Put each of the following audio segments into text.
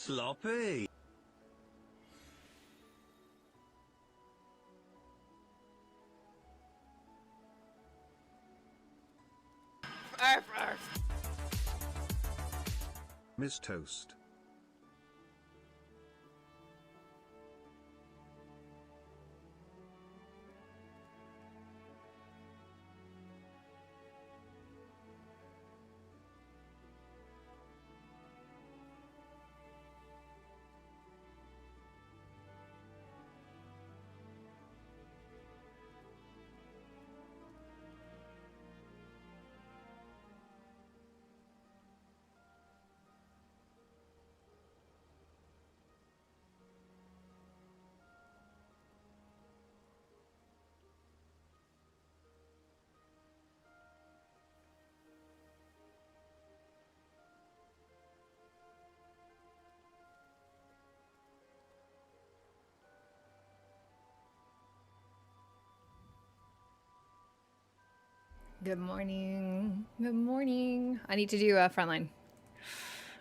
Sloppy. Arf, arf. Miss Toast. Good morning. Good morning. I need to do a frontline.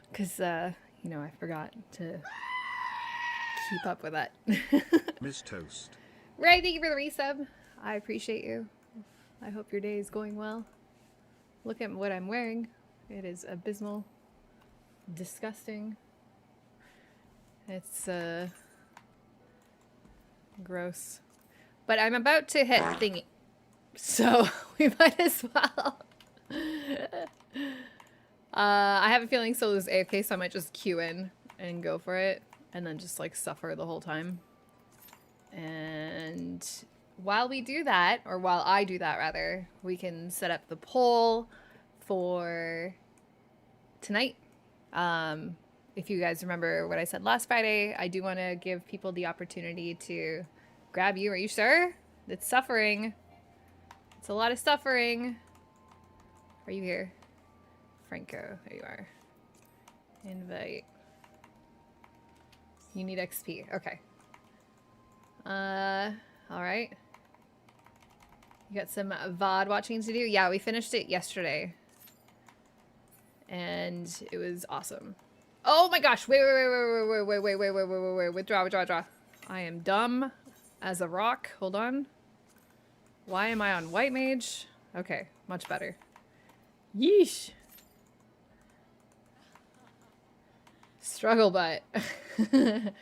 Because, you know, I forgot to keep up with that. Miss Toast. Ray, thank you for the resub. I appreciate you. I hope your day is going well. Look at what I'm wearing. It is abysmal. Disgusting. It's, gross. But I'm about to hit thingy. So we might as well. I have a feeling Solo's AFK, so I might just queue in and go for it. And then just like suffer the whole time. And while we do that, or while I do that rather, we can set up the poll for tonight. If you guys remember what I said last Friday, I do want to give people the opportunity to grab you. Are you sure? It's suffering. It's a lot of suffering. Are you here? Franco, there you are. Invite. You need XP. Okay. Alright. You got some VOD watching to do? Yeah, we finished it yesterday. And it was awesome. Oh my gosh! Wait. Withdraw. I am dumb as a rock. Hold on. Why am I on white mage? Okay, much better. Yeesh. Struggle butt. Did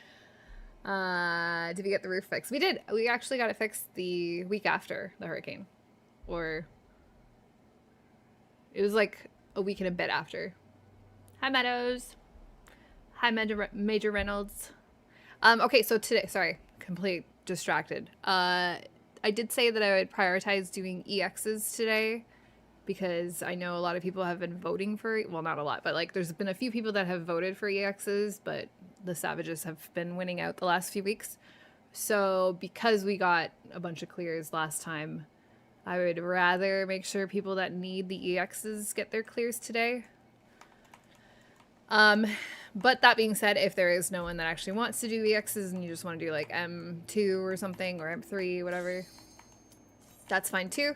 we get the roof fixed? We did. We actually got it fixed the week after the hurricane. Or it was like a week and a bit after. Hi, Meadows. Hi, Major Reynolds. Okay, so today, sorry, complete distracted. I did say that I would prioritize doing EXs today because I know a lot of people have been voting for, well, not a lot, but like there's been a few people that have voted for EXs, but the Savages have been winning out the last few weeks. So because we got a bunch of clears last time, I would rather make sure people that need the EXs get their clears today. But that being said, if there is no one that actually wants to do EXs and you just want to do like M2 or something, or M3, whatever, that's fine too.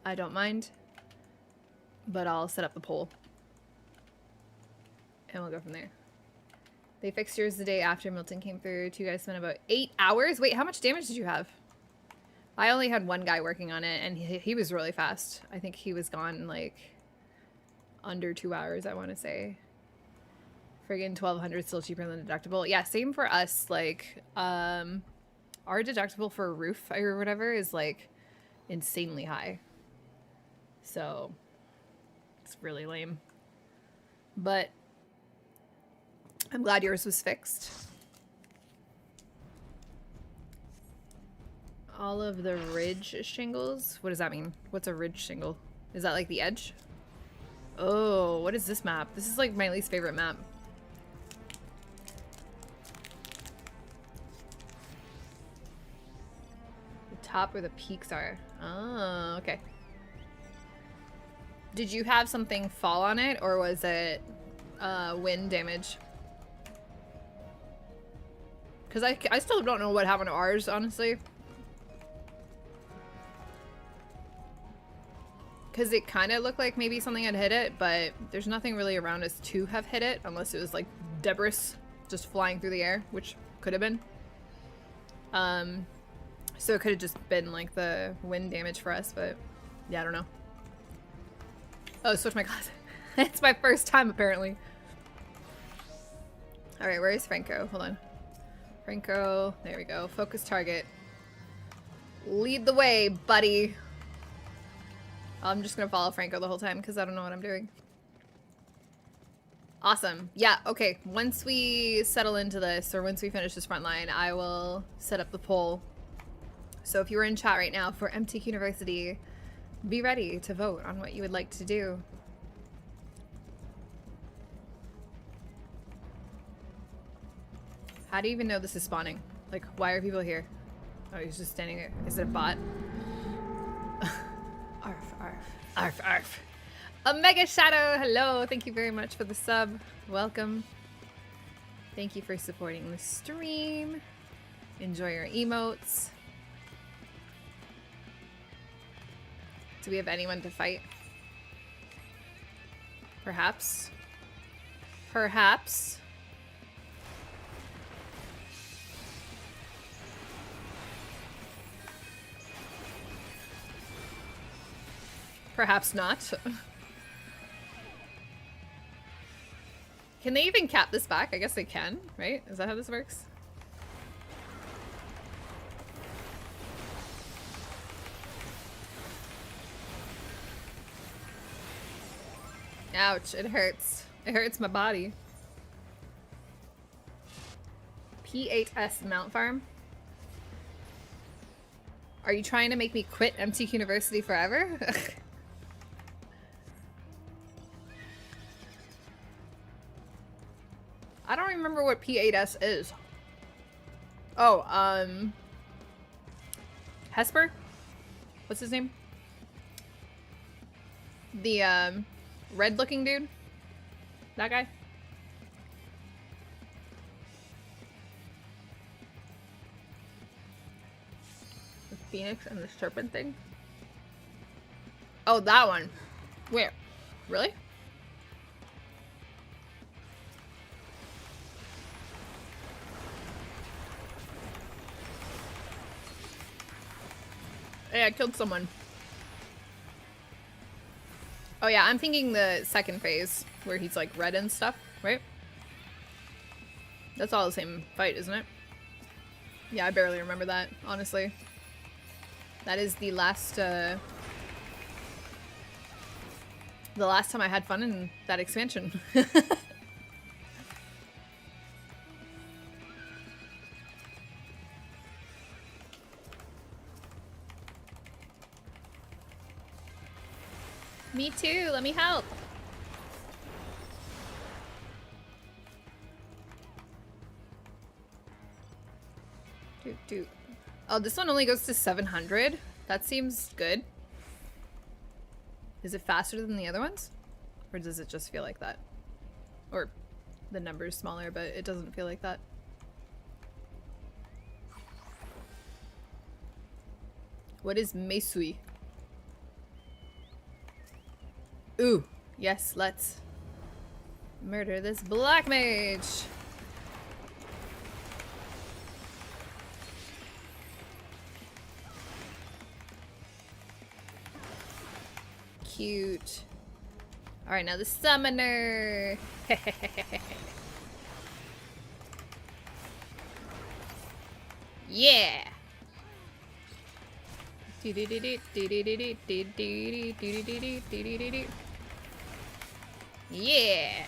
I don't mind. But I'll set up the poll. And we'll go from there. They fixed yours the day after Milton came through. Two guys spent about 8 hours. Wait, how much damage did you have? I only had one guy working on it, and he was really fast. I think he was gone like under 2 hours, I want to say. Friggin' 1200 still cheaper than deductible. Yeah, same for us. Like, our deductible for a roof or whatever is like insanely high. So it's really lame. But I'm glad yours was fixed. All of the ridge shingles. What does that mean? What's a ridge shingle? Is that like the edge? Oh, what is this map? This is like my least favorite map. Top where the peaks are. Oh, okay. Did you have something fall on it, or was it wind damage? Because I still don't know what happened to ours, honestly. Because it kind of looked like maybe something had hit it, but there's nothing really around us to have hit it, unless it was like debris just flying through the air, which could have been. So it could have just been like the wind damage for us, but yeah, I don't know. Oh, switch my class. It's my first time apparently. All right, where is Franco? Hold on. Franco, there we go. Focus target. Lead the way, buddy. I'm just gonna follow Franco the whole time because I don't know what I'm doing. Awesome. Yeah, okay. Once we settle into this, or once we finish this front line, I will set up the poll. So if you were in chat right now for MTQniversity, be ready to vote on what you would like to do. How do you even know this is spawning? Like, why are people here? Oh, he's just standing there. Is it a bot? Arf, arf, arf, arf. Omega Shadow, hello. Thank you very much for the sub. Welcome. Thank you for supporting the stream. Enjoy your emotes. Do we have anyone to fight? Perhaps. Perhaps. Perhaps not. Can they even cap this back? I guess they can, right? Is that how this works? Ouch, it hurts. It hurts my body. P8S Mount Farm? Are you trying to make me quit MTQniversity forever? I don't remember what P8S is. Oh, Hesper? What's his name? The, red-looking dude? That guy? The Phoenix and the Serpent thing? Oh, that one. Where? Really? Hey, I killed someone. Oh yeah, I'm thinking the second phase, where he's like red and stuff, right? That's all the same fight, isn't it? Yeah, I barely remember that, honestly. That is the last time I had fun in that expansion. Me too, let me help. Dude. Oh, this one only goes to 700? That seems good. Is it faster than the other ones? Or does it just feel like that? Or the number's smaller, but it doesn't feel like that. What is Meisui? Ooh, yes, let's murder this black mage. Cute. All right, now the summoner. Yeah. Yeah.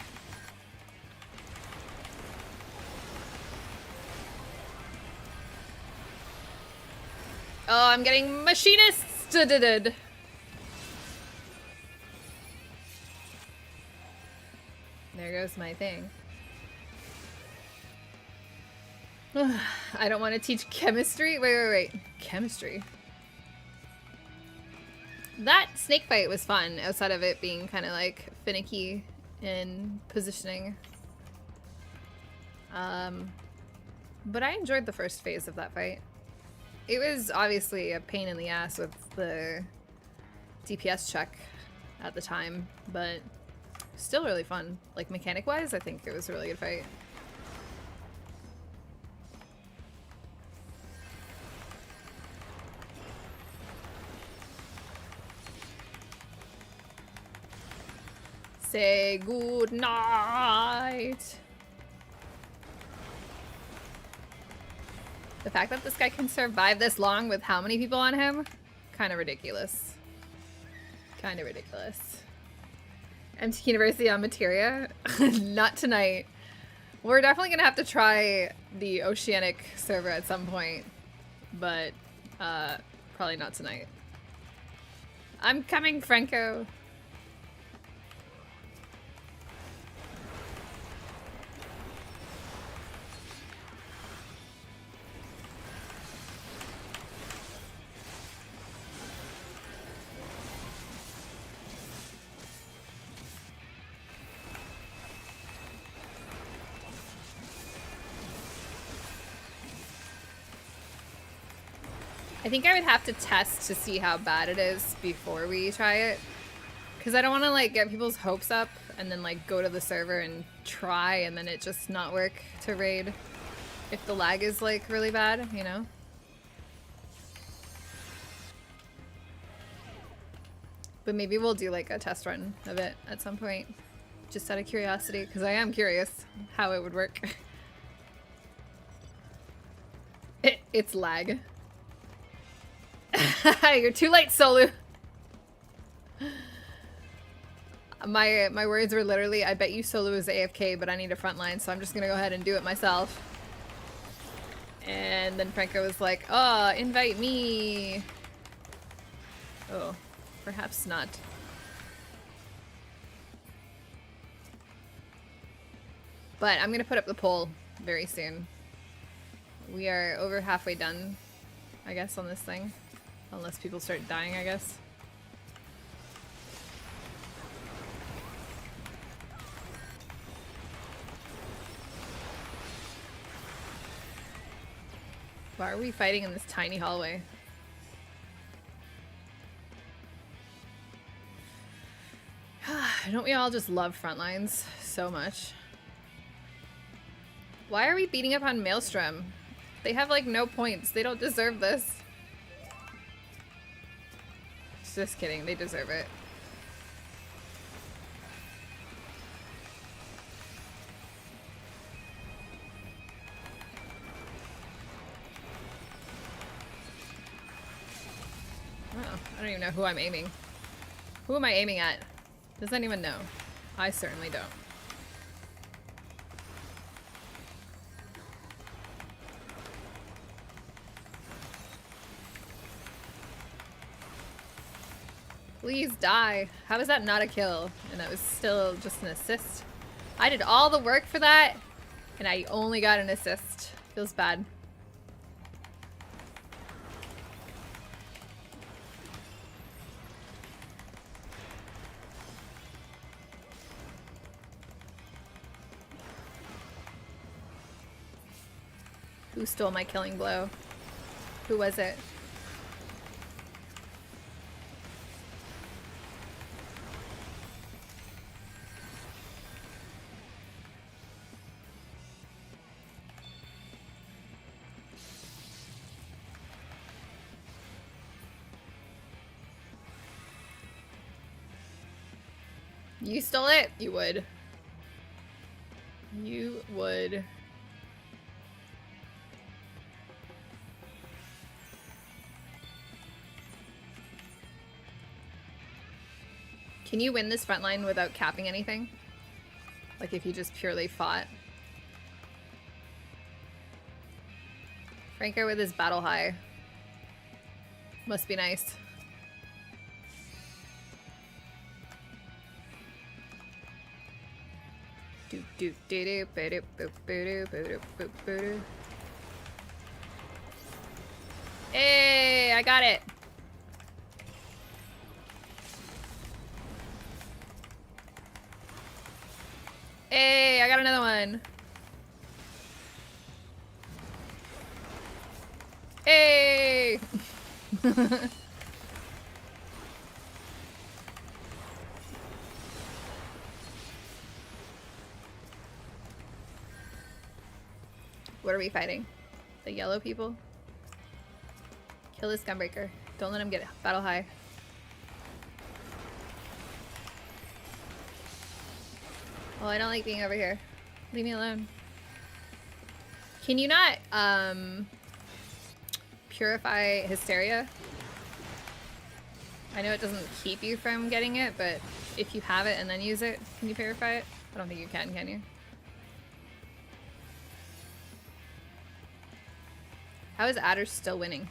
Oh, I'm getting machinists. There goes my thing. I don't want to teach chemistry. Wait. Chemistry. That snake fight was fun, outside of it being kind of like finicky in positioning. But I enjoyed the first phase of that fight. It was obviously a pain in the ass with the DPS check at the time, but still really fun. Like mechanic-wise, I think it was a really good fight. Say good night. The fact that this guy can survive this long with how many people on him? Kind of ridiculous. Kind of ridiculous. MTQniversity on materia? Not tonight. We're definitely gonna have to try the oceanic server at some point, but probably not tonight. I'm coming, Franco. I think I would have to test to see how bad it is before we try it. Because I don't want to like get people's hopes up and then like go to the server and try and then it just not work to raid if the lag is like really bad, you know? But maybe we'll do like a test run of it at some point. Just out of curiosity, because I am curious how it would work. It's lag. You're too late, Solu. My words were literally, I bet you Solu is AFK, but I need a frontline, so I'm just gonna go ahead and do it myself. And then Franco was like, oh, invite me. Oh, perhaps not. But I'm gonna put up the poll very soon. We are over halfway done, I guess, on this thing. Unless people start dying, I guess. Why are we fighting in this tiny hallway? Don't we all just love Frontlines so much? Why are we beating up on Maelstrom? They have like no points. They don't deserve this. Just kidding, they deserve it. Oh, I don't even know who I'm aiming. Who am I aiming at? Does anyone know? I certainly don't. Please die. How is that not a kill? And that was still just an assist. I did all the work for that, and I only got an assist. Feels bad. Who stole my killing blow? Who was it? You stole it? You would. You would. Can you win this frontline without capping anything? Like if you just purely fought? Franco with his battle high. Must be nice. Hey, I got it. Hey, I got another one. Hey. What are we fighting? The yellow people? Kill this gunbreaker. Don't let him get battle high. Oh, I don't like being over here. Leave me alone. Can you not, purify hysteria? I know it doesn't keep you from getting it, but if you have it and then use it, can you purify it? I don't think you can you? How is Adder still winning?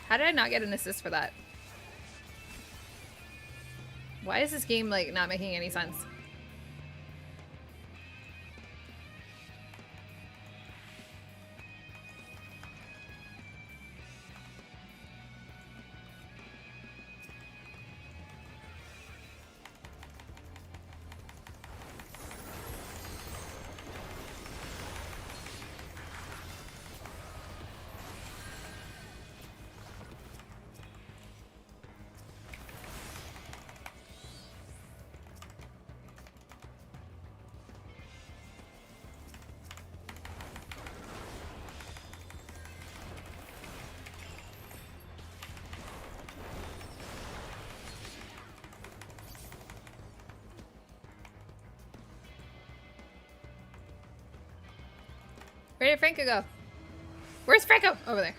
How did I not get an assist for that? Why is this game, like, not making any sense? Where did Franco go? Where's Franco? Over there.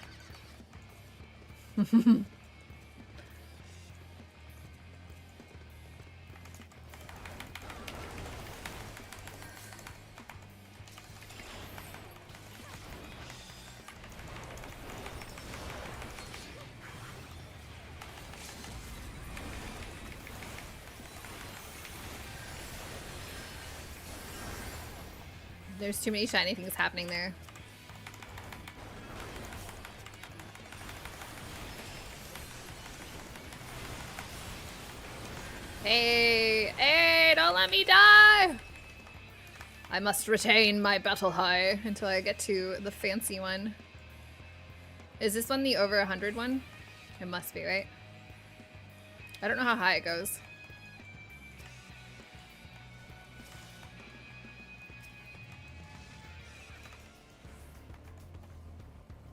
There's too many shiny things happening there. Hey, hey, don't let me die! I must retain my battle high until I get to the fancy one. Is this one the over 100 one? It must be, right? I don't know how high it goes.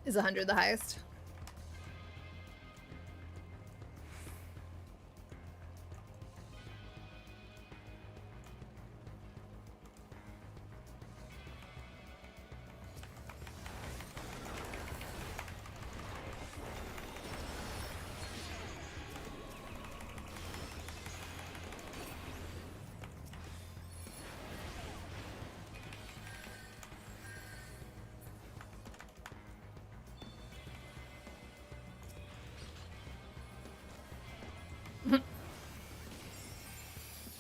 Is 100 the highest?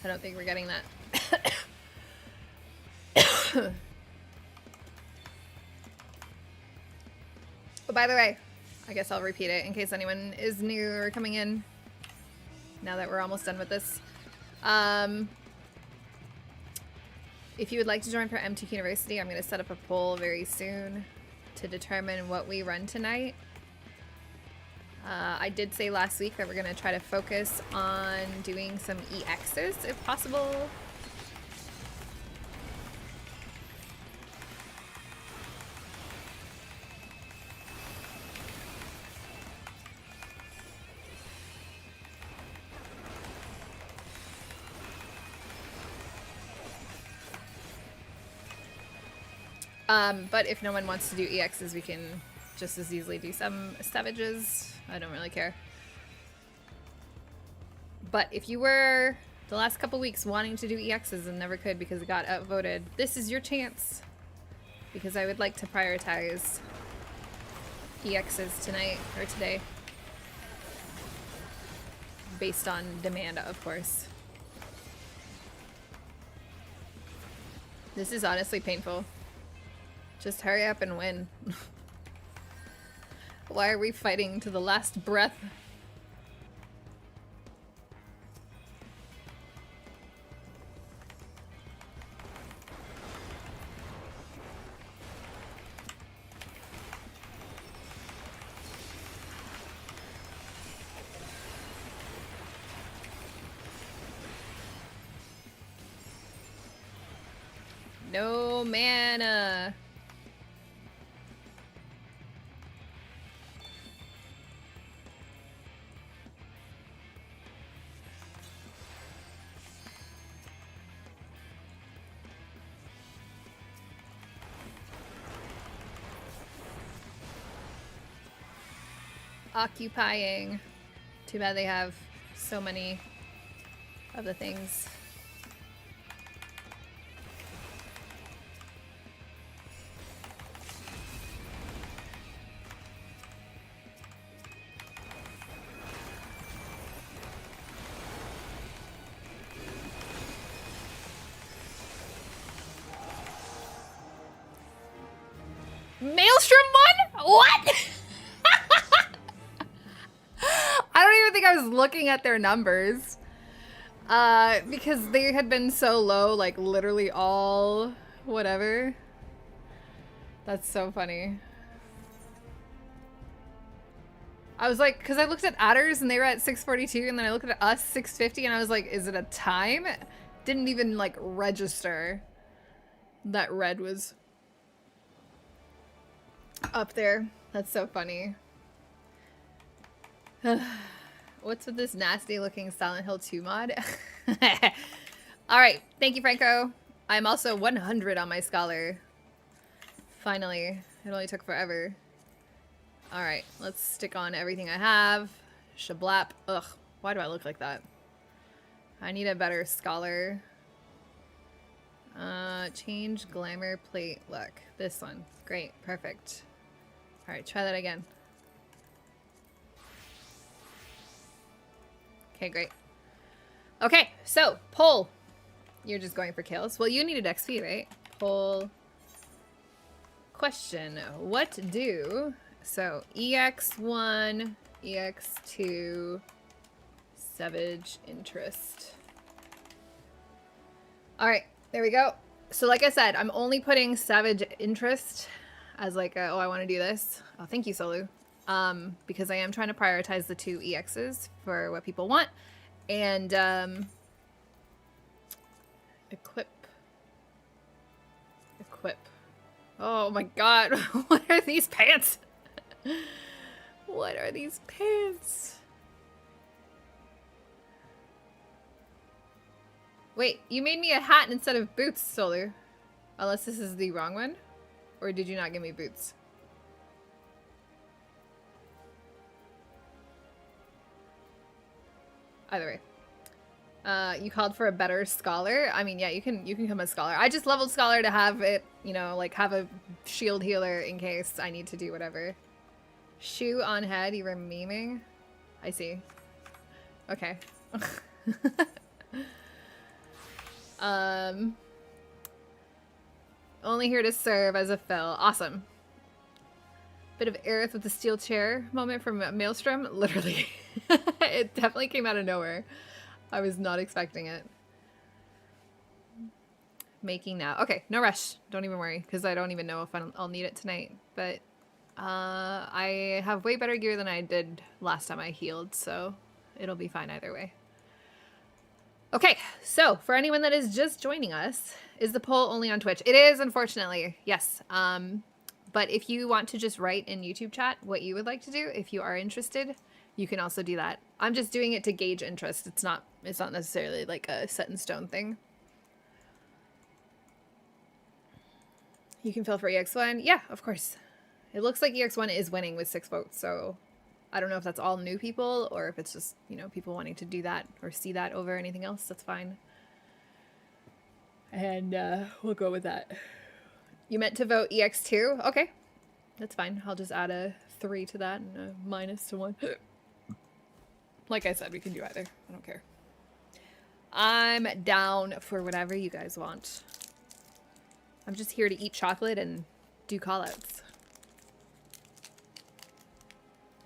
I don't think we're getting that. Oh, by the way, I guess I'll repeat it in case anyone is new or coming in now that we're almost done with this. If you would like to join for MTQniversity, I'm going to set up a poll very soon to determine what we run tonight. I did say last week that we're going to try to focus on doing some EXs if possible. But if no one wants to do EXs, we can just as easily do some savages. I don't really care. But if you were the last couple weeks wanting to do EXs and never could because it got outvoted, this is your chance. Because I would like to prioritize EXs tonight or today. Based on demand, of course. This is honestly painful. Just hurry up and win. Why are we fighting to the last breath? No mana. Occupying. Too bad they have so many of the things. Maelstrom won? What? I don't even think I was looking at their numbers. Because they had been so low, like literally all whatever. That's so funny. I was like, because I looked at adders and they were at 642, and then I looked at us 650, and I was like, is it a time? Didn't even like register that red was up there. That's so funny. What's with this nasty looking Silent Hill 2 mod? Alright, thank you, Franco. I'm also 100 on my scholar. Finally. It only took forever. Alright, let's stick on everything I have. Shablap. Ugh, why do I look like that? I need a better scholar. Change glamour plate look. This one. Great, perfect. Alright, try that again. Okay, great. Okay, so, poll. You're just going for kills. Well, you needed XP, right? Poll. Question. What do... So, EX1, EX2, Savage Interest. Alright, there we go. So, like I said, I'm only putting Savage Interest as like a, oh, I want to do this. Oh, thank you, Solu. Because I am trying to prioritize the 2 EXs for what people want. And, equip. Equip. Oh my god, what are these pants? What are these pants? Wait, you made me a hat instead of boots, Solar. Unless this is the wrong one? Or did you not give me boots? Either way. You called for a better scholar. I mean, yeah, you can come as scholar. I just leveled scholar to have it, you know, like have a shield healer in case I need to do whatever. Shoe on head, you were memeing? I see. Okay. Only here to serve as a fill. Awesome. Bit of Aerith with the steel chair moment from Maelstrom. Literally. It definitely came out of nowhere. I was not expecting it. Making now. Okay, no rush. Don't even worry, because I don't even know if I'll need it tonight. But I have way better gear than I did last time I healed, so it'll be fine either way. Okay, so for anyone that is just joining us, is the poll only on Twitch? It is, unfortunately, yes. But if you want to just write in YouTube chat what you would like to do, if you are interested, you can also do that. I'm just doing it to gauge interest. It's not necessarily like a set in stone thing. You can fill for EX1. Yeah, of course. It looks like EX1 is winning with 6 votes, so I don't know if that's all new people or if it's just, you know, people wanting to do that or see that over anything else. That's fine. And we'll go with that. You meant to vote EX2? Okay. That's fine. I'll just add a 3 to that and a minus to 1. Like I said, we can do either. I don't care. I'm down for whatever you guys want. I'm just here to eat chocolate and do callouts.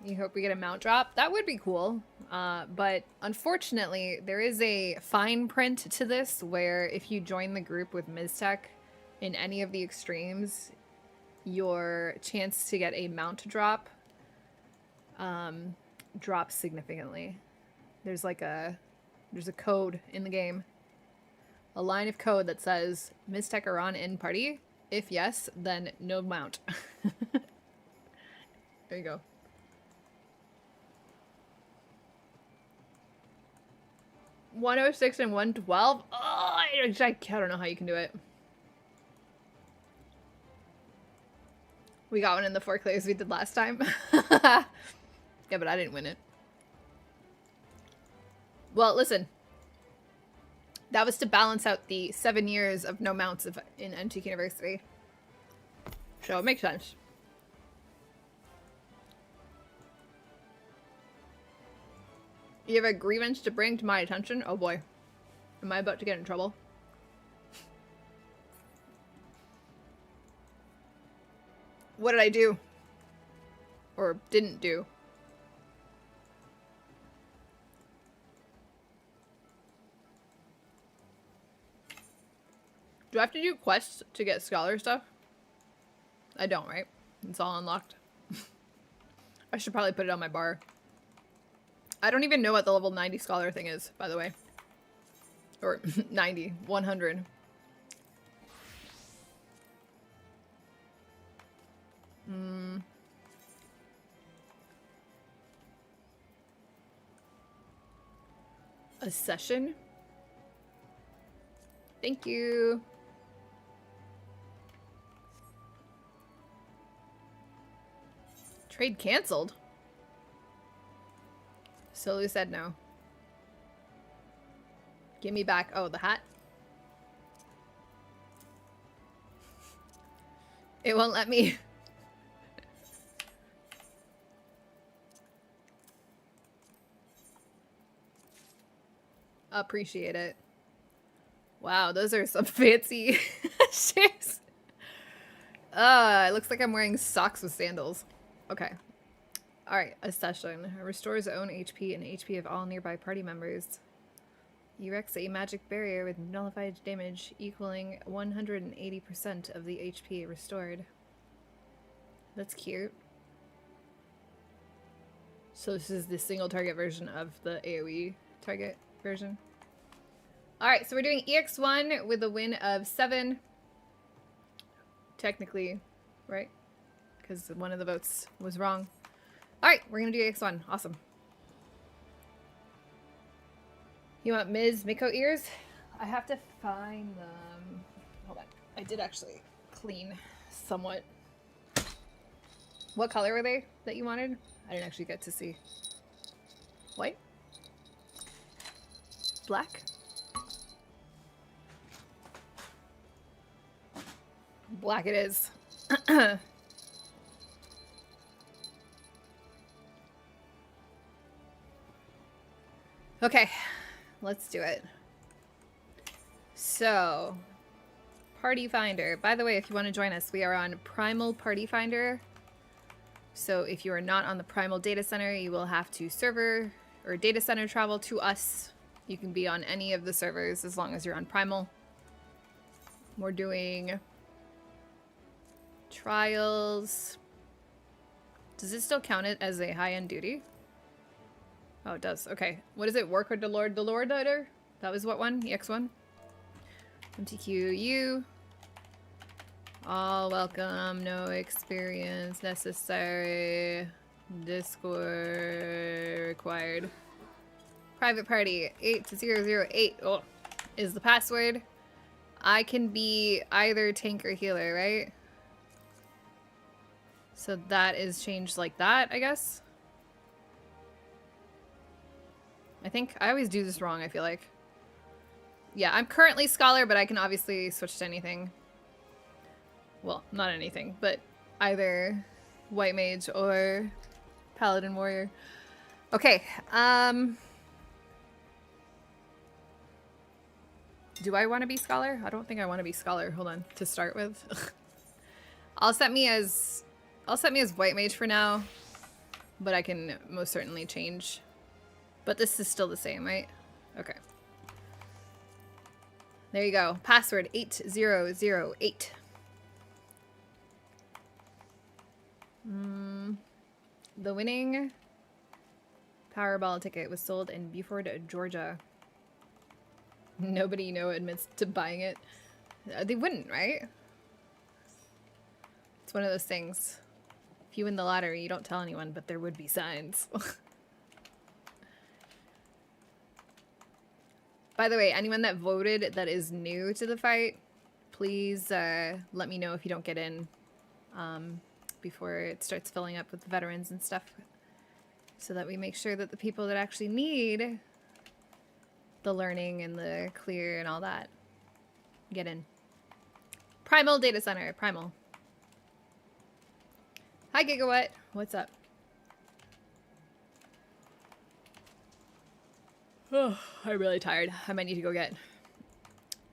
You hope we get a mount drop? That would be cool. But unfortunately, there is a fine print to this where if you join the group with Miztech in any of the extremes, your chance to get a mount drop drops significantly. There's like there's a code in the game. A line of code that says Miztech are on in party. If yes, then no mount. There you go. $106 and $112. Oh, I don't know how you can do it. We got one in the 4 clays we did last time. Yeah, Yeah, but I didn't win it. Well, listen. That was to balance out the 7 years of no mounts in MTQniversity. So it makes sense. You have a grievance to bring to my attention? Oh boy. Am I about to get in trouble? What did I do? Or didn't do? Do I have to do quests to get scholar stuff? I don't, right? It's all unlocked. I should probably put it on my bar. I don't even know what the level 90 scholar thing is, by the way. Or 90, 100. A session? Thank you. Trade canceled? Solu said no. Give me back. Oh, the hat? It won't let me. Appreciate it. Wow, those are some fancy shoes. It looks like I'm wearing socks with sandals. Okay. Alright, a session. Restores own HP and HP of all nearby party members. Erects a magic barrier with nullified damage equaling 180% of the HP restored. That's cute. So this is the single target version of the AoE target version. Alright, so we're doing EX1 with a win of 7. Technically, right? Because one of the votes was wrong. Alright, we're gonna do EX1. Awesome. You want Ms. Miko ears? I have to find them. Hold on. I did actually clean somewhat. What color were they that you wanted? I didn't actually get to see. White? Black? Black it is. Okay, let's do it. So, Party Finder. By the way, if you want to join us, we are on Primal Party Finder. So if you are not on the Primal Data Center, you will have to server or data center travel to us. You can be on any of the servers as long as you're on Primal. We're doing trials. Does it still count it as a high-end duty? Oh, it does. Okay. What is it? Work with the Lord Rider? That was what one? EX1? MTQU. All welcome. No experience necessary. Discord required. Private party. 8008. Oh, is the password. I can be either tank or healer, right? So that is changed like that, I guess. I think I always do this wrong, I feel like. Yeah, I'm currently Scholar, but I can obviously switch to anything. Well, not anything, but either White Mage or Paladin Warrior. Okay, do I want to be Scholar? I don't think I want to be Scholar. Hold on, to start with. I'll set me as White Mage for now, but I can most certainly change. But this is still the same, right? Okay. There you go. Password 8008. The winning Powerball ticket was sold in Beaufort, Georgia. Nobody admits to buying it. They wouldn't, right? It's one of those things. If you win the lottery, you don't tell anyone, but there would be signs. By the way, anyone that voted that is new to the fight, please let me know if you don't get in before it starts filling up with veterans and stuff. so that we make sure that the people that actually need the learning and the clear and all that get in. Primal Data Center. Primal. Hi, Gigawatt. What's up? Oh, I'm really tired. I might need to go get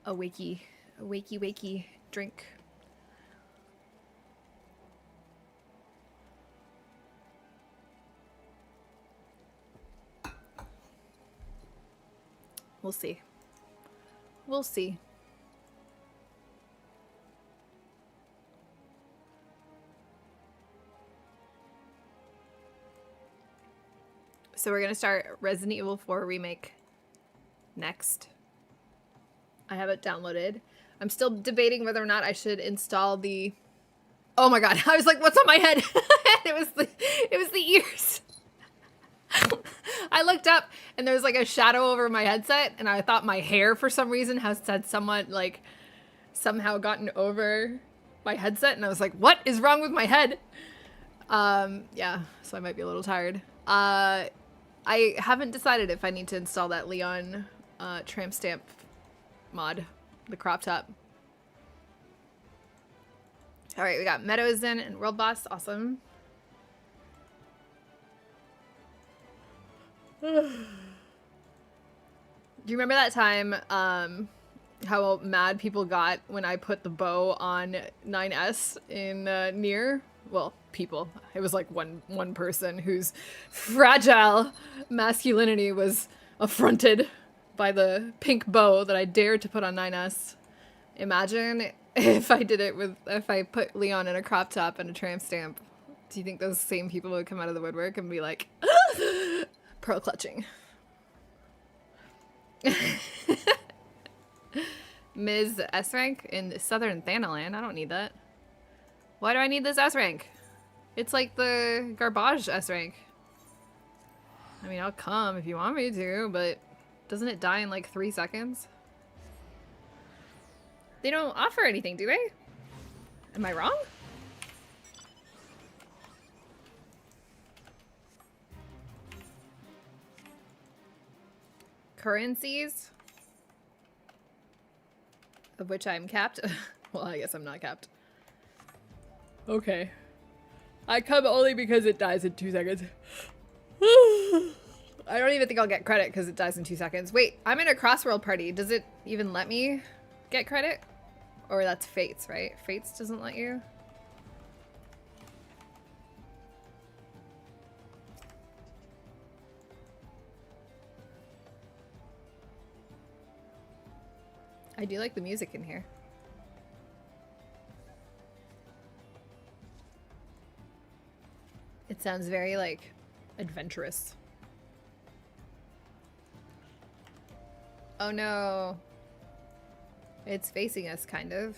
a wakey drink. We'll see. We'll see. So we're gonna start Resident Evil 4 Remake next. I have it downloaded. I'm still debating whether or not I should install the... Oh my god, I was like, what's on my head? it was the ears. I looked up and there was like a shadow over my headset and I thought my hair for some reason had somewhat like somehow gotten over my headset and I was like, what is wrong with my head? Yeah, so I might be a little tired. I haven't decided if I need to install that Leon tramp stamp mod, the crop top. All right, we got Meadows in and World Boss, awesome. Do you remember that time how mad people got when I put the bow on 9S in Nier? Well, people. It was like one person whose fragile masculinity was affronted by the pink bow that I dared to put on 9S. Imagine if I did it with, if I put Leon in a crop top and a tramp stamp. Do you think those same people would come out of the woodwork and be like, pearl clutching? Ms. S rank in Southern Thanalan. I don't need that. Why do I need this S rank? It's like the garbage S rank. I mean, I'll come if you want me to, but doesn't it die in like 3 seconds? They don't offer anything, do they? Am I wrong? Currencies? Of which I'm capped? Well, I guess I'm not capped. Okay. I come only because it dies in 2 seconds. I don't even think I'll get credit because it dies in 2 seconds. Wait, I'm in a Crossworld party. Does it even let me get credit? Or that's Fates, right? Fates doesn't let you? I do like the music in here. It sounds very, like, adventurous. Oh no. It's facing us, kind of.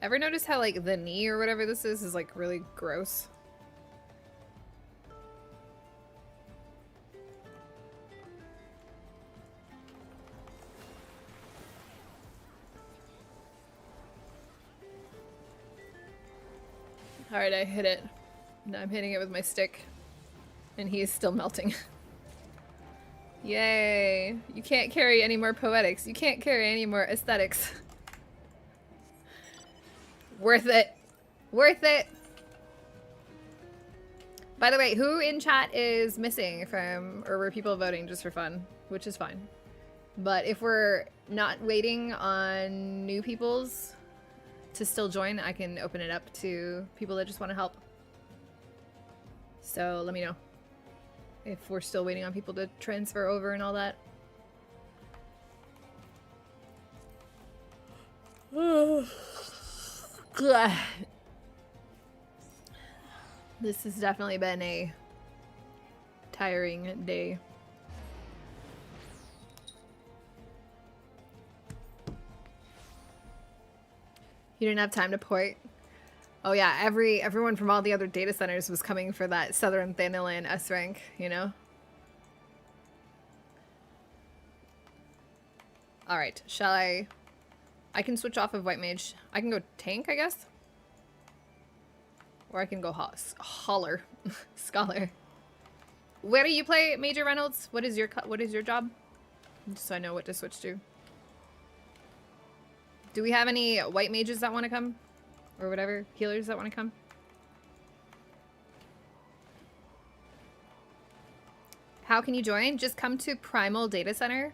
Ever notice how, like, the knee or whatever this is like, really gross? Alright, I hit it. Now I'm hitting it with my stick. And he is still melting. Yay! You can't carry any more poetics. You can't carry any more aesthetics. Worth it. Worth it! By the way, who in chat is missing from, or were people voting just for fun? Which is fine. But if we're not waiting on new people's to still join, I can open it up to people that just want to help. So let me know if we're still waiting on people to transfer over and all that. This has definitely been a tiring day. You didn't have time to port? Oh yeah, everyone from all the other data centers was coming for that Southern Thanalan S rank, you know? Alright, shall I can switch off of White Mage. I can go tank, I guess? Or I can go holler. scholar. Where do you play, Major Reynolds? What is your job? Just so I know what to switch to. Do we have any white mages that want to come? Or whatever, healers that want to come? How can you join? Just come to Primal Data Center.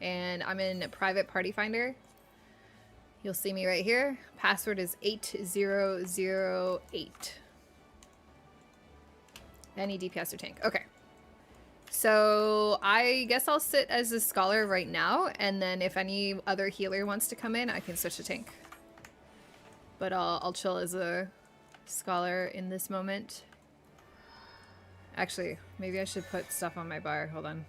And I'm in Private Party Finder. You'll see me right here. Password is 8008. Any DPS or tank. Okay. So I guess I'll sit as a scholar right now, and then if any other healer wants to come in, I can switch to tank. But I'll chill as a scholar in this moment. Actually, maybe I should put stuff on my bar. Hold on.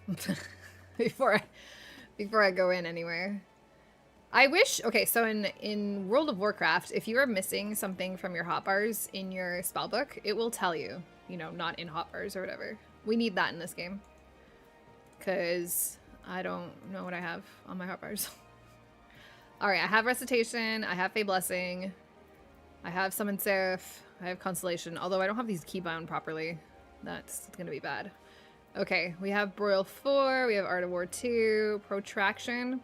before I go in anywhere. I wish, okay, so in World of Warcraft, if you are missing something from your hotbars in your spellbook, it will tell you, you know, not in hotbars or whatever. We need that in this game. Because I don't know what I have on my hotbars. Alright, I have Recitation, I have Fey Blessing, I have Summon Seraph, I have Constellation, although I don't have these keybound properly. That's gonna be bad. Okay, we have Broil 4, we have Art of War 2, Protraction.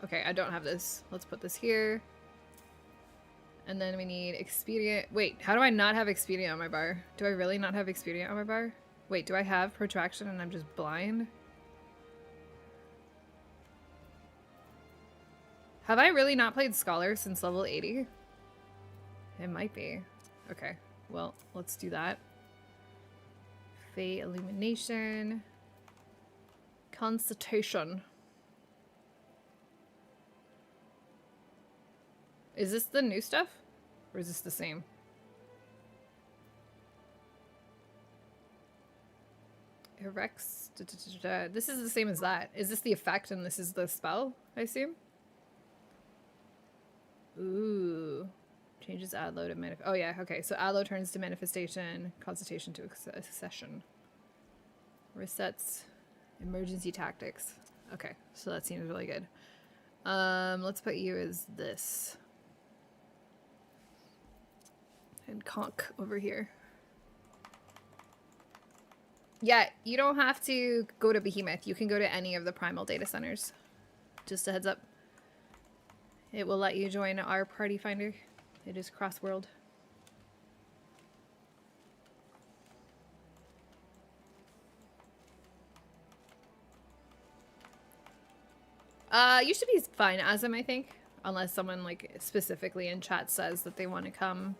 Okay, I don't have this. Let's put this here. And then we need Expedient. Wait, how do I not have Expedient on my bar? Do I really not have Expedient on my bar? Wait, do I have Protraction and I'm just blind? Have I really not played Scholar since level 80? It might be. Okay, well, let's do that. Fey Illumination. Constitution. Is this the new stuff? Or is this the same? Erex. This is the same as that. Is this the effect and this is the spell, I assume? Ooh. Changes Adlo to manifest. Oh yeah, okay. So Adlo turns to manifestation, constitution to accession. Resets emergency tactics. Okay, so that seems really good. Let's put you as this. And Conk over here. Yeah, you don't have to go to Behemoth. You can go to any of the Primal data centers. Just a heads up. It will let you join our party finder. It is cross-world. You should be fine as him, I think. Unless someone like specifically in chat says that they want to come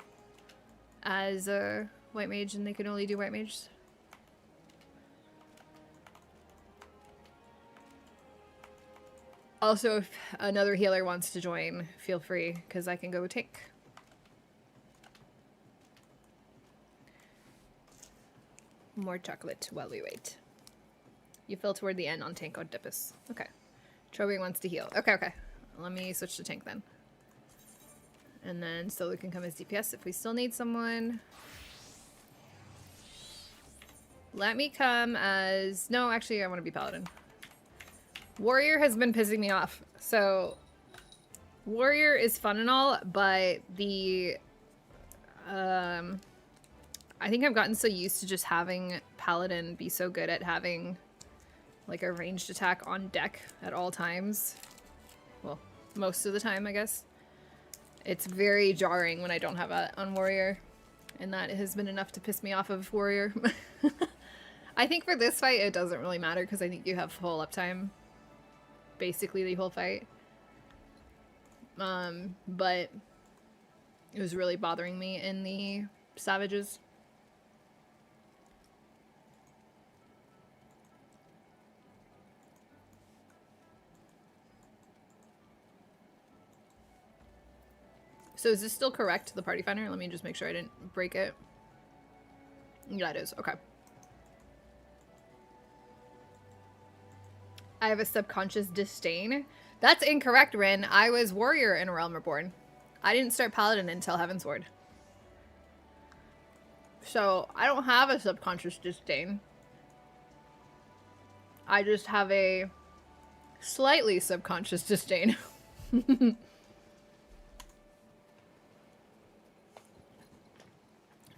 as a white mage and they can only do white mages. Also, if another healer wants to join, feel free, because I can go tank. More chocolate while we wait. You fell toward the end on tank Oedipus. Okay. Troby wants to heal. Okay, okay. Let me switch to tank then. And then Solo can come as DPS if we still need someone. Let me come as... No, actually, I want to be Paladin. Warrior has been pissing me off. So, Warrior is fun and all, but the... I think I've gotten so used to just having Paladin be so good at having like a ranged attack on deck at all times. Well, most of the time, I guess. It's very jarring when I don't have that on Warrior. And that has been enough to piss me off of Warrior. I think for this fight, it doesn't really matter because I think you have full uptime. Basically the whole fight. But it was really bothering me in the Savages. So is this still correct, the party finder? Let me just make sure I didn't break it. Yeah, it is. Okay. I have a subconscious disdain. That's incorrect, Rin. I was warrior in Realm Reborn. I didn't start paladin until Heavensward. So I don't have a subconscious disdain. I just have a slightly subconscious disdain.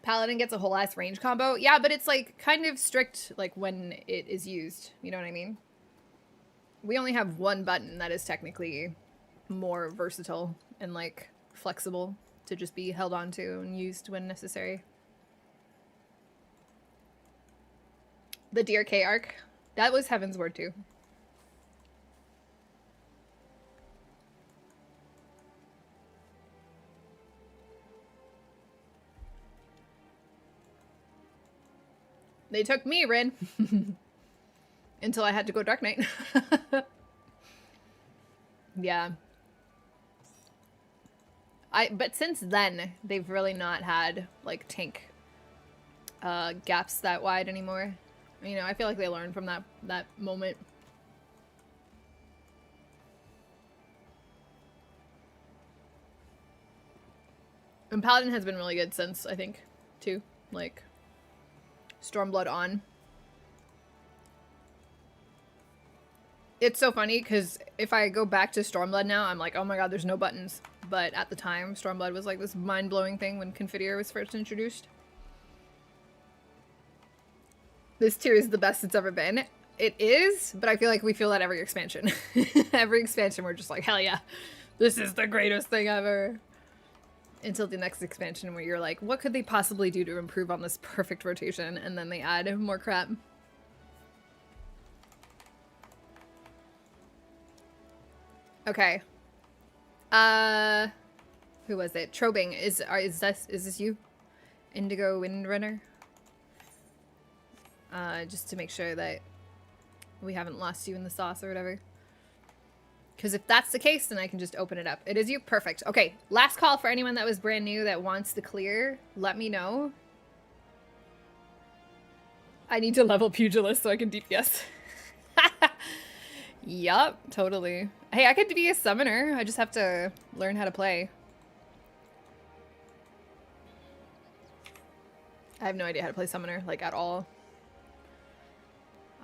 Paladin gets a whole ass range combo. Yeah, but it's like kind of strict like when it is used. You know what I mean? We only have one button that is technically more versatile and like flexible to just be held onto and used when necessary. The DRK arc. That was Heaven's Word too. They took me, Rin. Until I had to go Dark Knight. Yeah. But since then, they've really not had, like, tank gaps that wide anymore. You know, I feel like they learned from that moment. And Paladin has been really good since, I think, too. Like, Stormblood on. It's so funny, because if I go back to Stormblood now, I'm like, oh my god, there's no buttons. But at the time, Stormblood was like this mind-blowing thing when Confiteor was first introduced. This tier is the best it's ever been. It is, but I feel like we feel that every expansion. Every expansion, we're just like, hell yeah, this is the greatest thing ever. Until the next expansion where you're like, what could they possibly do to improve on this perfect rotation? And then they add more crap. Okay. Who was it? Trobing. Is this you? Indigo Windrunner? Just to make sure that we haven't lost you in the sauce or whatever. Because if that's the case, then I can just open it up. It is you? Perfect. Okay, last call for anyone that was brand new that wants the clear. Let me know. I need to level Pugilist so I can DPS. Yup, totally. Hey, I could be a summoner. I just have to learn how to play. I have no idea how to play summoner, like, at all.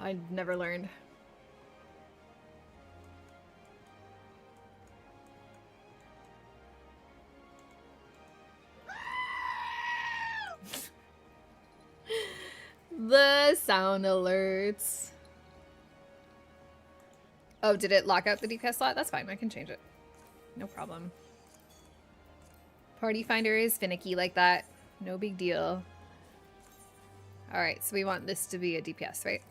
I never learned. The sound alerts. Oh, did it lock out the DPS slot? That's fine. I can change it. No problem. Party Finder is finicky like that. No big deal. Alright, so we want this to be a DPS, right?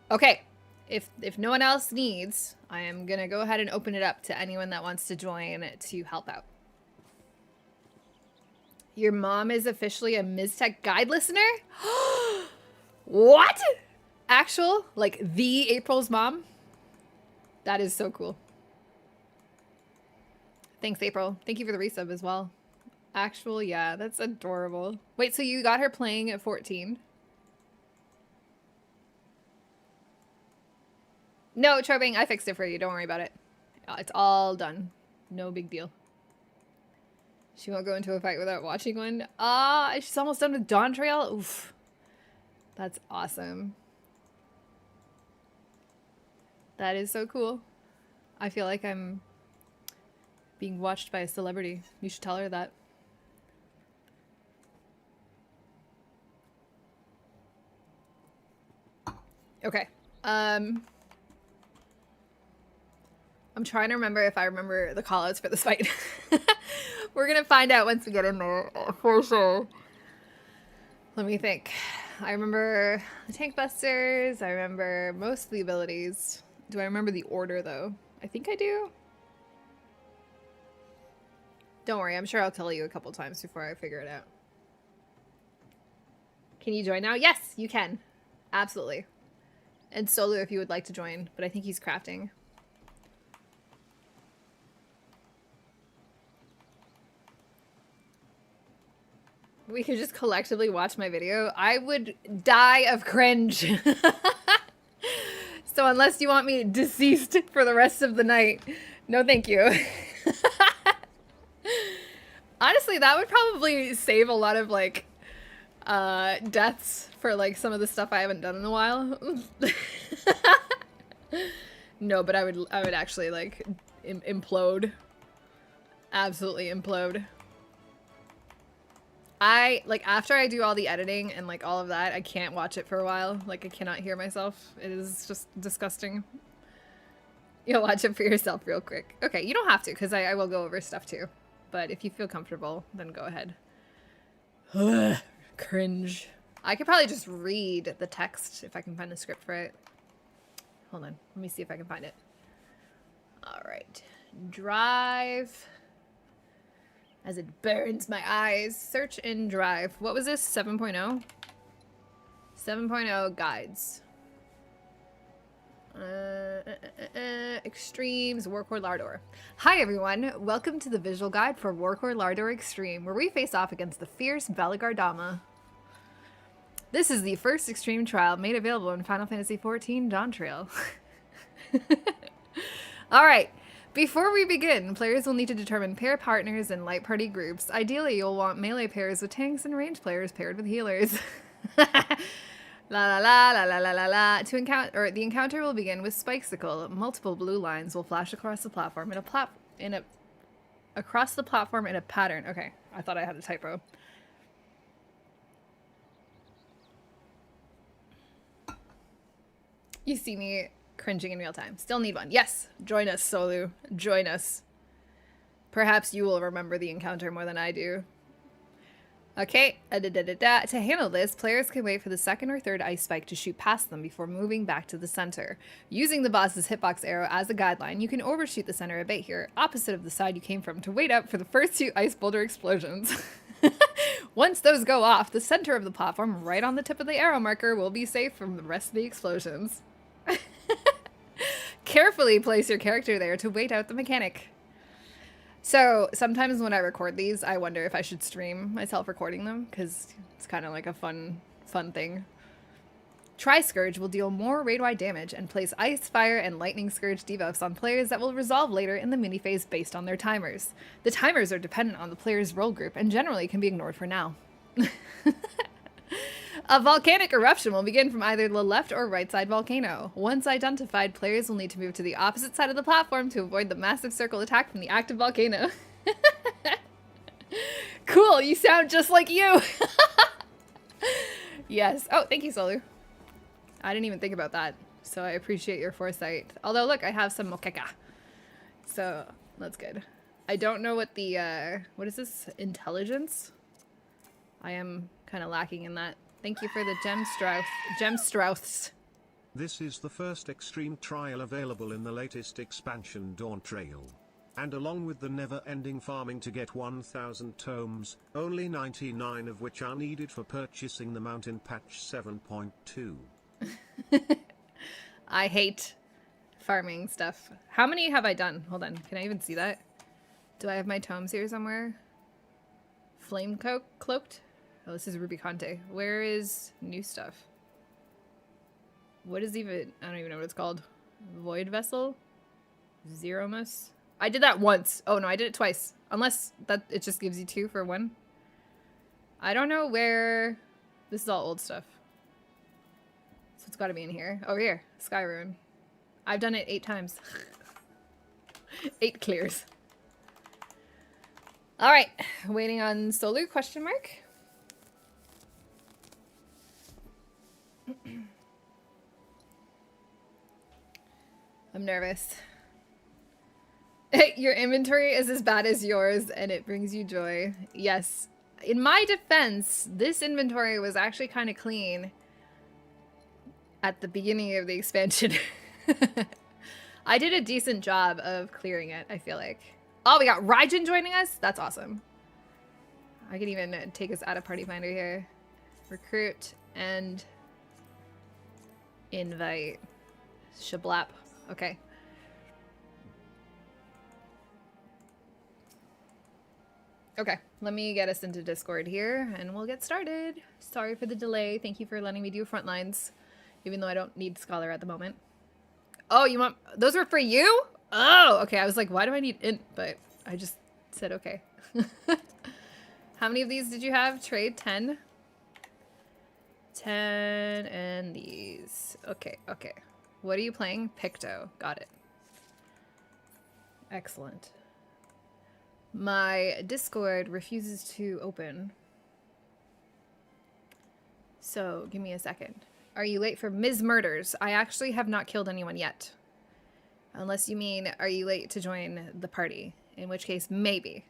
Okay. If no one else needs, I am gonna go ahead and open it up to anyone that wants to join to help out. Your mom is officially a Miztech guide listener? What? Actual? Like, the April's mom? That is so cool. Thanks, April. Thank you for the resub as well. Actual, yeah, that's adorable. Wait, so you got her playing at 14? No, Trobing, I fixed it for you. Don't worry about it. It's all done. No big deal. She won't go into a fight without watching one. Ah, she's almost done with Dawn Trail. Oof. That's awesome. That is so cool. I feel like I'm being watched by a celebrity. You should tell her that. Okay. I'm trying to remember if I remember the callouts for this fight. We're gonna find out once we get in there, for sure. Let me think. I remember the Tank Busters. I remember most of the abilities. Do I remember the order, though? I think I do. Don't worry, I'm sure I'll tell you a couple times before I figure it out. Can you join now? Yes, you can. Absolutely. And Solu if you would like to join, but I think he's crafting. We could just collectively watch my video. I would die of cringe. So unless you want me deceased for the rest of the night, no thank you. Honestly, that would probably save a lot of, like, deaths for, like, some of the stuff I haven't done in a while. No, but I would actually, like, implode. Absolutely implode. like, after I do all the editing and, like, all of that, I can't watch it for a while. Like, I cannot hear myself. It is just disgusting. You'll watch it for yourself real quick. Okay, you don't have to, because I will go over stuff too. But if you feel comfortable, then go ahead. Ugh, cringe. I could probably just read the text if I can find the script for it. Hold on. Let me see if I can find it. All right. Drive. As it burns my eyes. Search in Drive. What was this? 7.0? 7.0 guides. Extremes, Warcore Lardor. Hi everyone, welcome to the visual guide for Warcore Lardor Extreme, where we face off against the fierce Belagardama. This is the first extreme trial made available in Final Fantasy XIV Dawn Trail. Alright, before we begin, players will need to determine pair partners and light party groups. Ideally, you'll want melee pairs with tanks and range players paired with healers. La la la la la la la la. The encounter will begin with Spikesicle. Multiple blue lines will flash across the platform across the platform in a pattern. Okay, I thought I had a typo. You see me cringing in real time. Still need one. Yes, join us, Solu. Join us. Perhaps you will remember the encounter more than I do. Okay, to handle this, players can wait for the second or third ice spike to shoot past them before moving back to the center. Using the boss's hitbox arrow as a guideline, you can overshoot the center a bit here, opposite of the side you came from, to wait up for the first 2 ice boulder explosions. Once those go off, the center of the platform, right on the tip of the arrow marker, will be safe from the rest of the explosions. Carefully place your character there to wait out the mechanic. So sometimes when I record these, I wonder if I should stream myself recording them, because it's kind of like a fun thing. Tri-Scourge will deal more raid-wide damage and place Ice, Fire, and Lightning Scourge debuffs on players that will resolve later in the mini-phase based on their timers. The timers are dependent on the player's role group and generally can be ignored for now. A volcanic eruption will begin from either the left or right side volcano. Once identified, players will need to move to the opposite side of the platform to avoid the massive circle attack from the active volcano. Cool, you sound just like you! Yes. Oh, thank you, Solu. I didn't even think about that, so I appreciate your foresight. Although, look, I have some mokeka. So, that's good. I don't know what the, what is this? Intelligence? I am kind of lacking in that. Thank you for the Gemstrauths. This is the first extreme trial available in the latest expansion Dawn Trail. And along with the never-ending farming to get 1,000 tomes, only 99 of which are needed for purchasing the mountain patch 7.2. I hate farming stuff. How many have I done? Hold on, can I even see that? Do I have my tomes here somewhere? Flame cloaked? Oh, this is Ruby Conte. Where is new stuff? What is even... I don't even know what it's called. Void Vessel? Zeromus? I did that once. Oh, no, I did it twice. Unless that it just gives you 2 for 1. I don't know where... This is all old stuff. So it's got to be in here. Over here. Skyruin. I've done it 8 times. 8 clears. Alright. Waiting on Solu, question mark? I'm nervous. Your inventory is as bad as yours, and it brings you joy. Yes. In my defense, this inventory was actually kind of clean at the beginning of the expansion. I did a decent job of clearing it, I feel like. Oh, we got Raijin joining us? That's awesome. I can even take us out of Party Finder here. Recruit and invite. Shablap. Okay. Okay, let me get us into Discord here, and we'll get started. Sorry for the delay. Thank you for letting me do Frontlines, even though I don't need Scholar at the moment. Oh, you want... Those are for you? Oh, okay. I was like, why do I need int? But I just said okay. How many of these did you have? Trade 10? 10 and these. Okay, okay. What are you playing? Picto. Got it. Excellent. My Discord refuses to open. So give me a second. Are you late for Ms. Murders? I actually have not killed anyone yet. Unless you mean, are you late to join the party? In which case, maybe.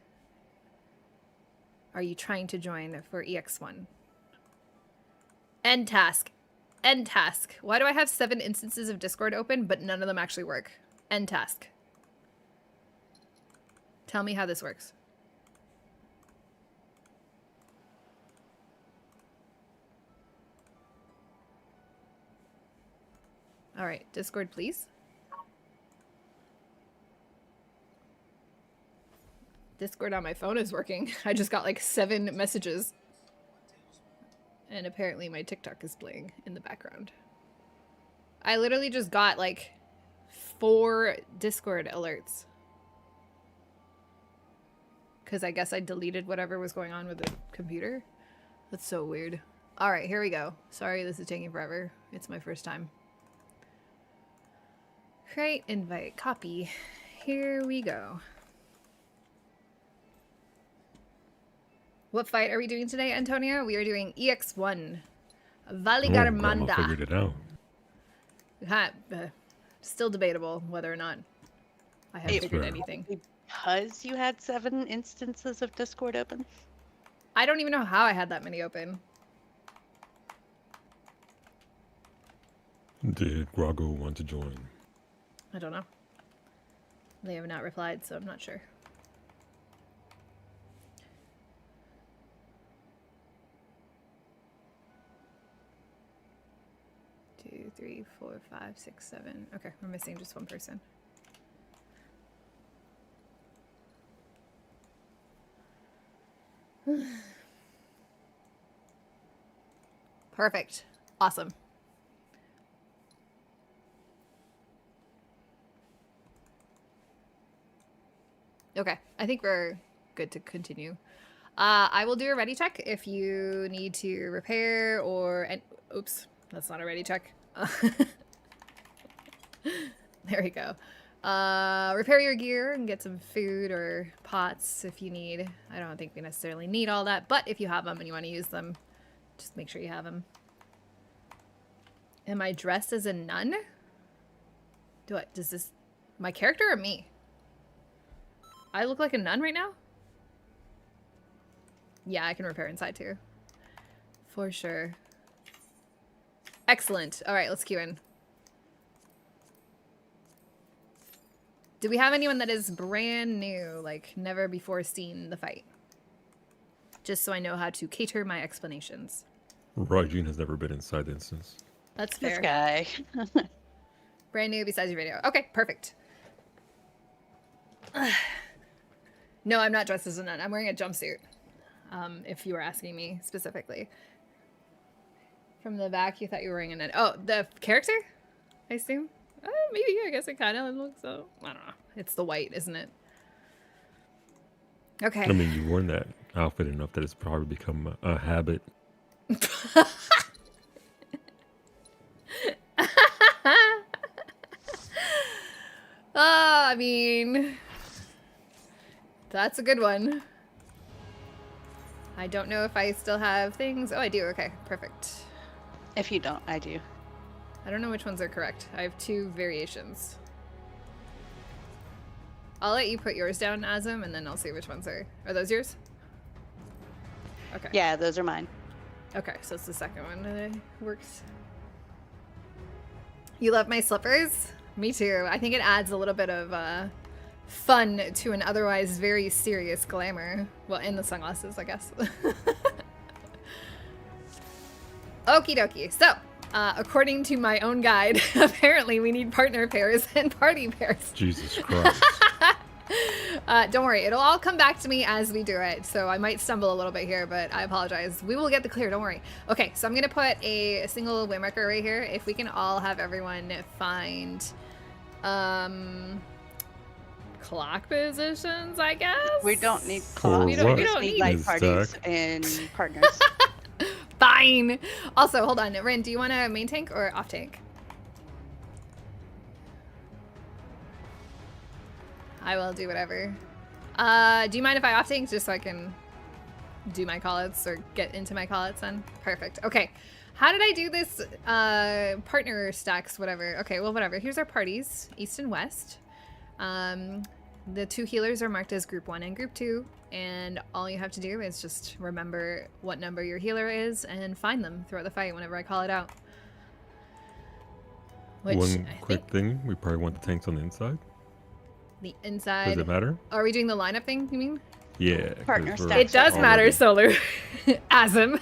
Are you trying to join for EX1? End task. End task. Why do I have 7 instances of Discord open, but none of them actually work? End task. Tell me how this works. All right, Discord, please. Discord on my phone is working. I just got like 7 messages. And apparently my TikTok is playing in the background. I literally just got like 4 Discord alerts. Because I guess I deleted whatever was going on with the computer. That's so weird. All right, here we go. Sorry this is taking forever. It's my first time. Create, invite, copy. Here we go. What fight are we doing today, Antonio? We are doing EX1. Valigarmanda. I figured it out. Still debatable whether or not I have figured anything. Because you had 7 instances of Discord open? I don't even know how I had that many open. Did Grago want to join? I don't know. They have not replied, so I'm not sure. Two, 3, 4, 5, 6, 7. Okay, we're missing just one person. Perfect. Awesome. Okay, I think we're good to continue. I will do a ready check if you need to repair or... oops, that's not a ready check. There we go. Repair your gear and get some food or pots if you need. I don't think we necessarily need all that, but if you have them and you want to use them, just make sure you have them. Am I dressed as a nun? Does this... my character or me? I look like a nun right now? Yeah, I can repair inside too. For sure. Excellent. All right, let's queue in. Do we have anyone that is brand new, like never before seen the fight? Just so I know how to cater my explanations. Rajin has never been inside the instance. That's fair. This guy. Brand new besides your video. Okay, perfect. No, I'm not dressed as a nun. I'm wearing a jumpsuit. If you were asking me specifically. From the back, you thought you were wearing a nun. Oh, the character? I assume? Maybe, I guess it kind of looks so. I don't know. It's the white, isn't it? Okay. I mean, you've worn that outfit enough that it's probably become a habit. I mean... that's a good one. I don't know if I still have things. Oh, I do. Okay, perfect. If you don't, I do. I don't know which ones are correct. I have 2 variations. I'll let you put yours down, Azim, and then I'll see which ones are... are those yours? Okay. Yeah, those are mine. Okay, so it's the second one that works. You love my slippers? Me too. I think it adds a little bit of fun to an otherwise very serious glamour. Well, and the sunglasses, I guess. Okie dokie. So, according to my own guide, apparently we need partner pairs and party pairs. Jesus Christ. Don't worry, it'll all come back to me as we do it. So I might stumble a little bit here, but I apologize. We will get the clear, don't worry. Okay, so I'm gonna put a single waymarker right here. If we can all have everyone find clock positions, I guess. We don't need clocks. We don't need like parties and partners. Fine. Also, hold on, Rin, do you want a main tank or off tank? I will do whatever. Do you mind if I off tank just so I can do my callouts or get into my callouts then? Perfect. Okay. How did I do this? Partner stacks, whatever. Okay, well, whatever. Here's our parties, East and West. The 2 healers are marked as Group 1 and Group 2, and all you have to do is just remember what number your healer is and find them throughout the fight whenever I call it out. Which One quick thing, we probably want the tanks on the inside. The inside. Does it matter? Are we doing the lineup thing, you mean? Yeah. 'cause Partner we're stacks. It does matter, already- Solar. Asm.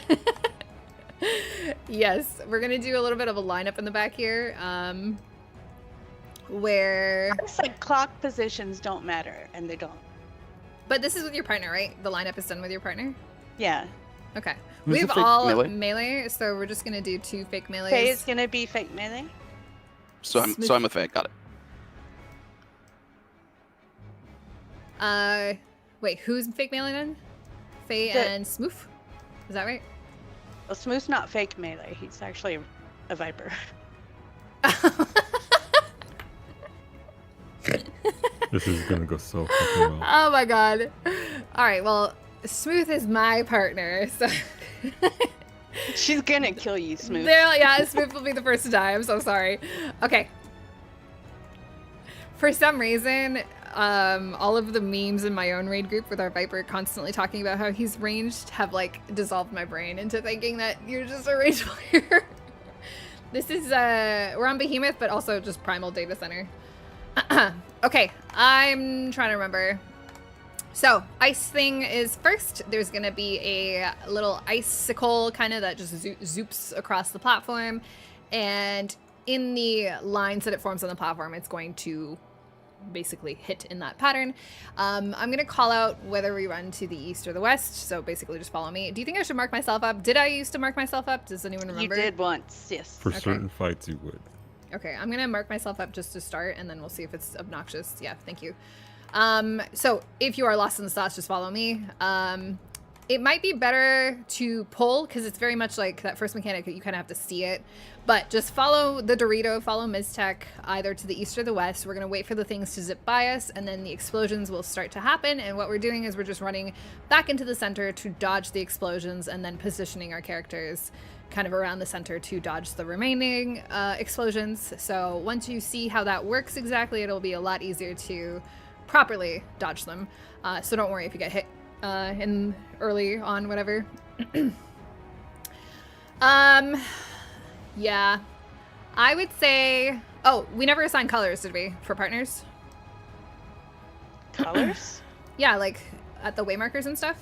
Yes, we're gonna do a little bit of a lineup in the back here. Where It's like clock positions don't matter, and they don't. but this is with your partner, right? The lineup is done with your partner? Yeah. Okay. Who's We the have fake all melee? melee, so we're just gonna do 2 fake melees. Faye is gonna be fake melee. So I'm a fake. Got it. Wait, who's fake melee then? Faye The- and Smoof? Is that right? Well, Smooth's not fake melee. He's actually a Viper. This is gonna go so fucking well. Oh my god. Alright, well, Smooth is my partner, so She's gonna kill you, Smooth. yeah, Smooth will be the first to die. I'm so sorry. Okay. For some reason, all of the memes in my own raid group with our Viper constantly talking about how he's ranged have like dissolved my brain into thinking that you're just a ranged player. This is we're on Behemoth, but also just Primal Data Center. Okay, I'm trying to remember. So, ice thing is first. There's going to be a little icicle kind of that just zoops across the platform. And in the lines that it forms on the platform, it's going to basically hit in that pattern. I'm going to call out whether we run to the east or the west. So basically just follow me. Do you think I should mark myself up? Did I used to mark myself up? Does anyone remember? You did once, yes. For Okay. certain fights, you would. Okay, I'm gonna mark myself up just to start, and then we'll see if it's obnoxious. Yeah, thank you. So if you are lost in the sauce, just follow me. It might be better to pull, because it's very much like that first mechanic, you kind of have to see it. But just follow the Dorito, follow Miztech, either to the east or the west. We're gonna wait for the things to zip by us, and then the explosions will start to happen. And what we're doing is we're just running back into the center to dodge the explosions, and then positioning our characters kind of around the center to dodge the remaining explosions. So once you see how that works exactly, it'll be a lot easier to properly dodge them. So don't worry if you get hit in early on, whatever. Yeah, I would say, oh, we never assigned colors, did we, for partners? Colors? Yeah, like at the waymarkers and stuff.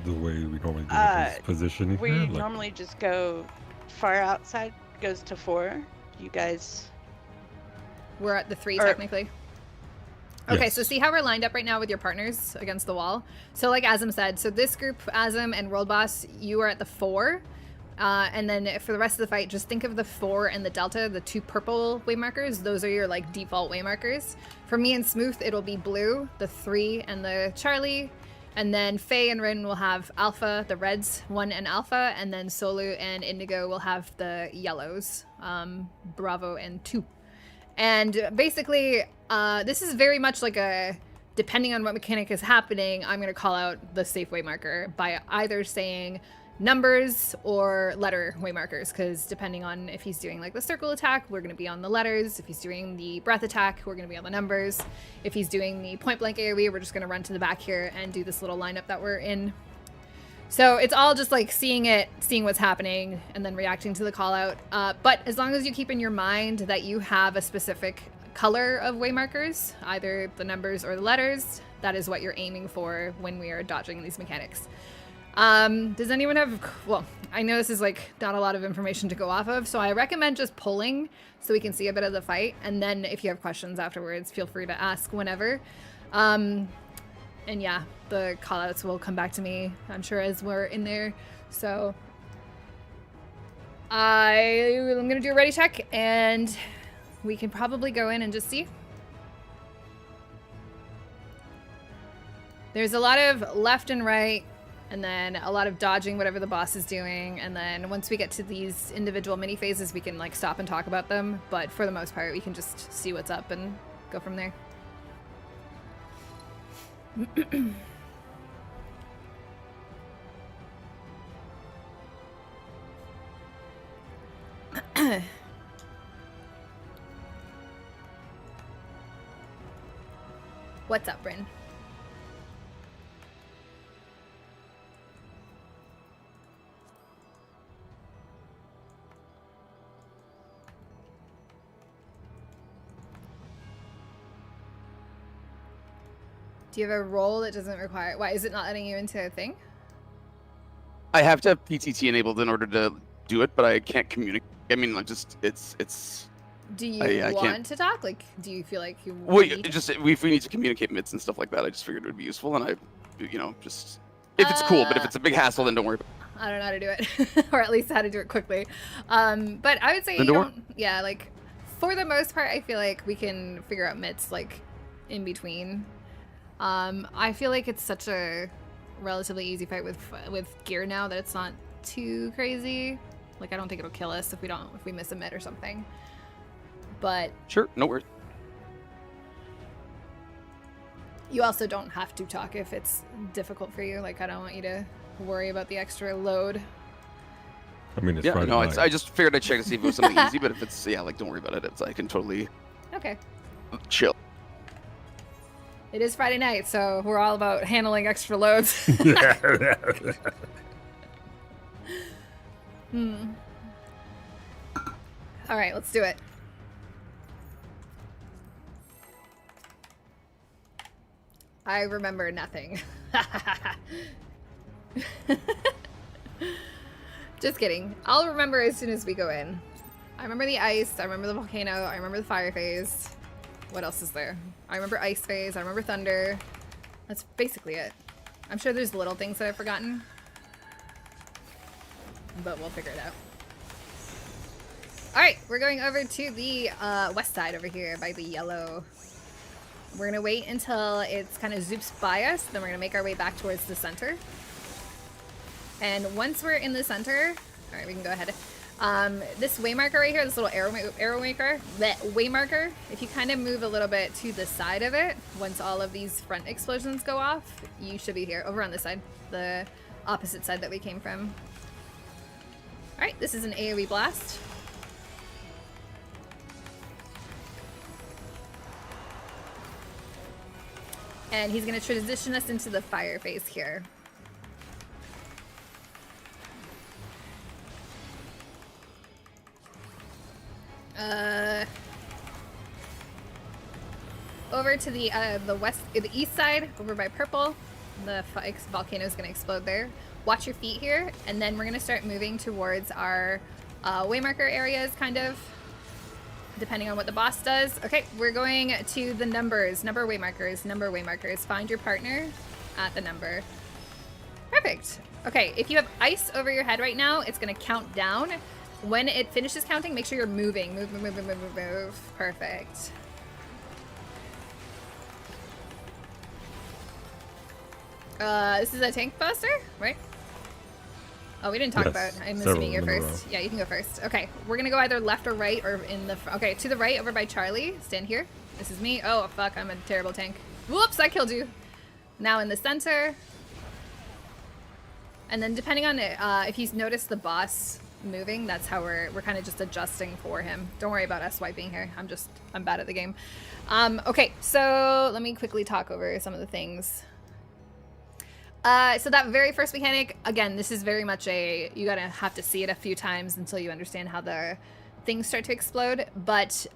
The way we normally do it is positioning We here. Like, normally just go far outside, goes to 4. You guys... We're at the 3 Or- technically. Okay, Yes. so see how we're lined up right now with your partners against the wall? So like Azim said, so this group, Azim and World Boss, you are at the 4. And then for the rest of the fight, just think of the 4 and the Delta, the 2 purple waymarkers. Those are your like default waymarkers. For me and Smooth, it'll be blue, the 3 and the Charlie. And then Faye and Rin will have Alpha, the reds, 1 and Alpha. And then Solu and Indigo will have the yellows, Bravo and 2. And basically, this is very much like a, depending on what mechanic is happening, I'm going to call out the safe waymarker by either saying numbers or letter waymarkers, because depending on if he's doing like the circle attack, we're going to be on the letters. If he's doing the breath attack, we're going to be on the numbers. If he's doing the point blank AoE, we're just going to run to the back here and do this little lineup that we're in. So it's all just like seeing what's happening, and then reacting to the call out. But as long as you keep in your mind that you have a specific color of waymarkers, either the numbers or the letters, that is what you're aiming for when we are dodging these mechanics. Does anyone have, well, I know this is like not a lot of information to go off of, so I recommend just pulling so we can see a bit of the fight. And then if you have questions afterwards, feel free to ask whenever. And yeah, the callouts will come back to me, I'm sure, as we're in there. So I'm gonna do a ready check, and we can probably go in and just see. There's a lot of left and right, and then a lot of dodging whatever the boss is doing. And then once we get to these individual mini phases, we can like stop and talk about them. But for the most part, we can just see what's up and go from there. What's up, Bryn? Do you have a role that doesn't require... Why, is it not letting you into a thing? I have to have PTT enabled in order to do it, but I can't communicate. I mean, like, just it's. Do you I want can't. to talk? Like, do you feel like you Well, need... just if we need to communicate mids and stuff like that, I just figured it would be useful, and just if it's cool. But if it's a big hassle, then don't worry. I don't know how to do it, or at least how to do it quickly. But I would say Then you don't don't... Yeah, like, for the most part, I feel like we can figure out mitts, like, in between. I feel like it's such a relatively easy fight with gear now that it's not too crazy. Like, I don't think it'll kill us if we miss a mid or something. But Sure, no worries. you also don't have to talk if it's difficult for you. Like, I don't want you to worry about the extra load. I mean, it's Yeah, Friday no, night. I just figured I'd check to see if it was something easy, but if it's like, don't worry about it. I can totally Okay. chill. It is Friday night, so we're all about handling extra loads. All right, let's do it. I remember nothing. Just kidding. I'll remember as soon as we go in. I remember the ice, I remember the volcano, I remember the fire phase. What else is there? I remember ice phase, I remember thunder. That's basically it. I'm sure there's little things that I've forgotten. But we'll figure it out. Alright, we're going over to the west side over here by the yellow. We're gonna wait until it's kind of zoops by us, then we're gonna make our way back towards the center. And once we're in the center, alright, we can go ahead. This waymarker right here, this little arrow maker, that waymarker, if you kind of move a little bit to the side of it, once all of these front explosions go off, you should be here, over on this side, the opposite side that we came from. Alright, this is an AoE blast. And he's going to transition us into the fire phase here. Over to the east side, over by purple. The volcano is going to explode there. Watch your feet here, and then we're going to start moving towards our waymarker areas, kind of, depending on what the boss does. Okay, we're going to the numbers. Number waymarkers. Find your partner at the number. Perfect. Okay, if you have ice over your head right now, it's going to count down. When it finishes counting, make sure you're moving. Move. Perfect. This is a tank buster, right? Oh, we didn't talk about. I'm assuming you're first. Yeah, you can go first. Okay, we're gonna go either left or right, or in the. Okay, to the right, over by Charlie. Stand here. This is me. Oh fuck, I'm a terrible tank. Whoops, I killed you. Now in the center. And then depending on it, if you notice the boss moving, that's how we're kind of just adjusting for him. Don't worry about us wiping here. I'm bad at the game. Okay, so let me quickly talk over some of the things. So that very first mechanic, again, this is very much you gotta have to see it a few times until you understand how the things start to explode. But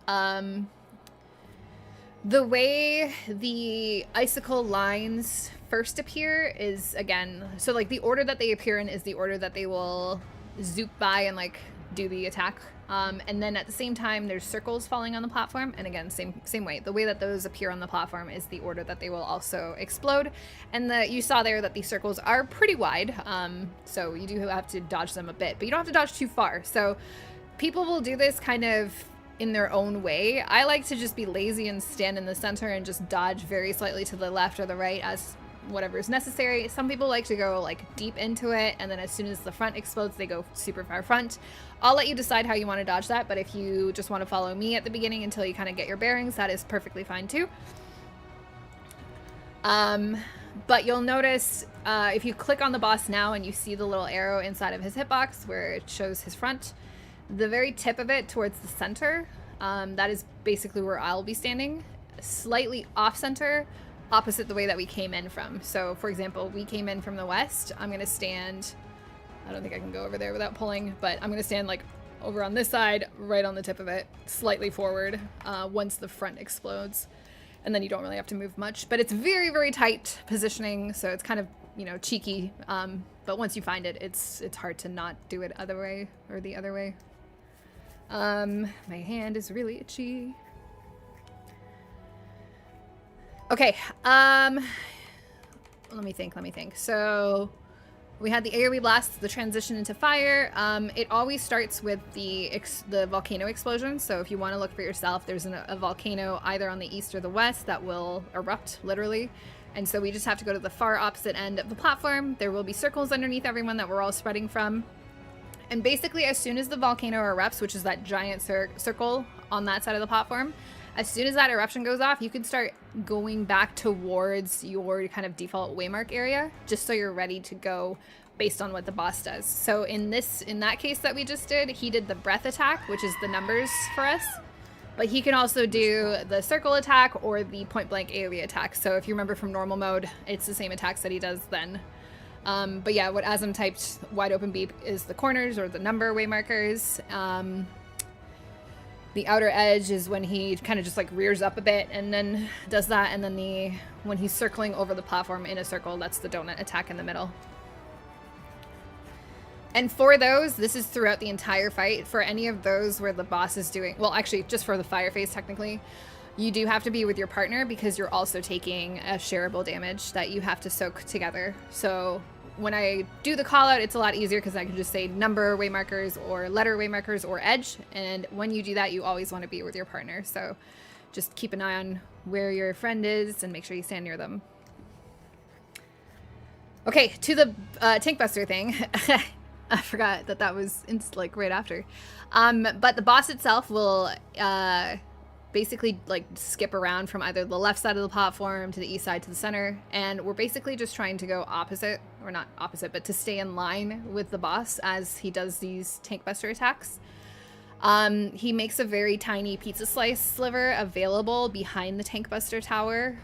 the way the icicle lines first appear is, again, so like the order that they appear in is the order that they will zoop by and like do the attack. And then at the same time, there's circles falling on the platform. And again, same way. The way that those appear on the platform is the order that they will also explode. And you saw there that these circles are pretty wide. So you do have to dodge them a bit, but you don't have to dodge too far. So people will do this kind of in their own way. I like to just be lazy and stand in the center and just dodge very slightly to the left or the right as whatever is necessary. Some people like to go like deep into it, and then as soon as the front explodes, they go super far front. I'll let you decide how you want to dodge that, but if you just want to follow me at the beginning until you kind of get your bearings, that is perfectly fine too. But you'll notice if you click on the boss now and you see the little arrow inside of his hitbox where it shows his front, the very tip of it towards the center, that is basically where I'll be standing. Slightly off center, opposite the way that we came in from. So, for example, we came in from the west. I'm going to stand... I don't think I can go over there without pulling, but I'm going to stand like over on this side, right on the tip of it, slightly forward, once the front explodes. And then you don't really have to move much. But it's very, very tight positioning, so it's kind of, you know, cheeky. But once you find it, it's hard to not do it other way or the other way. My hand is really itchy. Okay, let me think. So we had the AoE blast, the transition into fire. It always starts with the volcano explosion. So if you want to look for yourself, there's a volcano either on the east or the west that will erupt, literally. And so we just have to go to the far opposite end of the platform. There will be circles underneath everyone that we're all spreading from. And basically, as soon as the volcano erupts, which is that giant circle on that side of the platform, as soon as that eruption goes off, you can start going back towards your kind of default waymark area, just so you're ready to go based on what the boss does. So in that case that we just did, he did the breath attack, which is the numbers for us. But he can also do the circle attack or the point blank AoE attack. So if you remember from normal mode, it's the same attacks that he does then. But yeah, what Asm typed wide open beep is the corners or the number waymarkers. The outer edge is when he kind of just like rears up a bit and then does that. And then when he's circling over the platform in a circle, that's the donut attack in the middle. And for those, this is throughout the entire fight. For any of those where the boss is doing, well, actually just for the fire phase technically, you do have to be with your partner because you're also taking a shareable damage that you have to soak together. So when I do the call out, it's a lot easier because I can just say number waymarkers or letter waymarkers or edge. And when you do that, you always want to be with your partner. So just keep an eye on where your friend is and make sure you stand near them. Okay, to the tank buster thing. I forgot that was like right after. But the boss itself will basically like skip around from either the left side of the platform to the east side to the center. And we're basically just trying to go opposite, or not opposite, but to stay in line with the boss as he does these tank buster attacks. He makes a very tiny pizza slice sliver available behind the tank buster tower,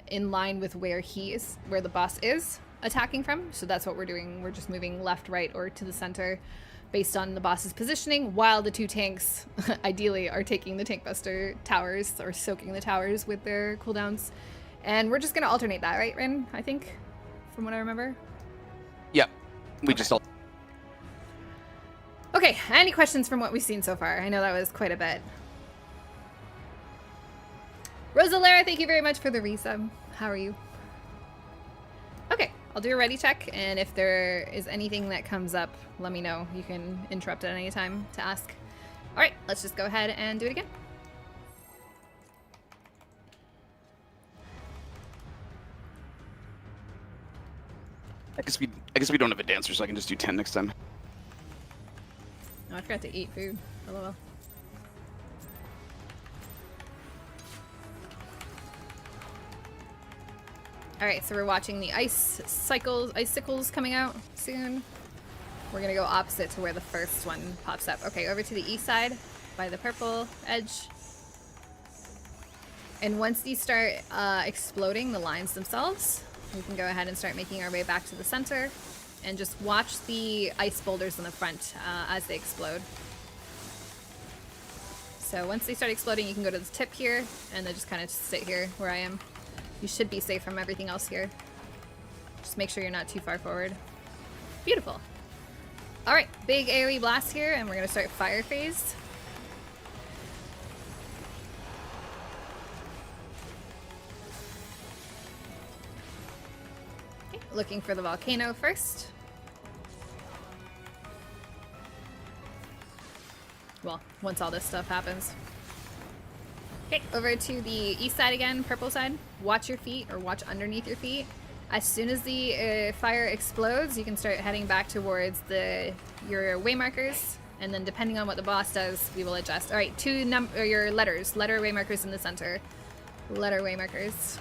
in line with where the boss is attacking from. So that's what we're doing. We're just moving left, right, or to the center based on the boss's positioning, while the two tanks ideally are taking the tank buster towers or soaking the towers with their cooldowns. And we're just gonna alternate that, right, Rin? I think, from what I remember. Yep. We Okay. just all. Okay, any questions from what we've seen so far? I know that was quite a bit. Rosalera, thank you very much for the resub. How are you? Okay, I'll do a ready check, and if there is anything that comes up, let me know. You can interrupt at any time to ask. All right, let's just go ahead and do it again. I guess we don't have a dancer, so I can just do 10 next time. Oh, I forgot to eat food. LOL. Alright, so we're watching the icicles coming out soon. We're gonna go opposite to where the first one pops up. Okay, over to the east side by the purple edge. And once these start exploding, the lines themselves, we can go ahead and start making our way back to the center and just watch the ice boulders in the front as they explode. So once they start exploding, you can go to the tip here and then just kind of sit here where I am. You should be safe from everything else here. Just make sure you're not too far forward. Beautiful. All right, big AoE blast here, and we're gonna start fire phase. Okay, looking for the volcano first. Well, once all this stuff happens. Okay, over to the east side again, purple side. Watch your feet, or watch underneath your feet. As soon as the fire explodes, you can start heading back towards your waymarkers, and then depending on what the boss does, we will adjust. All right, your letter waymarkers in the center. Letter waymarkers.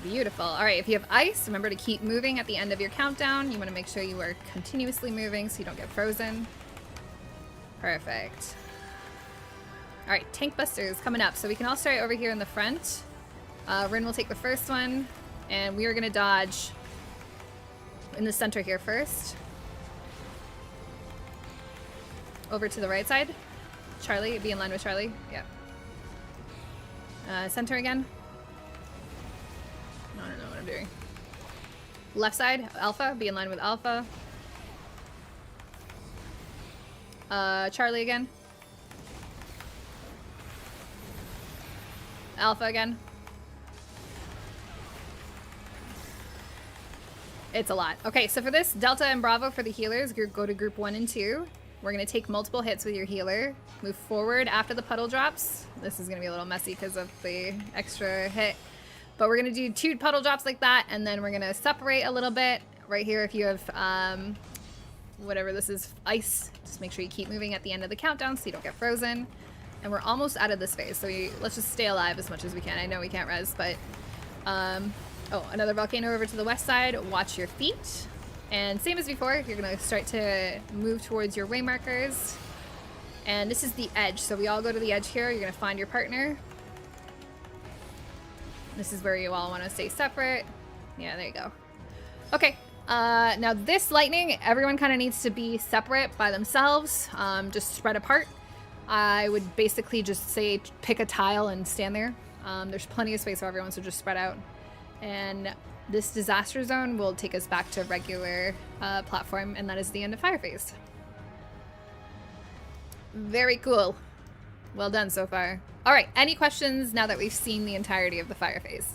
Beautiful. All right, if you have ice, remember to keep moving at the end of your countdown. You want to make sure you are continuously moving so you don't get frozen. Perfect. All right, tank busters coming up. So we can all start over here in the front. Rin will take the first one, and we are going to dodge in the center here first. Over to the right side. Charlie, be in line with Charlie. Yeah. Center again. I don't know what I'm doing. Left side, Alpha, be in line with Alpha. Charlie again. Alpha again. It's a lot. Okay, so for this, Delta and Bravo for the healers, go to group 1 and 2. We're going to take multiple hits with your healer. Move forward after the puddle drops. This is going to be a little messy because of the extra hit. But we're going to do 2 puddle drops like that, and then we're going to separate a little bit. Right here, if you have whatever this is, ice, just make sure you keep moving at the end of the countdown so you don't get frozen. And we're almost out of this phase, so let's just stay alive as much as we can. I know we can't res, but... oh, another volcano over to the west side. Watch your feet. And same as before, you're going to start to move towards your waymarkers. And this is the edge, so we all go to the edge here. You're going to find your partner. This is where you all want to stay separate. Yeah, there you go. Okay, now this lightning, everyone kind of needs to be separate by themselves, just spread apart. I would basically just say pick a tile and stand there. There's plenty of space for everyone, so just spread out. And this disaster zone will take us back to regular platform, and that is the end of fire phase. Very cool. Well done so far. All right, any questions now that we've seen the entirety of the fire phase?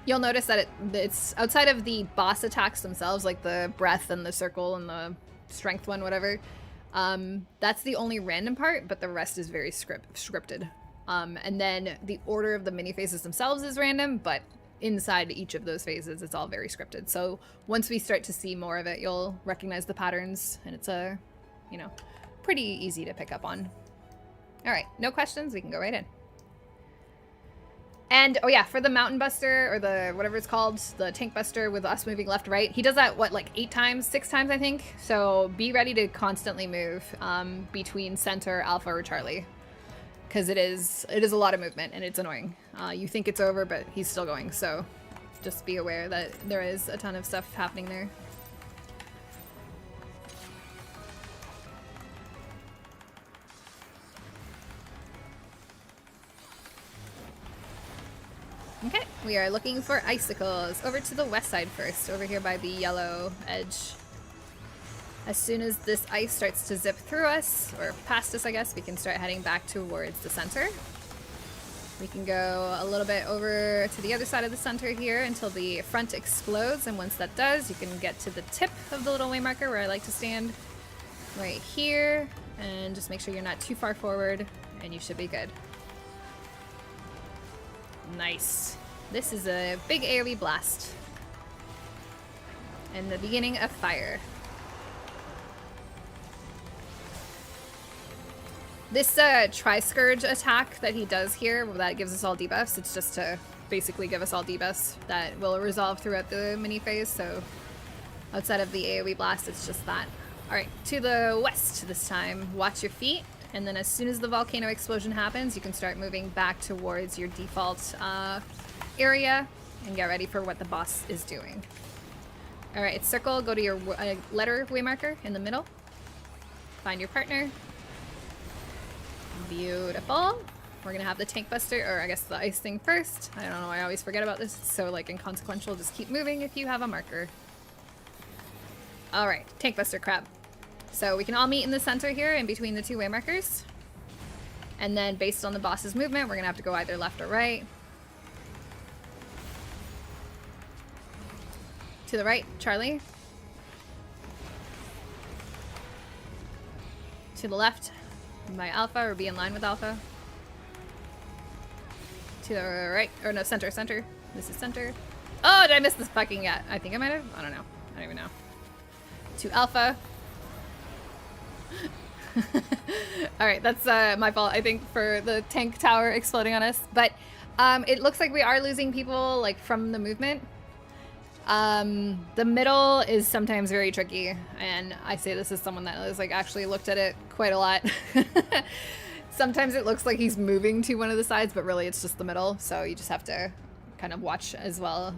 You'll notice that it's outside of the boss attacks themselves, like the breath and the circle and the strength one, whatever. That's the only random part, but the rest is very scripted. And then the order of the mini phases themselves is random, but inside each of those phases, it's all very scripted. So once we start to see more of it, you'll recognize the patterns, and it's pretty easy to pick up on. All right, no questions. We can go right in. And, oh yeah, for the Mountain Buster, or the, whatever it's called, the Tank Buster with us moving left, right, he does that, what, like 8 times, 6 times, I think? So be ready to constantly move between center, Alpha, or Charlie. Because it is a lot of movement, and it's annoying. You think it's over, but he's still going, so just be aware that there is a ton of stuff happening there. Okay, we are looking for icicles. Over to the west side first, over here by the yellow edge. As soon as this ice starts to zip through us, or past us I guess, we can start heading back towards the center. We can go a little bit over to the other side of the center here until the front explodes, and once that does, you can get to the tip of the little waymarker where I like to stand right here, and just make sure you're not too far forward, and you should be good. Nice. This is a big AoE blast. And the beginning of fire. This Tri-Scourge attack that he does here, that gives us all debuffs, it's just to basically give us all debuffs that will resolve throughout the mini phase, so outside of the AoE blast, it's just that. Alright, to the west this time. Watch your feet. And then as soon as the volcano explosion happens, you can start moving back towards your default area and get ready for what the boss is doing. Alright, circle, go to your letter waymarker in the middle. Find your partner. Beautiful. We're gonna have the tank buster, or I guess the ice thing first. I don't know, I always forget about this. It's so like inconsequential. Just keep moving if you have a marker. Alright, tank buster crab. So we can all meet in the center here in between the 2 waymarkers. And then based on the boss's movement, we're going to have to go either left or right. To the right, Charlie. To the left, my Alpha, or be in line with Alpha. To the right, or no, center. This is center. Oh, did I miss this fucking yet? I think I might have. I don't know. I don't even know. To Alpha. All right, that's my fault, I think, for the tank tower exploding on us. But it looks like we are losing people like from the movement. The middle is sometimes very tricky, and I say this as someone that has like actually looked at it quite a lot. Sometimes it looks like he's moving to one of the sides, but really it's just the middle, so you just have to kind of watch as well.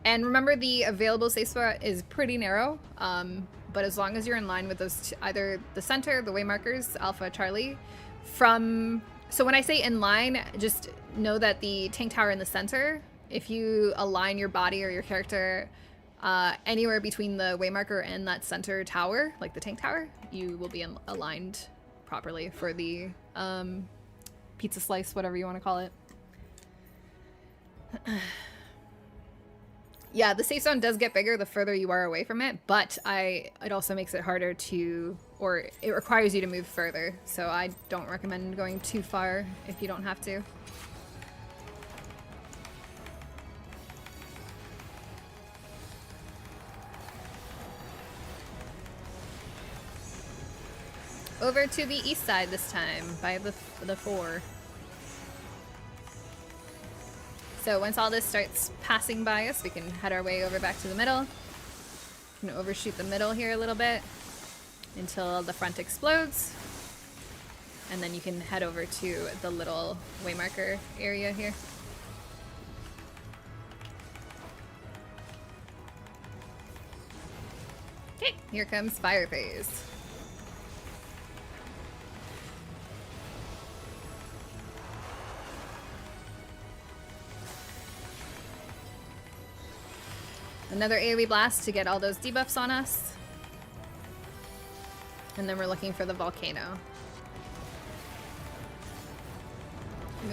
And remember, the available safe spot is pretty narrow, but as long as you're in line with those either the center, the way markers, Alpha, Charlie, so when I say in line, just know that the tank tower in the center, if you align your body or your character anywhere between the waymarker and that center tower, like the tank tower, you will be aligned properly for the pizza slice, whatever you want to call it. Yeah, the safe zone does get bigger the further you are away from it, but it also makes it harder to, or it requires you to move further, so I don't recommend going too far if you don't have to. Over to the east side this time, by the 4. So once all this starts passing by us, we can head our way over back to the middle. We can overshoot the middle here a little bit until the front explodes. And then you can head over to the little waymarker area here. Okay, here comes fire phase. Another AoE blast to get all those debuffs on us. And then we're looking for the volcano.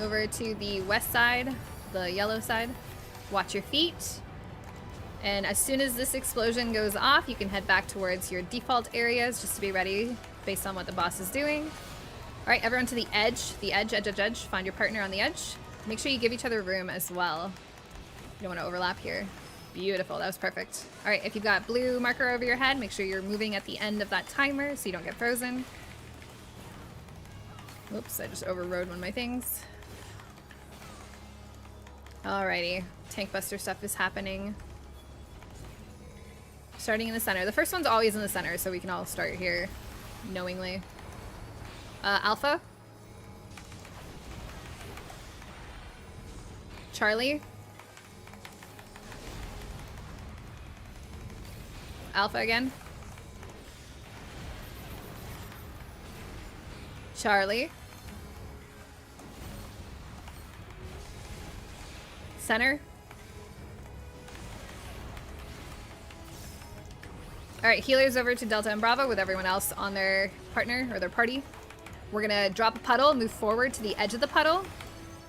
Over to the west side, the yellow side. Watch your feet. And as soon as this explosion goes off, you can head back towards your default areas just to be ready based on what the boss is doing. All right, everyone to the edge. The edge, edge, edge, edge. Find your partner on the edge. Make sure you give each other room as well. You don't want to overlap here. Beautiful, that was perfect. All right, if you've got blue marker over your head, make sure you're moving at the end of that timer so you don't get frozen. Oops, I just overrode one of my things. Alrighty, tank buster stuff is happening. Starting in the center. The first one's always in the center, so we can all start here knowingly. Alpha? Charlie? Alpha again. Charlie. Center. Alright, healers over to Delta and Bravo with everyone else on their partner or their party. We're gonna drop a puddle, move forward to the edge of the puddle,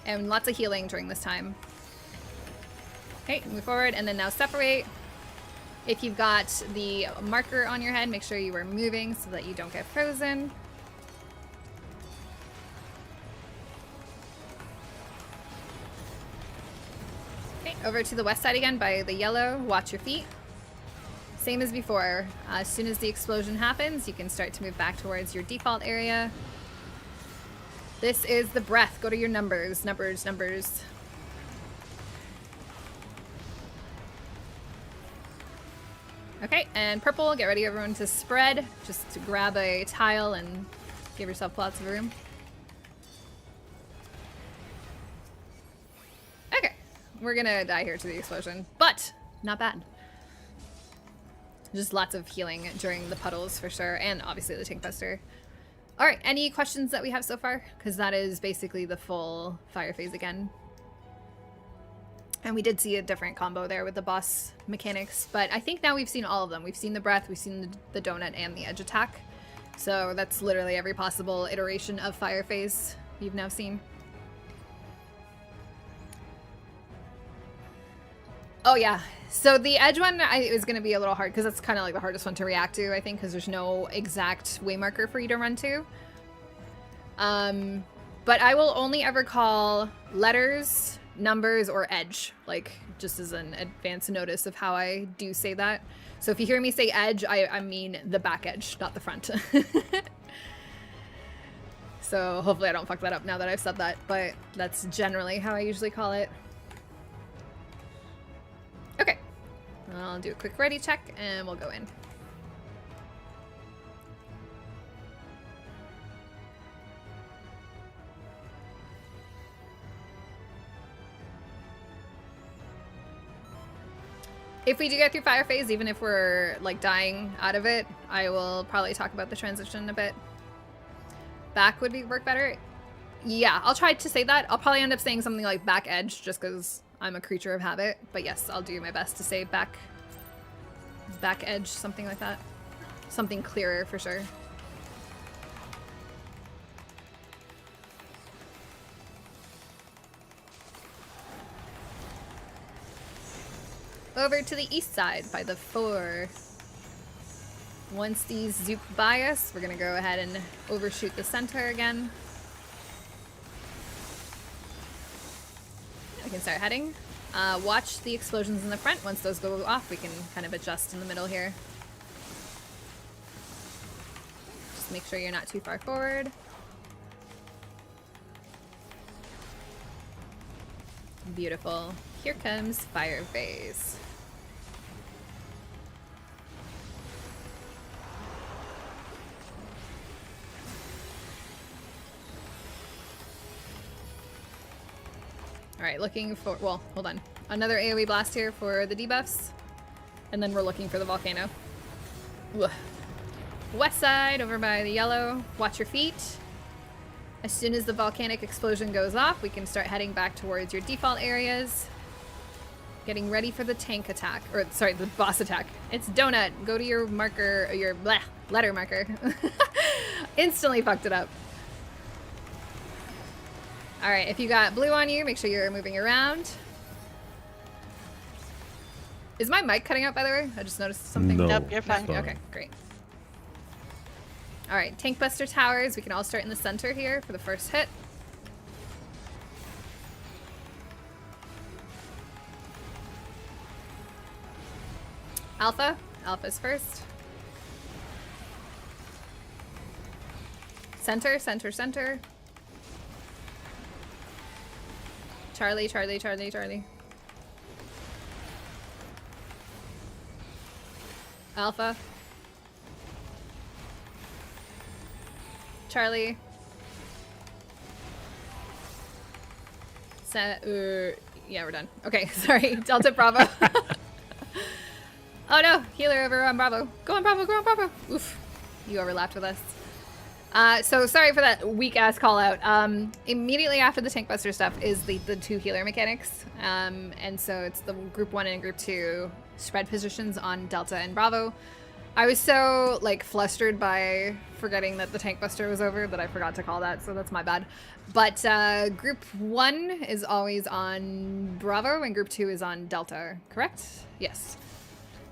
and lots of healing during this time. Okay, move forward, and then now separate. If you've got the marker on your head, make sure you are moving so that you don't get frozen. Okay, over to the west side again by the yellow. Watch your feet. Same as before. As soon as the explosion happens, you can start to move back towards your default area. This is the breath. Go to your numbers. Numbers, numbers. Okay, and purple, get ready everyone to spread. Just to grab a tile and give yourself lots of room. Okay, we're gonna die here to the explosion, but not bad. Just lots of healing during the puddles for sure, and obviously the tank buster. All right, any questions that we have so far? Because that is basically the full fire phase again. And we did see a different combo there with the boss mechanics, but I think now we've seen all of them. We've seen the breath, we've seen the donut, and the edge attack. So that's literally every possible iteration of fire phase you've now seen. Oh yeah, so the edge one is going to be a little hard because that's kind of like the hardest one to react to, I think, because there's no exact waymarker for you to run to. But I will only ever call letters numbers or edge, like just as an advance notice of how I do say that. So if you hear me say edge, I mean the back edge, not the front. So hopefully I don't fuck that up now that I've said that, but that's generally how I usually call it. Okay, I'll do a quick ready check and we'll go in. If we do get through fire phase, even if we're like dying out of it, I will probably talk about the transition a bit. Back would work better. Yeah, I'll try to say that. I'll probably end up saying something like back edge just because I'm a creature of habit. But yes, I'll do my best to say back edge, something like that. Something clearer for sure. Over to the east side by the 4. Once these zoop by us, we're gonna go ahead and overshoot the center again. We can start heading. Watch the explosions in the front. Once those go off, we can kind of adjust in the middle here. Just make sure you're not too far forward. Beautiful. Here comes fire phase. All right, looking for, well, hold on. Another AoE blast here for the debuffs. And then we're looking for the volcano. Ugh. West side, over by the yellow. Watch your feet. As soon as the volcanic explosion goes off, we can start heading back towards your default areas. Getting ready for the tank attack, or sorry, the boss attack. It's Donut. Go to your marker, or your letter marker. Instantly fucked it up. All right, if you got blue on you, make sure you're moving around. Is my mic cutting out, by the way? I just noticed something. No, Nope, you're fine. Okay, great. All right, tank buster towers. We can all start in the center here for the first hit. Alpha. Alpha's first. Center, center, center. Charlie, Charlie, Charlie, Charlie. Alpha. Charlie. Yeah, we're done. Okay, sorry. Delta Bravo. Oh no, healer over on Bravo. Go on Bravo, go on Bravo. Oof, you overlapped with us. So sorry for that weak ass call out. Immediately after the tank buster stuff is the 2 healer mechanics. And so it's the group 1 and group 2 spread positions on Delta and Bravo. I was so like flustered by forgetting that the tank buster was over that I forgot to call that, so that's my bad. But group 1 is always on Bravo and group 2 is on Delta, correct? Yes.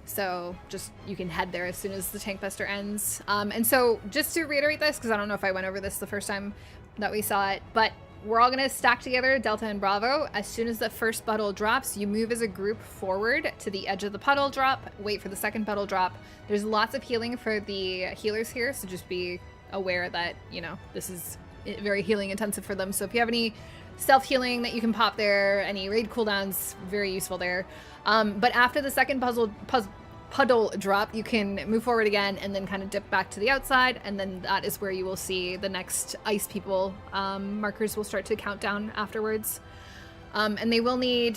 So just you can head there as soon as the tank buster ends. And so just to reiterate this, because I don't know if I went over this the first time that we saw it, but we're all going to stack together, Delta and Bravo. As soon as the first puddle drops, you move as a group forward to the edge of the puddle drop, wait for the second puddle drop. There's lots of healing for the healers here, so just be aware that, you know, this is very healing intensive for them. So if you have any self-healing that you can pop there, any raid cooldowns, very useful there. But after the second puddle drop, you can move forward again and then kind of dip back to the outside, and then that is where you will see the next ice people markers will start to count down afterwards. And we will need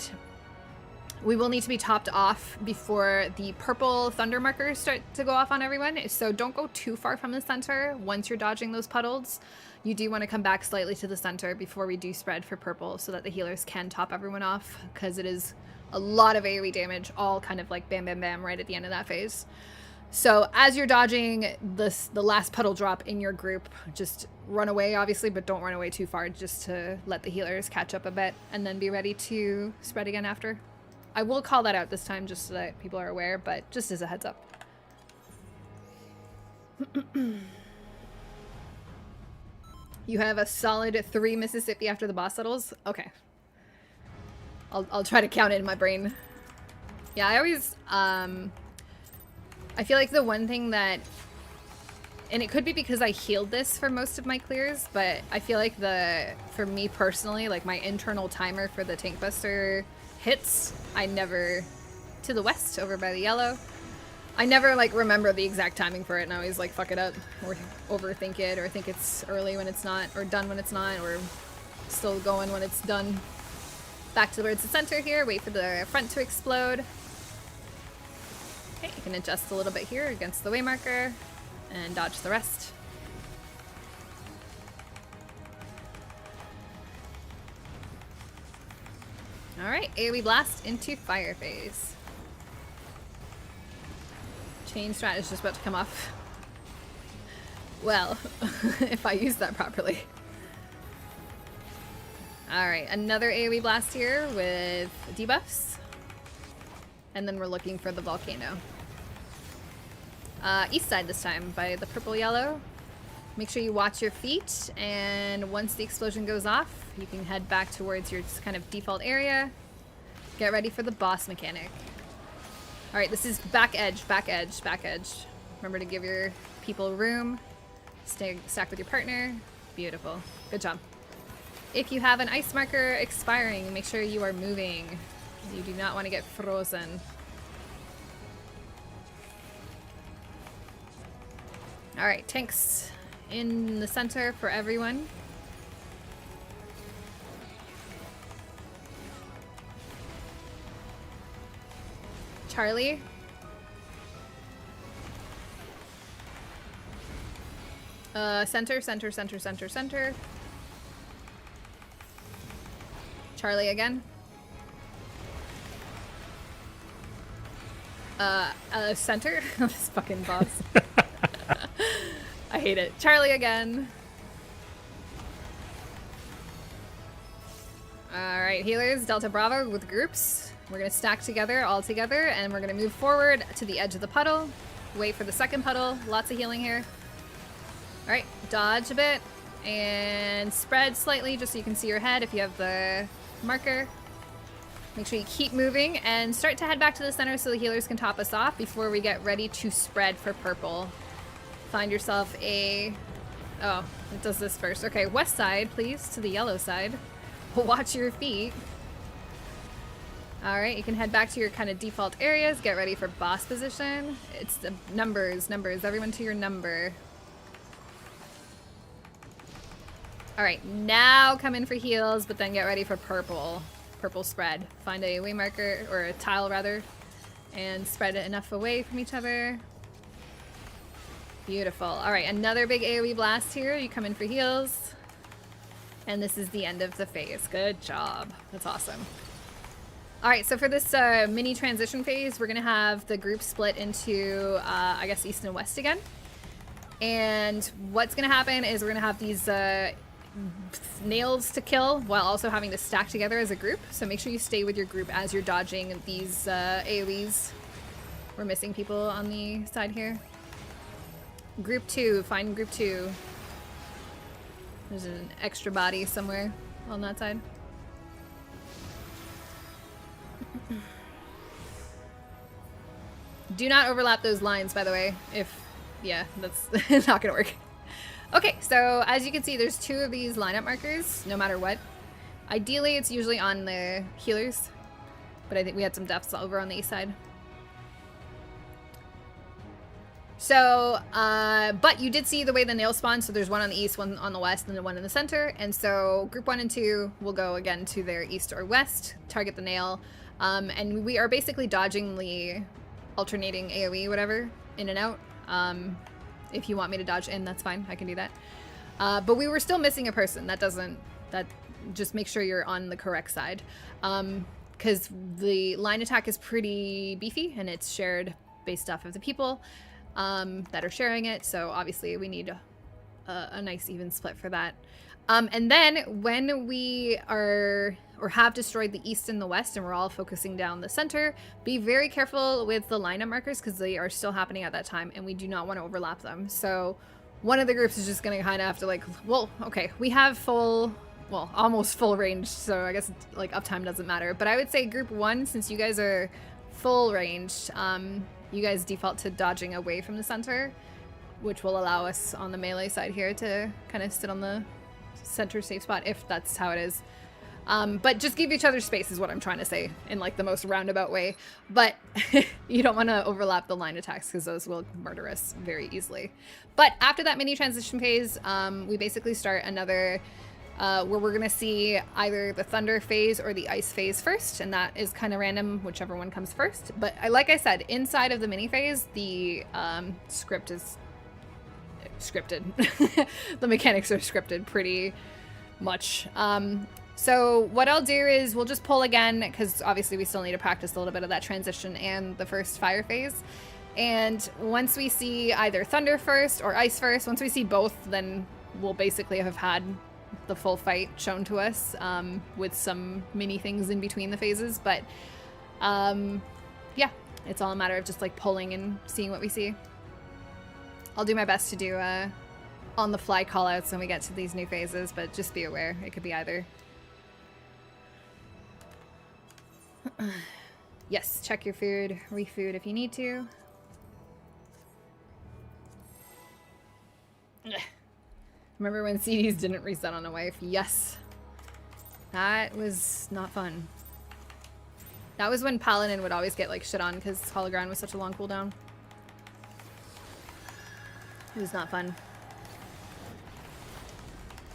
to be topped off before the purple thunder markers start to go off on everyone. So don't go too far from the center once you're dodging those puddles. You do want to come back slightly to the center before we do spread for purple so that the healers can top everyone off, because it is a lot of AoE damage, all kind of like bam, bam, bam right at the end of that phase. So as you're dodging the last puddle drop in your group, just run away, obviously, but don't run away too far, just to let the healers catch up a bit and then be ready to spread again after. I will call that out this time just so that people are aware, but just as a heads up. You have a solid 3 Mississippi after the boss settles? Okay. I'll try to count it in my brain. Yeah, I always, I feel like the one thing that, and it could be because I healed this for most of my clears, but I feel like for me personally, like my internal timer for the tank buster hits, I never, to the west over by the yellow, I never like remember the exact timing for it, and I always like fuck it up or overthink it, or think it's early when it's not, or done when it's not, or still going when it's done. Back towards the center here, wait for the front to explode. Okay, you can adjust a little bit here against the way marker and dodge the rest. Alright, AoE blast into fire phase. Chain strat is just about to come off. Well, if I use that properly. Alright, another AoE blast here with debuffs. And then we're looking for the volcano. East side this time by the purple-yellow. Make sure you watch your feet, and once the explosion goes off, you can head back towards your kind of default area. Get ready for the boss mechanic. Alright, this is back edge, back edge, back edge. Remember to give your people room. Stack with your partner. Beautiful. Good job. If you have an ice marker expiring, make sure you are moving. You do not want to get frozen. Alright, tanks in the center for everyone. Charlie. Center, center, center, center, center. Charlie again. Center? This fucking boss. I hate it. Charlie again. Alright, healers, Delta Bravo with groups. We're gonna stack together, all together, and we're gonna move forward to the edge of the puddle. Wait for the second puddle. Lots of healing here. Alright, dodge a bit, and spread slightly just so you can see your head if you have the marker. Make sure you keep moving, and start to head back to the center so the healers can top us off before we get ready to spread for purple. Find yourself a... Oh, it does this first. Okay, west side, please, to the yellow side. Watch your feet. Alright, you can head back to your kind of default areas. Get ready for boss position. It's the numbers, everyone to your number. Alright, now come in for heals, but then get ready for purple. Purple spread. Find a way marker, or a tile rather, and spread it enough away from each other. Beautiful. Alright, another big AoE blast here. You come in for heals. And this is the end of the phase. Good job. That's awesome. Alright, so for this mini transition phase, we're going to have the group split into, I guess, east and west again. And what's going to happen is we're going to have these nails to kill while also having to stack together as a group. So make sure you stay with your group as you're dodging these AoEs. We're missing people on the side here. Group 2, find group 2. There's an extra body somewhere on that side. Do not overlap those lines, by the way. Yeah, that's not gonna work. Okay, so as you can see, there's 2 of these lineup markers, no matter what. Ideally, it's usually on the healers, but I think we had some deaths over on the east side. So, but you did see the way the nails spawn, so there's one on the east, one on the west, and then one in the center. And so group 1 and 2 will go again to their east or west, target the nail. And we are basically dodging the alternating AoE, whatever, in and out. If you want me to dodge in, that's fine, I can do that. But we were still missing a person. Just make sure you're on the correct side. Because the line attack is pretty beefy, and it's shared based off of the people that are sharing it, so obviously we need a nice even split for that. And then when we are or have destroyed the east and the west and we're all focusing down the center, be very careful with the lineup markers because they are still happening at that time and we do not want to overlap them. So one of the groups is just going to kind of have to like, well, okay, we have full well, almost full range, so I guess like uptime doesn't matter. But I would say group 1, since you guys are full ranged, you guys default to dodging away from the center, which will allow us on the melee side here to kind of sit on the center safe spot if that's how it is. But just give each other space is what I'm trying to say in like the most roundabout way. But you don't want to overlap the line attacks because those will murder us very easily. But after that mini transition phase, we basically start another where we're going to see either the thunder phase or the ice phase first. And that is kind of random, whichever one comes first. But like I said, inside of the mini phase, the script is scripted. The mechanics are scripted pretty much. So what I'll do is we'll just pull again, because obviously we still need to practice a little bit of that transition and the first fire phase. And once we see either thunder first or ice first, once we see both, then we'll basically have had the full fight shown to us, with some mini things in between the phases. But yeah, it's all a matter of just like pulling and seeing what we see. I'll do my best to do on the fly call outs when we get to these new phases, but just be aware, it could be either. Yes, check your food, refood if you need to. Remember when CDs didn't reset on a wife? Yes. That was not fun. That was when Paladin would always get like shit on because Hologround was such a long cooldown. It was not fun.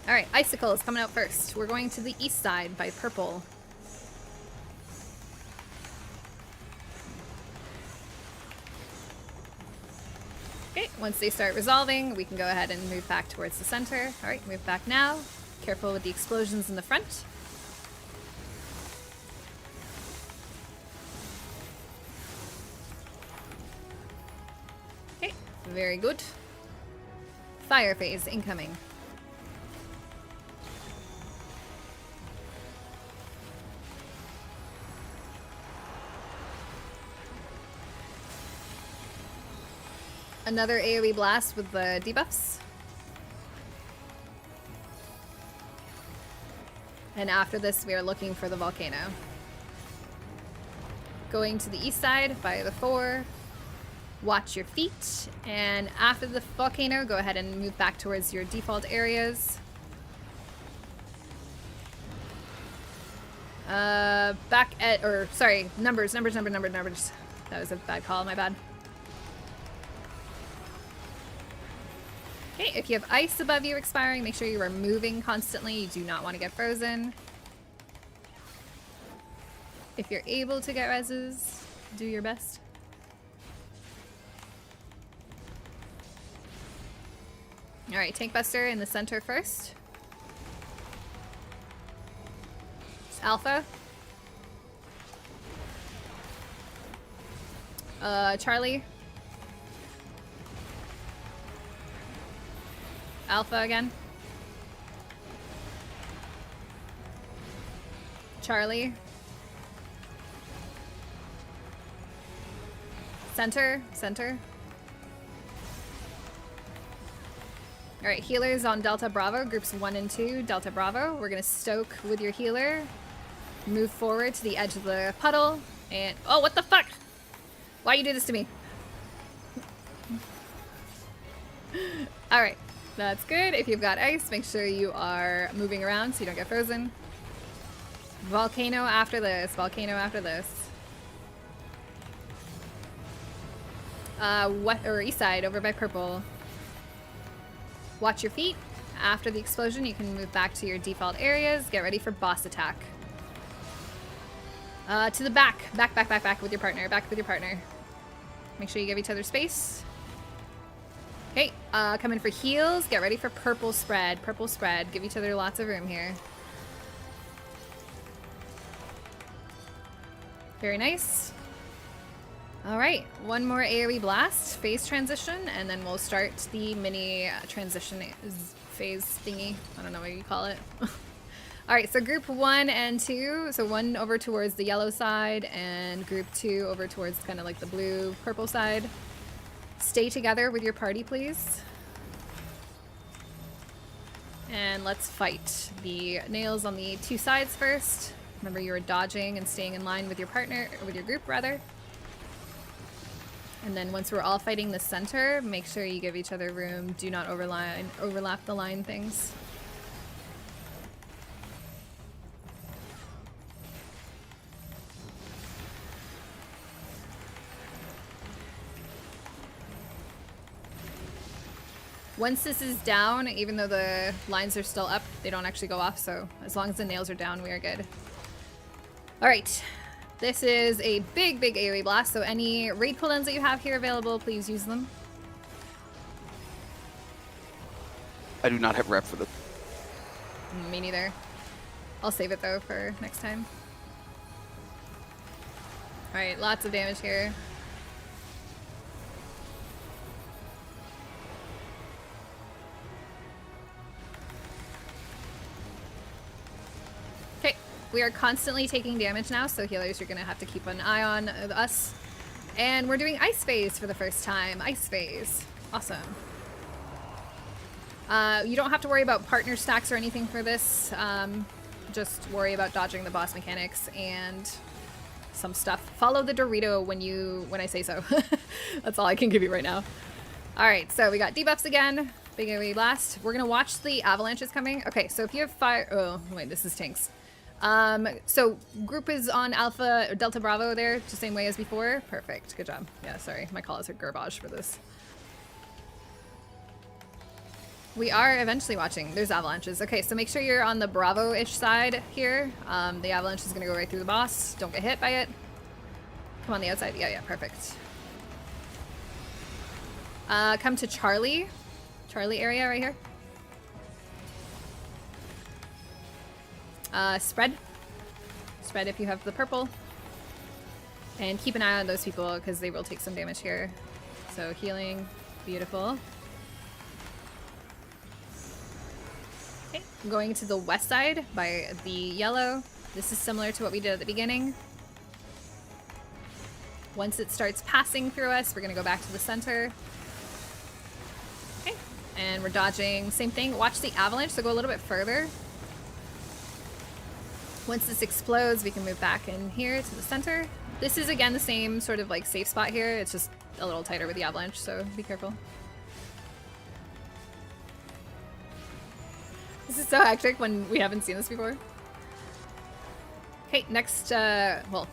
Alright, Icicle is coming out first. We're going to the east side by purple. Okay, once they start resolving, we can go ahead and move back towards the center. Alright, move back now. Careful with the explosions in the front. Okay, very good. Fire phase incoming. Another AoE blast with the debuffs. And after this, we are looking for the volcano. Going to the east side by the 4. Watch your feet. And after the volcano, go ahead and move back towards your default areas. Back at, or sorry, numbers. That was a bad call, my bad. Okay, if you have ice above you expiring, make sure you are moving constantly. You do not want to get frozen. If you're able to get reses, do your best. Alright, Tank Buster in the center first. It's Alpha. Charlie. Alpha again. Charlie. Center. Alright, healers on Delta Bravo, groups 1 and 2, Delta Bravo. We're gonna stoke with your healer. Move forward to the edge of the puddle, and... Oh, what the fuck? Why you do this to me? Alright. That's good. If you've got ice, make sure you are moving around so you don't get frozen. Volcano after this. East side over by purple. Watch your feet. After the explosion, you can move back to your default areas. Get ready for boss attack. To the back. Back with your partner. Make sure you give each other space. Okay, come in for heals. Get ready for purple spread. Give each other lots of room here. Very nice. Alright, one more AoE blast, phase transition, and then we'll start the mini transition phase thingy. I don't know what you call it. Alright, so group 1 and 2. So 1 over towards the yellow side, and group 2 over towards kind of like the blue-purple side. Stay together with your party, please. And let's fight the nails on the two sides first. Remember, you were dodging and staying in line with your partner, or with your group rather. And then once we're all fighting the center, make sure you give each other room. Do not overlap the line things. Once this is down, even though the lines are still up, they don't actually go off, so as long as the nails are down, we are good. Alright, this is a big, big AoE blast, so any raid cooldowns that you have here available, please use them. I do not have rep for this. Me neither. I'll save it though for next time. Alright, lots of damage here. Okay, we are constantly taking damage now, so healers, you're gonna have to keep an eye on us. And we're doing Ice Phase for the first time. Ice Phase. Awesome. You don't have to worry about partner stacks or anything for this. Just worry about dodging the boss mechanics and some stuff. Follow the Dorito when I say so. That's all I can give you right now. Alright, so we got debuffs again. Big AoE blast. We're gonna watch the avalanches coming. Okay, so if you have fire... Oh, wait, this is tanks. So group is on Alpha or Delta Bravo there, the same way as before. Perfect, good job. Yeah, sorry, my calls are garbage for this. We are eventually watching. There's avalanches. Okay, so make sure you're on the Bravo-ish side here. The avalanche is gonna go right through the boss. Don't get hit by it. Come on the outside. Yeah, perfect. Come to Charlie. Charlie area right here. Spread. Spread if you have the purple. And keep an eye on those people because they will take some damage here. So healing. Beautiful. Okay, going to the west side by the yellow. This is similar to what we did at the beginning. Once it starts passing through us, we're going to go back to the center. Okay, and we're dodging. Same thing. Watch the avalanche, so go a little bit further. Once this explodes, we can move back in here to the center. This is, again, the same sort of like safe spot here. It's just a little tighter with the avalanche, so be careful. This is so hectic when we haven't seen this before. Okay, next, well,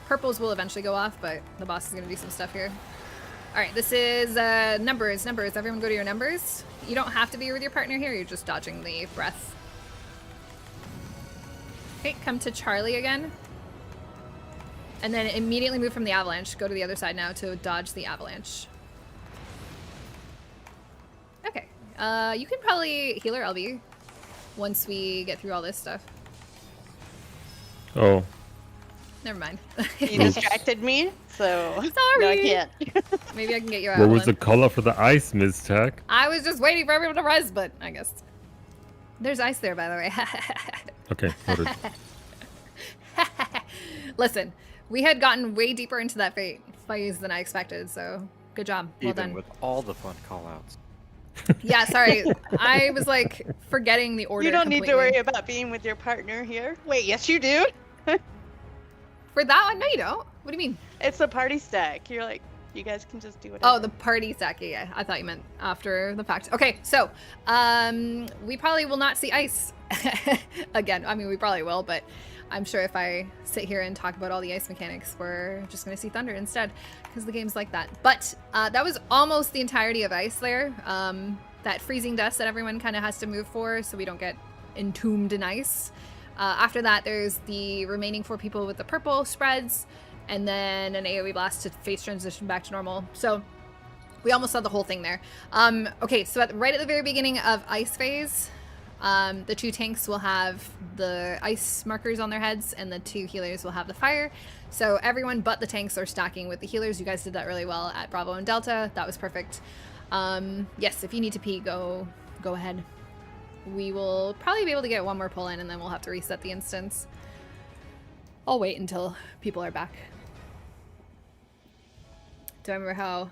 purples will eventually go off, but the boss is going to do some stuff here. Alright, this is numbers. Everyone go to your numbers. You don't have to be with your partner here, you're just dodging the breath. Okay, come to Charlie again. And then immediately move from the avalanche. Go to the other side now to dodge the avalanche. Okay, you can probably healer LB once we get through all this stuff. Oh. Never mind. You distracted me, so Sorry. no, I can't. Maybe I can get you out. What was the color for the ice, Ms. Tech? I was just waiting for everyone to res, but I guess. There's ice there, by the way. Okay, noted. Listen, we had gotten way deeper into that phase than I expected, so good job. Well Even done. with all the fun callouts. Yeah, sorry. I was like forgetting the order. You don't need to completely. worry about being with your partner here. Wait, yes you do. For that one? No, you don't. What do you mean? It's a party stack. You're like, you guys can just do whatever. Oh, the party stack. Yeah, I thought you meant after the fact. Okay, so we probably will not see ice again. I mean, we probably will, but I'm sure if I sit here and talk about all the ice mechanics, we're just going to see thunder instead because the game's like that. But that was almost the entirety of ice there. That freezing dust that everyone kind of has to move for so we don't get entombed in ice. After that, there's the remaining 4 people with the purple spreads, and then an AoE blast to phase transition back to normal. So we almost saw the whole thing there. Okay, so right at the very beginning of ice phase, the 2 tanks will have the ice markers on their heads, and the 2 healers will have the fire. So everyone but the tanks are stacking with the healers. You guys did that really well at Bravo and Delta. That was perfect. Yes, if you need to pee, go ahead. We will probably be able to get 1 more pull in, and then we'll have to reset the instance. I'll wait until people are back. Do I remember how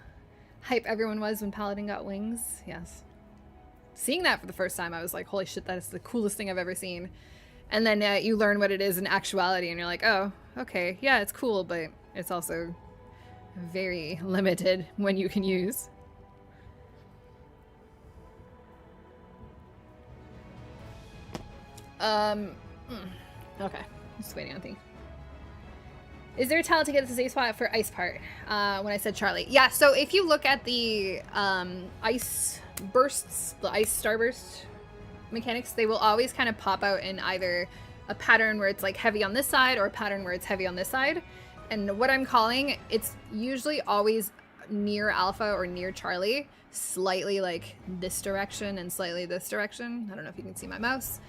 hype everyone was when Paladin got wings? Yes. seeing that for the first time, I was like, holy shit, that is the coolest thing I've ever seen. And then you learn what it is in actuality, and you're like, oh, okay, yeah, it's cool, but it's also very limited when you can use. Okay, just waiting on things. Is there a talent to get the safe spot for ice part? When I said Charlie. Yeah, so if you look at the ice bursts, the ice starburst mechanics, they will always kind of pop out in either a pattern where it's like heavy on this side or a pattern where it's heavy on this side. And what I'm calling, it's usually always near Alpha or near Charlie, slightly like this direction and slightly this direction. I don't know if you can see my mouse.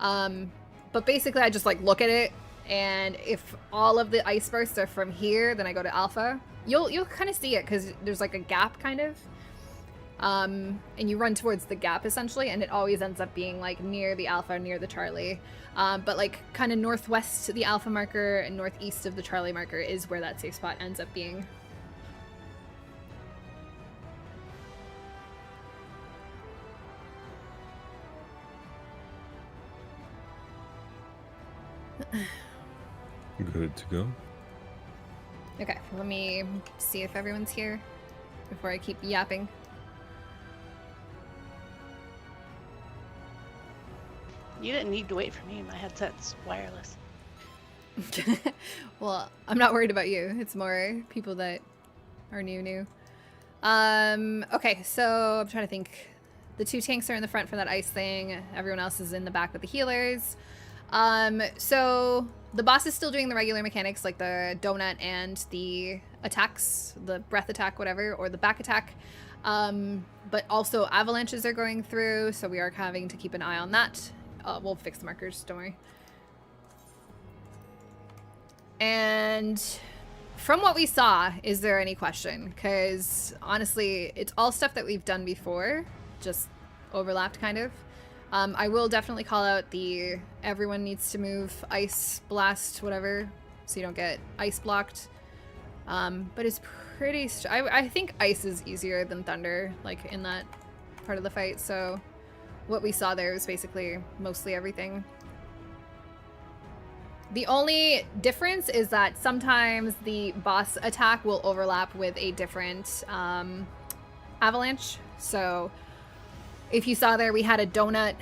But basically I just like look at it, and if all of the ice bursts are from here, then I go to Alpha. You'll kind of see it because there's like a gap kind of. And you run towards the gap essentially, and it always ends up being like near the Alpha, near the Charlie. But like kind of northwest to the Alpha marker and northeast of the Charlie marker is where that safe spot ends up being. Good to go. Okay, let me see if everyone's here before I keep yapping. You didn't need to wait for me. My headset's wireless. Well, I'm not worried about you. It's more people that are new. Okay, so I'm trying to think. The 2 tanks are in the front for that ice thing. Everyone else is in the back with the healers. So the boss is still doing the regular mechanics like the donut and the attacks, the breath attack, whatever, or the back attack. But also avalanches are going through, so we are having to keep an eye on that. We'll fix the markers, don't worry. And from what we saw, is there any question? Because honestly, it's all stuff that we've done before, just overlapped kind of. I will definitely call out the everyone needs to move ice blast, whatever, so you don't get ice blocked. But it's pretty... I think ice is easier than thunder, like in that part of the fight, so what we saw there was basically mostly everything. The only difference is that sometimes the boss attack will overlap with a different avalanche. So if you saw there, we had a donut,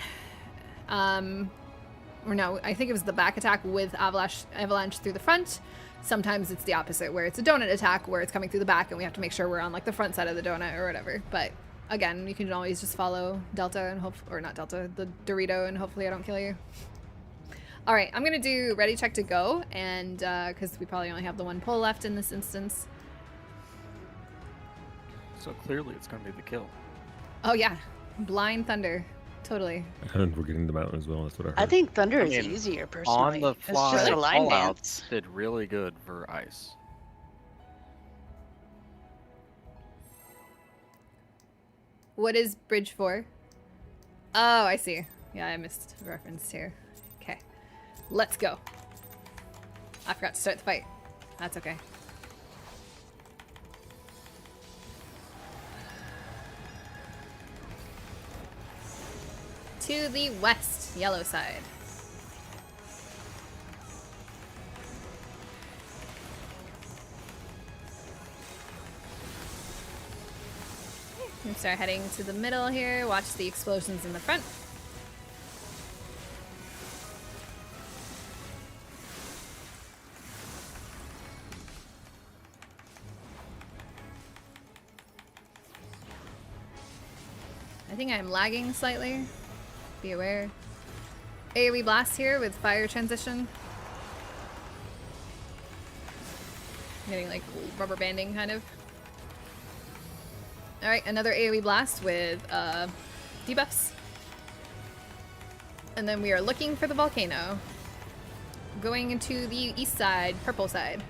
or no, I think it was the back attack with avalanche through the front. Sometimes it's the opposite, where it's a donut attack where it's coming through the back and we have to make sure we're on like the front side of the donut or whatever. But again, you can always just follow Delta and hope, or not Delta, the Dorito, and hopefully I don't kill you. All right, I'm gonna do ready, check to go, and because we probably only have the one pull left in this instance. So clearly it's going to be the kill. Oh yeah, blind thunder, totally. And we're getting the mountain as well. That's what I heard. I think thunder is mean, easier personally. On the It's fly, just a line callouts dance. did really good for ice. What is bridge 4? Oh, I see. Yeah, I missed a reference here. Okay, let's go. I forgot to start the fight. That's okay. To the west, yellow side. And start heading to the middle here. Watch the explosions in the front. I think I'm lagging slightly. Be aware. AoE blast here with fire transition. Getting like rubber banding kind of. Alright, another AoE blast with debuffs. And then we are looking for the volcano. Going into the east side, purple side.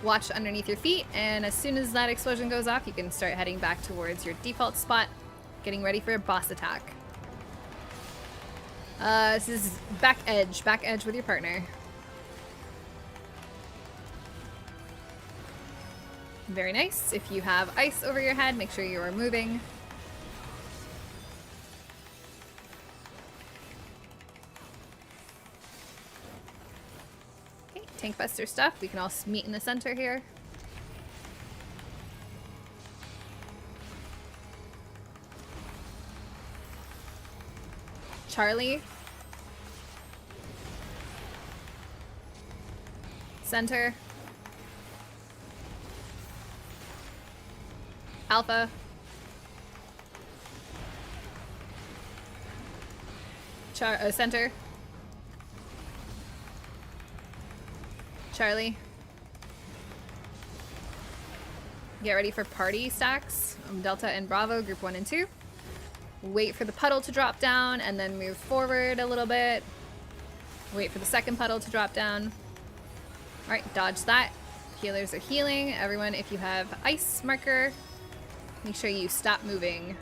Watch underneath your feet, and as soon as that explosion goes off, you can start heading back towards your default spot, getting ready for a boss attack. This is back edge with your partner. Very nice. If you have ice over your head, make sure you are moving. tank buster stuff. We can all meet in the center here. Charlie. Center. Alpha. Center. Charlie. Get ready for party stacks. Delta and Bravo, group 1 and 2. Wait for the puddle to drop down and then move forward a little bit. Wait for the second puddle to drop down. Alright, dodge that. Healers are healing. Everyone, if you have ice marker, make sure you stop moving.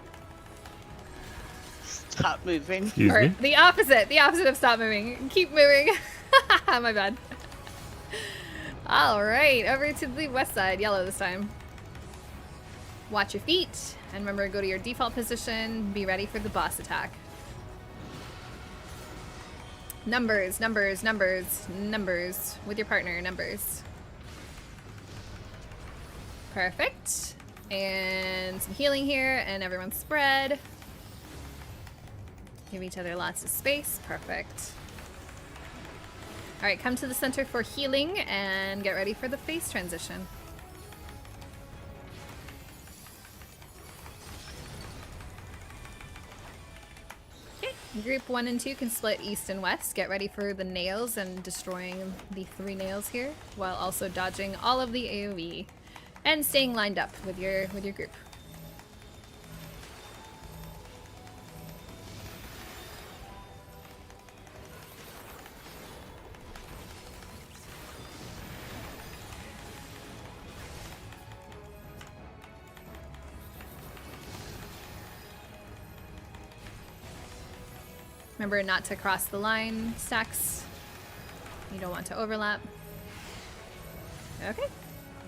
Stop moving. Excuse Or me. the opposite of stop moving. Keep moving. My bad. Alright, over to the west side. Yellow this time. Watch your feet. And remember, go to your default position. Be ready for the boss attack. Numbers, numbers, numbers, numbers. With your partner, numbers. Perfect. And some healing here, and everyone spread. Give each other lots of space. Perfect. Alright, come to the center for healing, and get ready for the phase transition. Group 1 and 2 can split east and west. Get ready for the nails and destroying the 3 nails here, while also dodging all of the AoE and staying lined up with your group. Remember not to cross the line stacks. You don't want to overlap. Okay,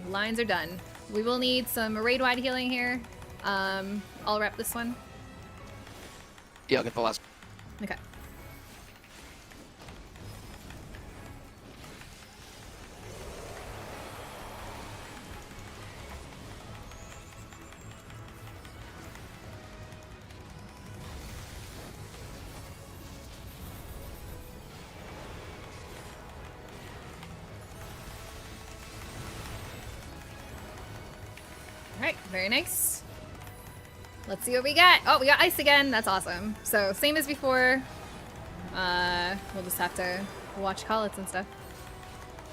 lines are done. We will need some raid-wide healing here. I'll rep this one. Yeah, I'll get the last. Okay. Alright, very nice. Let's see what we got. Oh, we got ice again. That's awesome. So, same as before. We'll just have to watch call-outs and stuff.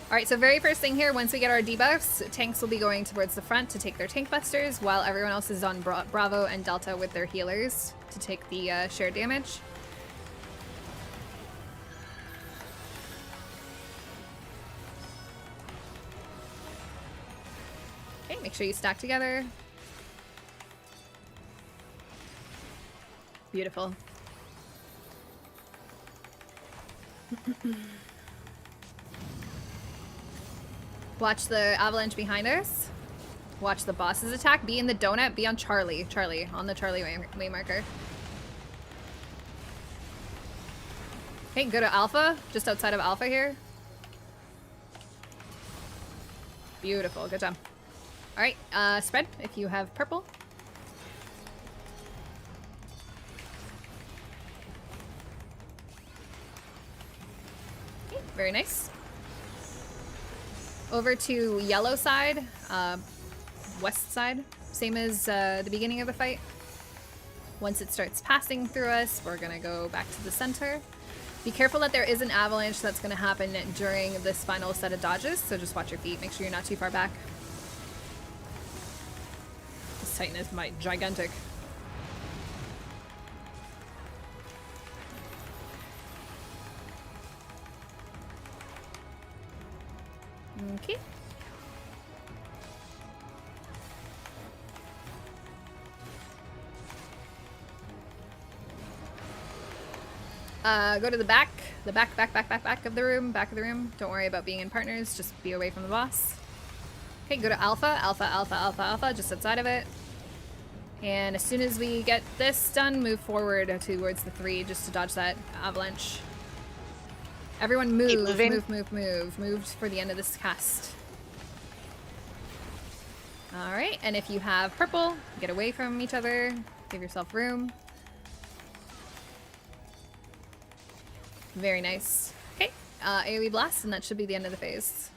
Alright, so very first thing here, once we get our debuffs, tanks will be going towards the front to take their tank busters, while everyone else is on Bravo and Delta with their healers to take the shared damage. Okay, make sure you stack together. Beautiful. Watch the avalanche behind us. Watch the boss's attack. Be in the donut. Be on Charlie. Charlie. On the Charlie way marker. Okay, go to Alpha. Just outside of Alpha here. Beautiful. Good job. Alright, spread if you have purple. Okay, very nice. Over to yellow side, west side, same as the beginning of the fight. Once it starts passing through us, we're gonna go back to the center. Be careful that there is an avalanche that's gonna happen during this final set of dodges, so just watch your feet, make sure you're not too far back. This Titan is gigantic. Okay. Go to the back of the room, back of the room. Don't worry about being in partners, just be away from the boss. Okay, go to Alpha, just outside of it. And as soon as we get this done, move forward towards the 3 just to dodge that avalanche. Everyone move, moving. move for the end of this cast. All right, and if you have purple, get away from each other. Give yourself room. Very nice. Okay, AoE blast, and that should be the end of the phase.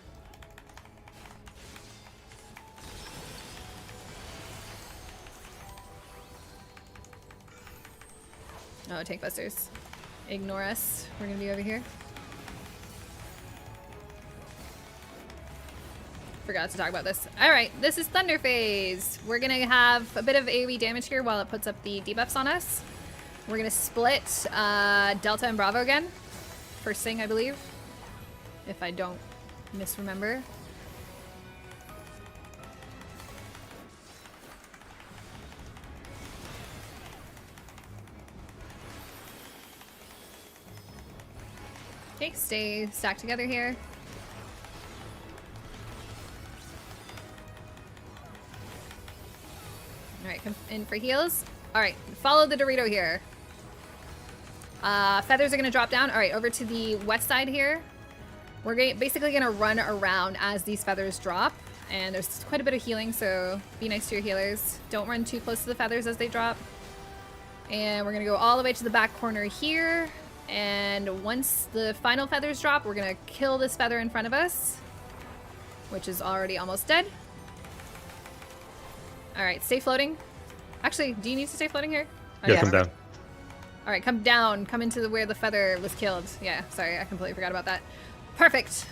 Oh, tank busters. Ignore us. We're gonna be over here. Forgot to talk about this. Alright, this is Thunder Phase. We're gonna have a bit of AoE damage here while it puts up the debuffs on us. We're gonna split Delta and Bravo again. First thing, I believe. If I don't misremember. Okay, stay stacked together here. Alright, come in for heals. Alright, follow the Dorito here. Feathers are going to drop down. Alright, over to the west side here. We're basically going to run around as these feathers drop. And there's quite a bit of healing, so be nice to your healers. Don't run too close to the feathers as they drop. And we're going to go all the way to the back corner here. And once the final feathers drop, we're going to kill this feather in front of us, which is already almost dead. Alright, stay floating. Actually, do you need to stay floating here? Yeah, come down. Alright, come down. Come into where the feather was killed. Yeah, sorry, I completely forgot about that. Perfect.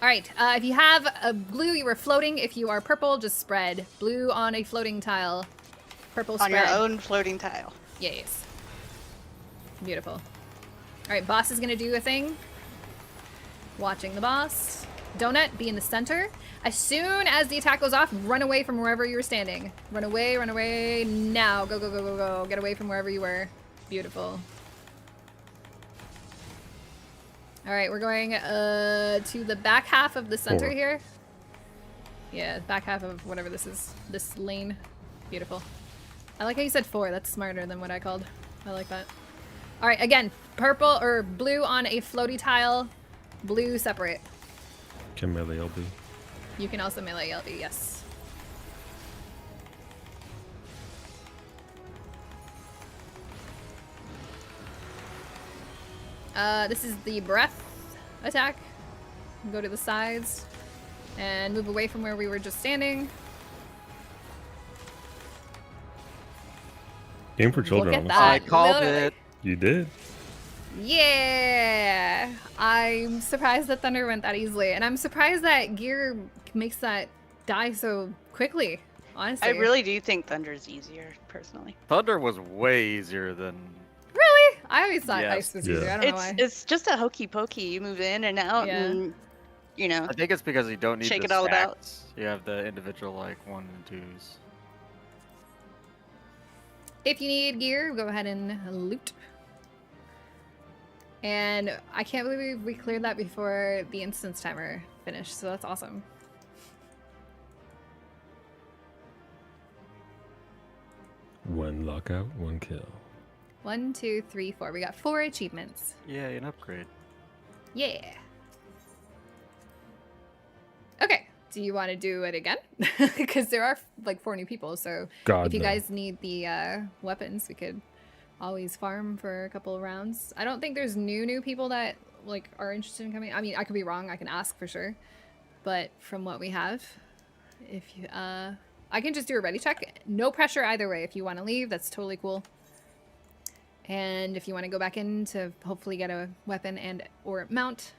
Alright, if you have a blue, you were floating. If you are purple, just spread. Blue on a floating tile. Purple spread. On your own floating tile. Yes. Beautiful. Alright, boss is gonna do a thing. Watching the boss. Donut, be in the center. As soon as the attack goes off, run away from wherever you were standing. Run away now. Go, go, go, go, go. Get away from wherever you were. Beautiful. Alright, we're going to the back half of the center 4. here. Yeah, back half of whatever this is. This lane. Beautiful. I like how you said 4. That's smarter than what I called. I like that. Alright, again, purple or blue on a floaty tile. Blue separate. Can melee LB. You can also melee LB, yes. This is the breath attack. Go to the sides and move away from where we were just standing. Game for children. Look at Honestly. that. I called Literally. it. You did. Yeah! I'm surprised that Thunder went that easily, and I'm surprised that gear makes that die so quickly, honestly. I really do think Thunder's easier, personally. Thunder was way easier than. Really? I always thought Yes. Ice was easier. I don't know why. It's just a hokey pokey. You move in and out, Yeah. and you know. I think it's because you don't need Shake the it all about. stacks. You have the individual like 1 and 2s. If you need gear, go ahead and loot. And I can't believe we cleared that before the instance timer finished, so that's awesome. One lockout, one kill. 1, 2, 3, 4. We got 4 achievements. Yeah, an upgrade. Yeah. Okay. Do you want to do it again? Because there are like 4 new people, so God, if you no. guys need the weapons, we could always farm for a couple of rounds. I don't think there's new people that like are interested in coming. I mean, I could be wrong. I can ask for sure. But from what we have, if you I can just do a ready check. No pressure either way. If you want to leave, that's totally cool. And if you want to go back in to hopefully get a weapon and or mount,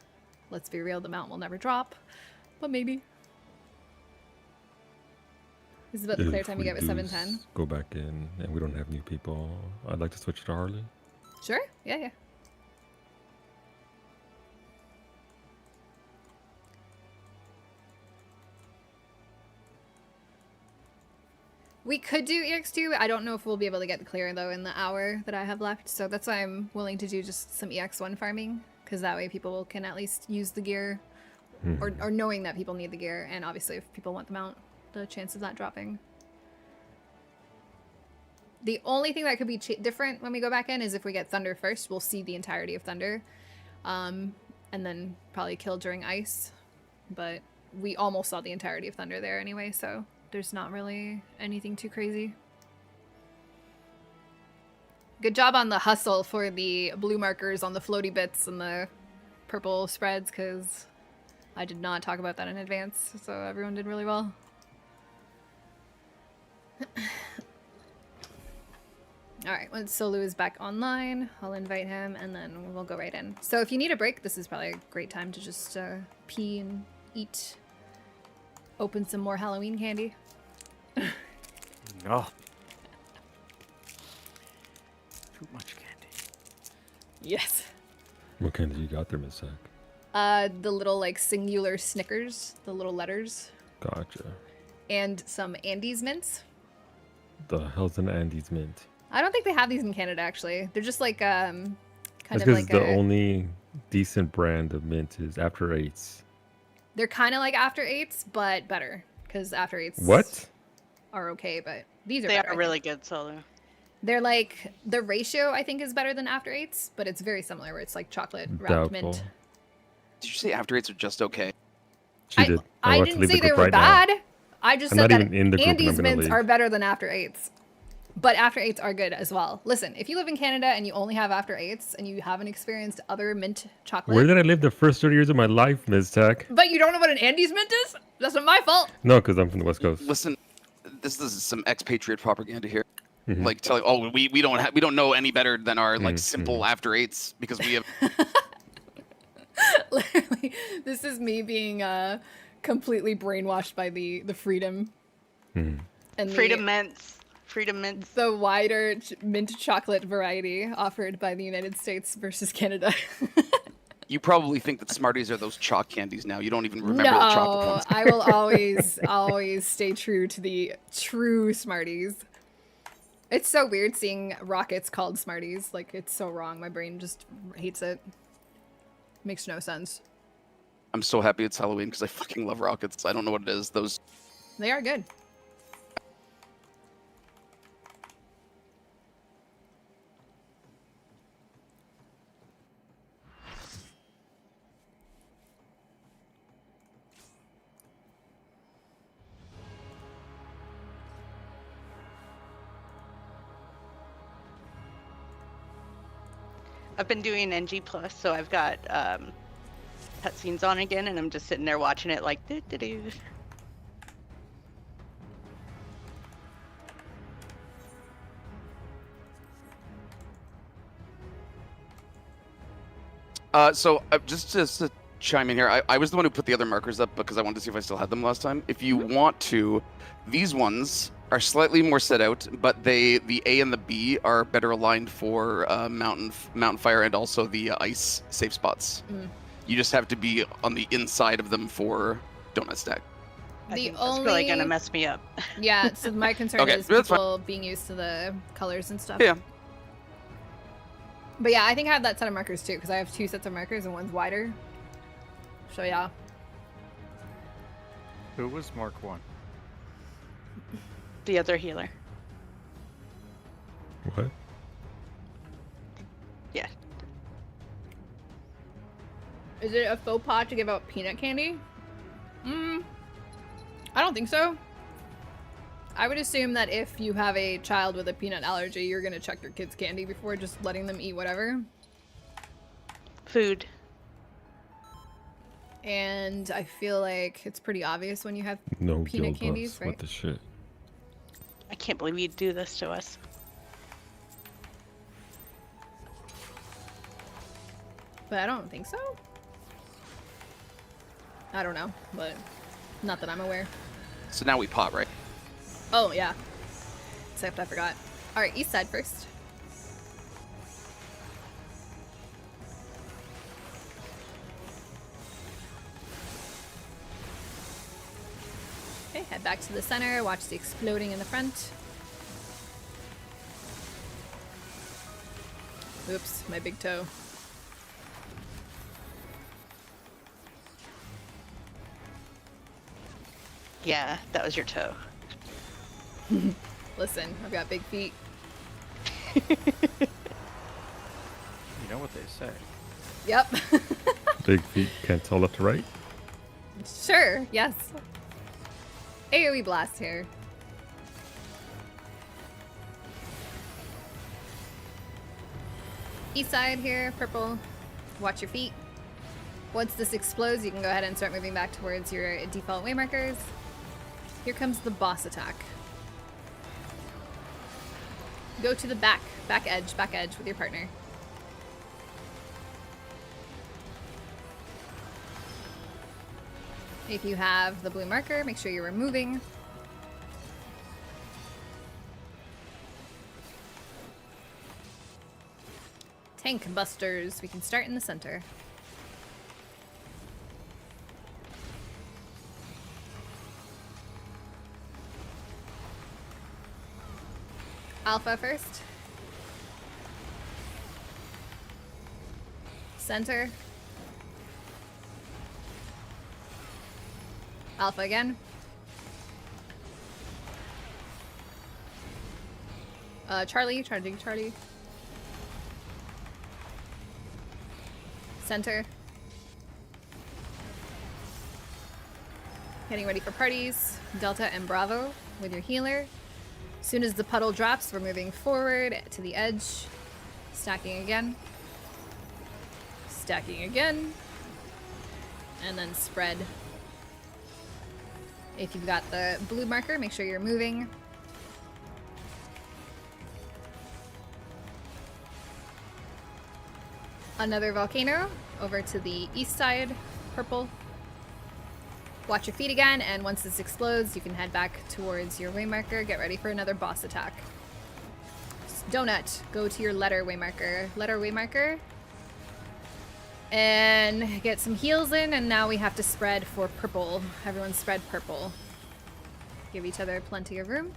let's be real, the mount will never drop, but maybe. This is about the clear If time you we get with 710. Go back in, and we don't have new people. I'd like to switch to Harley. Sure. Yeah, yeah. We could do EX2. I don't know if we'll be able to get the clear though in the hour that I have left. So that's why I'm willing to do just some EX1 farming, because that way people can at least use the gear, or knowing that people need the gear, and obviously if people want the mount, the chance of that dropping. The only thing that could be different when we go back in is if we get Thunder first, we'll see the entirety of Thunder. and then probably kill during ice. But we almost saw the entirety of Thunder there anyway, so there's not really anything too crazy. Good job on the hustle for the blue markers on the floaty bits and the purple spreads, because I did not talk about that in advance, so everyone did really well. Alright, once Solu is back online, I'll invite him and then we'll go right in. So if you need a break, this is probably a great time to just pee and eat. Open some more Halloween candy. No. Too much candy. Yes. What kind you got there, Miss Zach? The little like singular Snickers, the little letters, Gotcha. and some Andes mints. The hell's an Andes mint? I don't think they have these in Canada actually. They're just like kind That's of because like the only decent brand of mint is After Eights. They're kind of like After Eights, but better because After Eights What? are okay, but these are They better, I are think. really good solo. They're like the ratio I think is better than After Eights, but it's very similar where it's like chocolate wrapped Doubtful. mint. Did you say After Eights are just okay? She did. I I'm about to didn't leave say the they group were right now. bad. I just I'm said not that even in the group and I'm Andes gonna mints leave. are better than After Eights. But After Eights are good as well. Listen, if you live in Canada and you only have After Eights and you haven't experienced other mint chocolate, Where did I live the first 30 years of my life, Ms. Tech? but you don't know what an Andes mint is? That's not my fault. No, because I'm from the West Coast. Listen, this is some expatriate propaganda here. Mhm. Like telling, oh, we don't know any better than our like Mhm, simple After Eights because we have. Literally, this is me being completely brainwashed by the freedom Mhm. and Freedom mints. Freedom mints. the wider mint chocolate variety offered by the United States versus Canada. You probably think that Smarties are those chalk candies now. You don't even remember the chocolate No, ones. I will always stay true to the true Smarties. It's so weird seeing rockets called Smarties. Like, it's so wrong. My brain just hates it. Makes no sense. I'm so happy it's Halloween because I fucking love rockets. I don't know what it is. Those. They are good. I've been doing NG Plus, so I've got cutscenes on again, and I'm just sitting there watching it like doo doo doo. So just to chime in here, I was the one who put the other markers up because I wanted to see if I still had them last time. If you want to, these ones are slightly more set out, but the A and the B are better aligned for mountain fire and also the ice safe spots. Mm. You just have to be on the inside of them for donut stack. I The think that's really gonna only- mess me up. Yeah, so my concern Okay, is that's fine. people being used to the colors and stuff. Yeah. But yeah, I think I have that set of markers too, because I have two sets of markers and one's wider. So yeah. Who was Mark 1? The other healer. What? Yeah. Is it a faux pas to give out peanut candy? I don't think so. I would assume that if you have a child with a peanut allergy, you're gonna check your kid's candy before just letting them eat whatever. Food. And I feel like it's pretty obvious when you have No peanut guild candies, bus. right? What the shit? I can't believe you'd do this to us. But I don't think so. I don't know, but not that I'm aware. So now we pot, right? Oh, yeah. Except I forgot. Alright, east side first. Okay, head back to the center, watch the exploding in the front. Oops, my big toe. Yeah, that was your toe. Listen, I've got big feet. You know what they say. Yep. Big feet cancel left to right. Sure, yes. AoE blast here. East side here, purple. Watch your feet. Once this explodes, you can go ahead and start moving back towards your default waymarkers. Here comes the boss attack. Go to the back edge with your partner. If you have the blue marker, make sure you're removing. Tank busters. We can start in the center. Alpha first. Center. Alpha again. Charlie. Center. Getting ready for parties. Delta and Bravo with your healer. As soon as the puddle drops, we're moving forward to the edge. Stacking again. Stacking again. And then spread. If you've got the blue marker, make sure you're moving. Another volcano over to the east side, purple. Watch your feet again, and once this explodes, you can head back towards your waymarker. Get ready for another boss attack. Donut, go to your letter waymarker. And get some heals in, and now we have to spread for purple. Everyone spread purple. Give each other plenty of room.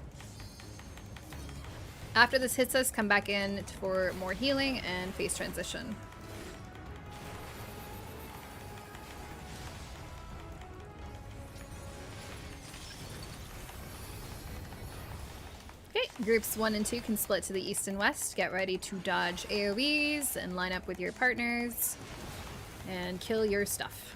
After this hits us, come back in for more healing and phase transition. Okay, groups 1 and 2 can split to the east and west. Get ready to dodge AoEs and line up with your partners and kill your stuff.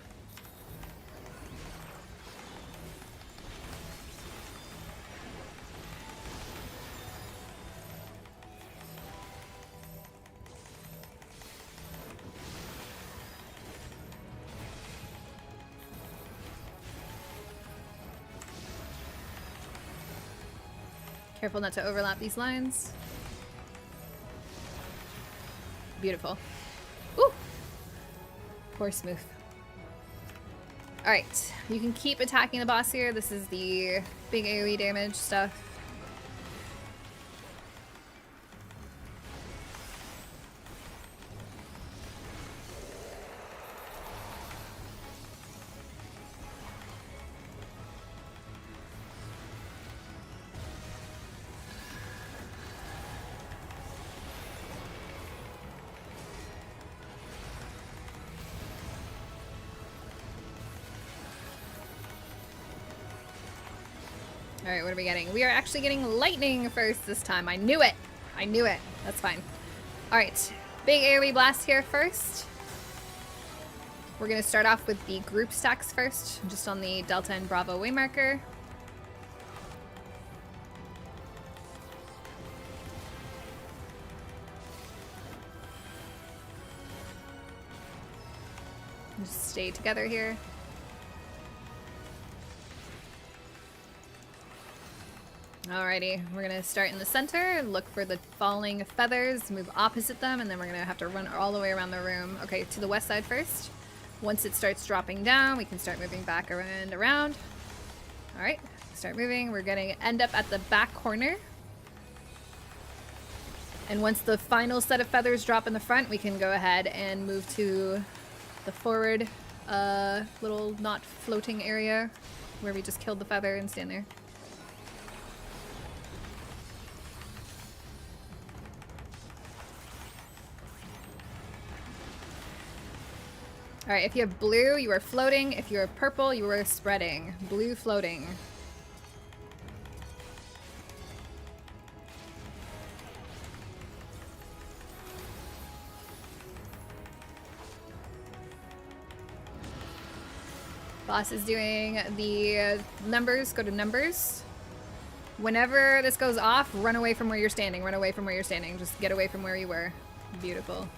Careful not to overlap these lines. Beautiful. Ooh! Poor Smooth. Alright, you can keep attacking the boss here. This is the big AoE damage stuff. Alright, what are we getting? We are actually getting lightning first this time. I knew it! I knew it. That's fine. Alright, big AoE blast here first. We're going to start off with the group stacks first, just on the Delta and Bravo waymarker. Just stay together here. Alrighty, we're gonna start in the center, look for the falling feathers, move opposite them, and then we're gonna have to run all the way around the room. Okay, to the west side first. Once it starts dropping down, we can start moving back around. Alright, start moving. We're gonna end up at the back corner. And once the final set of feathers drop in the front, we can go ahead and move to the forward little not floating area where we just killed the feather and stand there. Alright, if you have blue, you are floating. If you are purple, you are spreading. Blue floating. Boss is doing the numbers. Go to numbers. Whenever this goes off, run away from where you're standing. Run away from where you're standing. Just get away from where you were. Beautiful.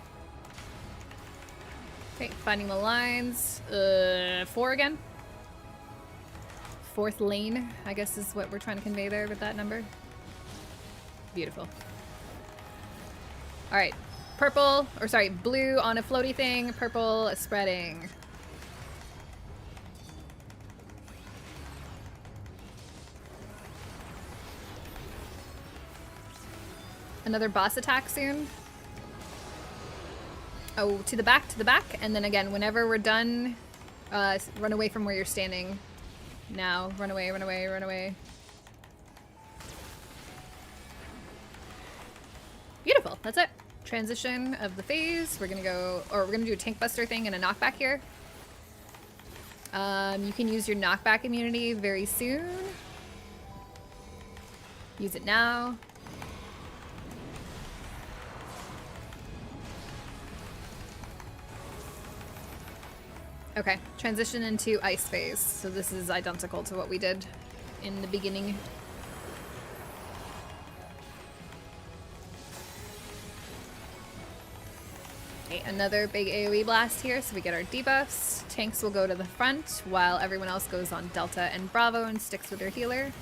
Okay, finding the lines. 4 again. 4th lane, I guess is what we're trying to convey there with that number. Beautiful. All right, purple, or sorry, blue on a floaty thing, purple spreading. Another boss attack soon. Oh, to the back, and then again, whenever we're done, run away from where you're standing. Now, run away, run away, run away. Beautiful, that's it. Transition of the phase. We're gonna go, or we're gonna do a tank buster thing and a knockback here. You can use your knockback immunity very soon. Use it now. Okay, transition into ice phase. So this is identical to what we did in the beginning. Okay, another big AoE blast here, so we get our debuffs. Tanks will go to the front, while everyone else goes on Delta and Bravo and sticks with their healer.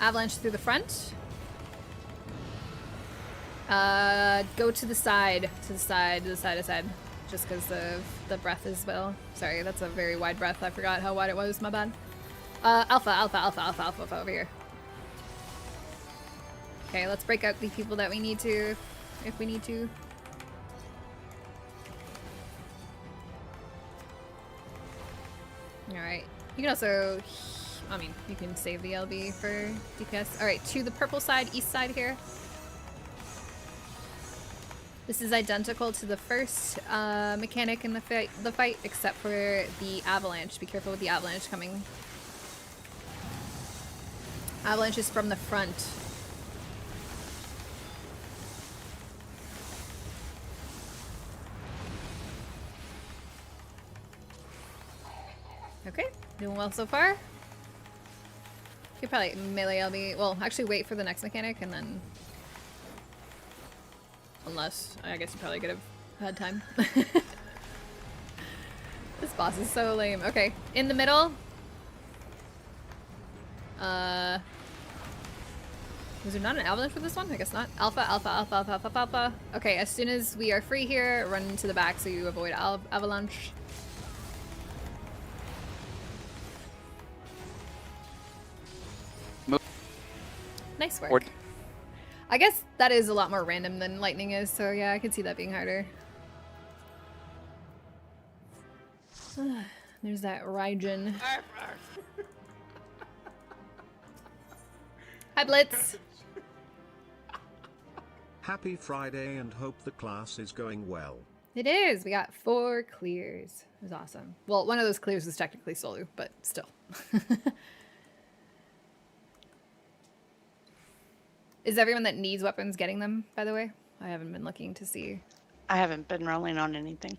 Avalanche through the front. Go to the side, just because of the breath as well. Sorry, that's a very wide breath. I forgot how wide it was, my bad. Alpha over here. Okay, let's break out the people that we need to, if we need to. Alright, you can also, I mean, you can save the LB for DPS. Alright, to the purple side, east side here. This is identical to the first mechanic in the fight, except for the avalanche. Be careful with the avalanche coming. Avalanche is from the front. Okay, doing well so far. Could probably melee LB. Well, actually wait for the next mechanic and then... Unless, I guess you probably could have had time. This boss is so lame. Okay, in the middle. Was there not an avalanche for this one? I guess not. Alpha. Okay, as soon as we are free here, run to the back so you avoid avalanche. Nice work. I guess that is a lot more random than lightning is, so yeah, I could see that being harder. There's that Raijin. Hi, Blitz. Happy Friday and hope the class is going well. It is. We got 4 clears. It was awesome. Well, one of those clears is technically solo, but still. Is everyone that needs weapons getting them, by the way? I haven't been looking to see. I haven't been rolling on anything.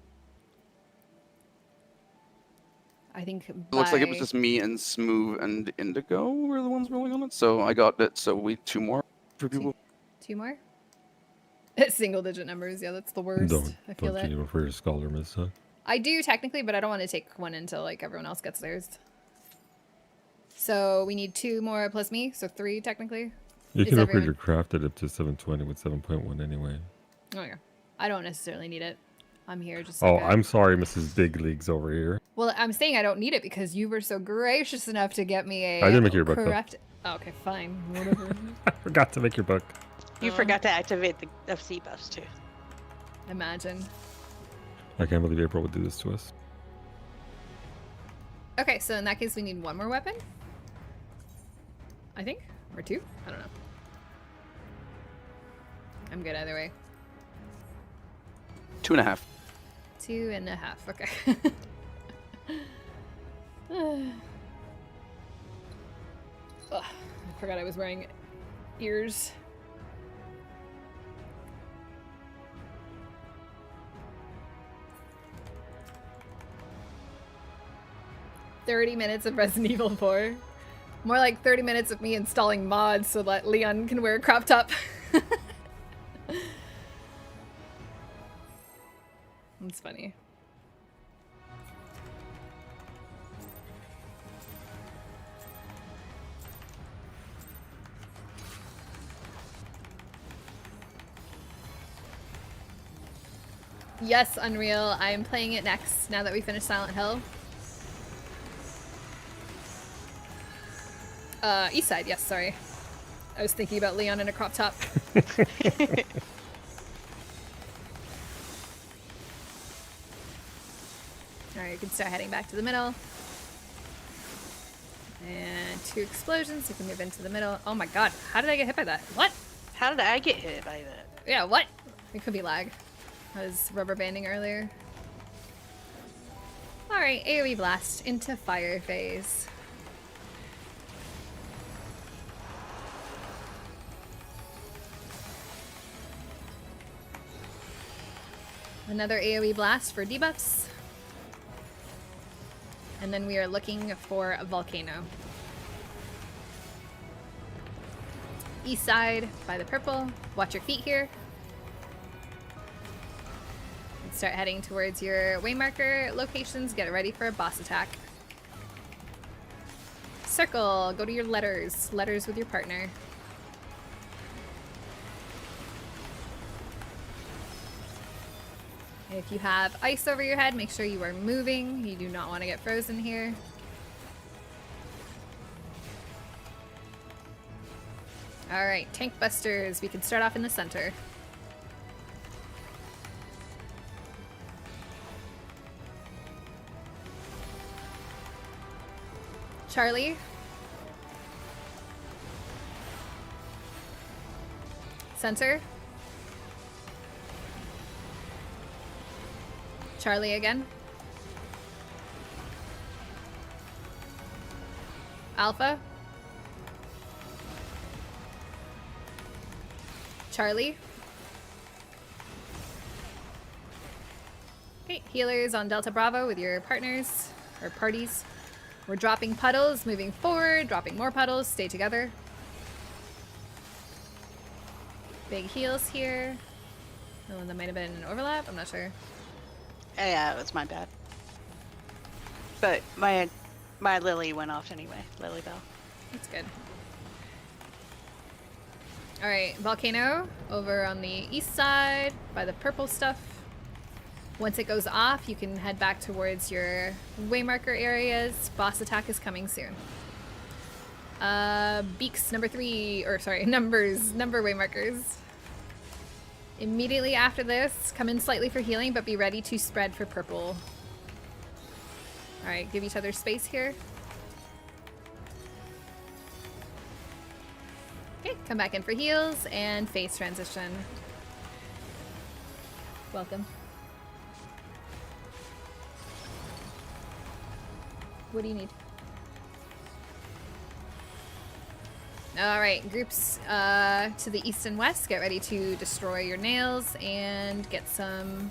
I think It looks like it was just me and Smooth and Indigo were the ones rolling on it, so I got it. So we 2 more for people. 2 more? Single digit numbers, yeah, that's the worst. I feel Don't that. you for your scholar, miss? Huh? I do technically, but I don't want to take one until like everyone else gets theirs. So we need 2 more plus me, so 3 technically. You Is can upgrade everyone- your crafted up to 720 with 7.1 anyway. Oh yeah. I don't necessarily need it. I'm here just Oh, like I'm sorry, Mrs. Big Leagues over here. Well, I'm saying I don't need it because you were so gracious enough to get me a I didn't make your book, though. correct. Oh, okay, fine. Whatever. I forgot to make your book. You forgot to activate the FC buffs too. Imagine. I can't believe April would do this to us. Okay, so in that case we need 1 more weapon? I think? Or 2? I don't know. I'm good either way. 2.5. 2.5. Okay. Ugh, I forgot I was wearing ears. $30 of Resident Evil 4. More like 30 minutes of me installing mods so that Leon can wear a crop top. That's funny. Yes, Unreal. I'm playing it next now that we finish Silent Hill. East side, yes, sorry. I was thinking about Leon in a crop top. Alright, you can start heading back to the middle. And 2 explosions, you can move into the middle. Oh my god, how did I get hit by that? What? How did I get hit by that? Yeah, what? It could be lag. I was rubber banding earlier. Alright, AoE blast into fire phase. Another AoE blast for debuffs. And then we are looking for a volcano. East side by the purple. Watch your feet here. And start heading towards your waymarker locations. Get ready for a boss attack. Circle. Go to your letters. Letters with your partner. If you have ice over your head, make sure you are moving. You do not want to get frozen here. Alright, tank busters. We can start off in the center. Charlie. Center. Charlie again. Alpha. Charlie. Okay, healers on Delta Bravo with your partners, or parties. We're dropping puddles, moving forward, dropping more puddles, stay together. Big heals here. Oh, that might have been an overlap, I'm not sure. Yeah, it was my bad. But my Lily went off anyway. Lily Bell. That's good. Alright, volcano over on the east side by the purple stuff. Once it goes off, you can head back towards your waymarker areas. Boss attack is coming soon. Beaks number 3, or sorry, number waymarkers. Immediately after this, come in slightly for healing, but be ready to spread for purple. Alright, give each other space here. Okay, come back in for heals and phase transition. Welcome. What do you need? Alright, groups to the east and west. Get ready to destroy your nails and get some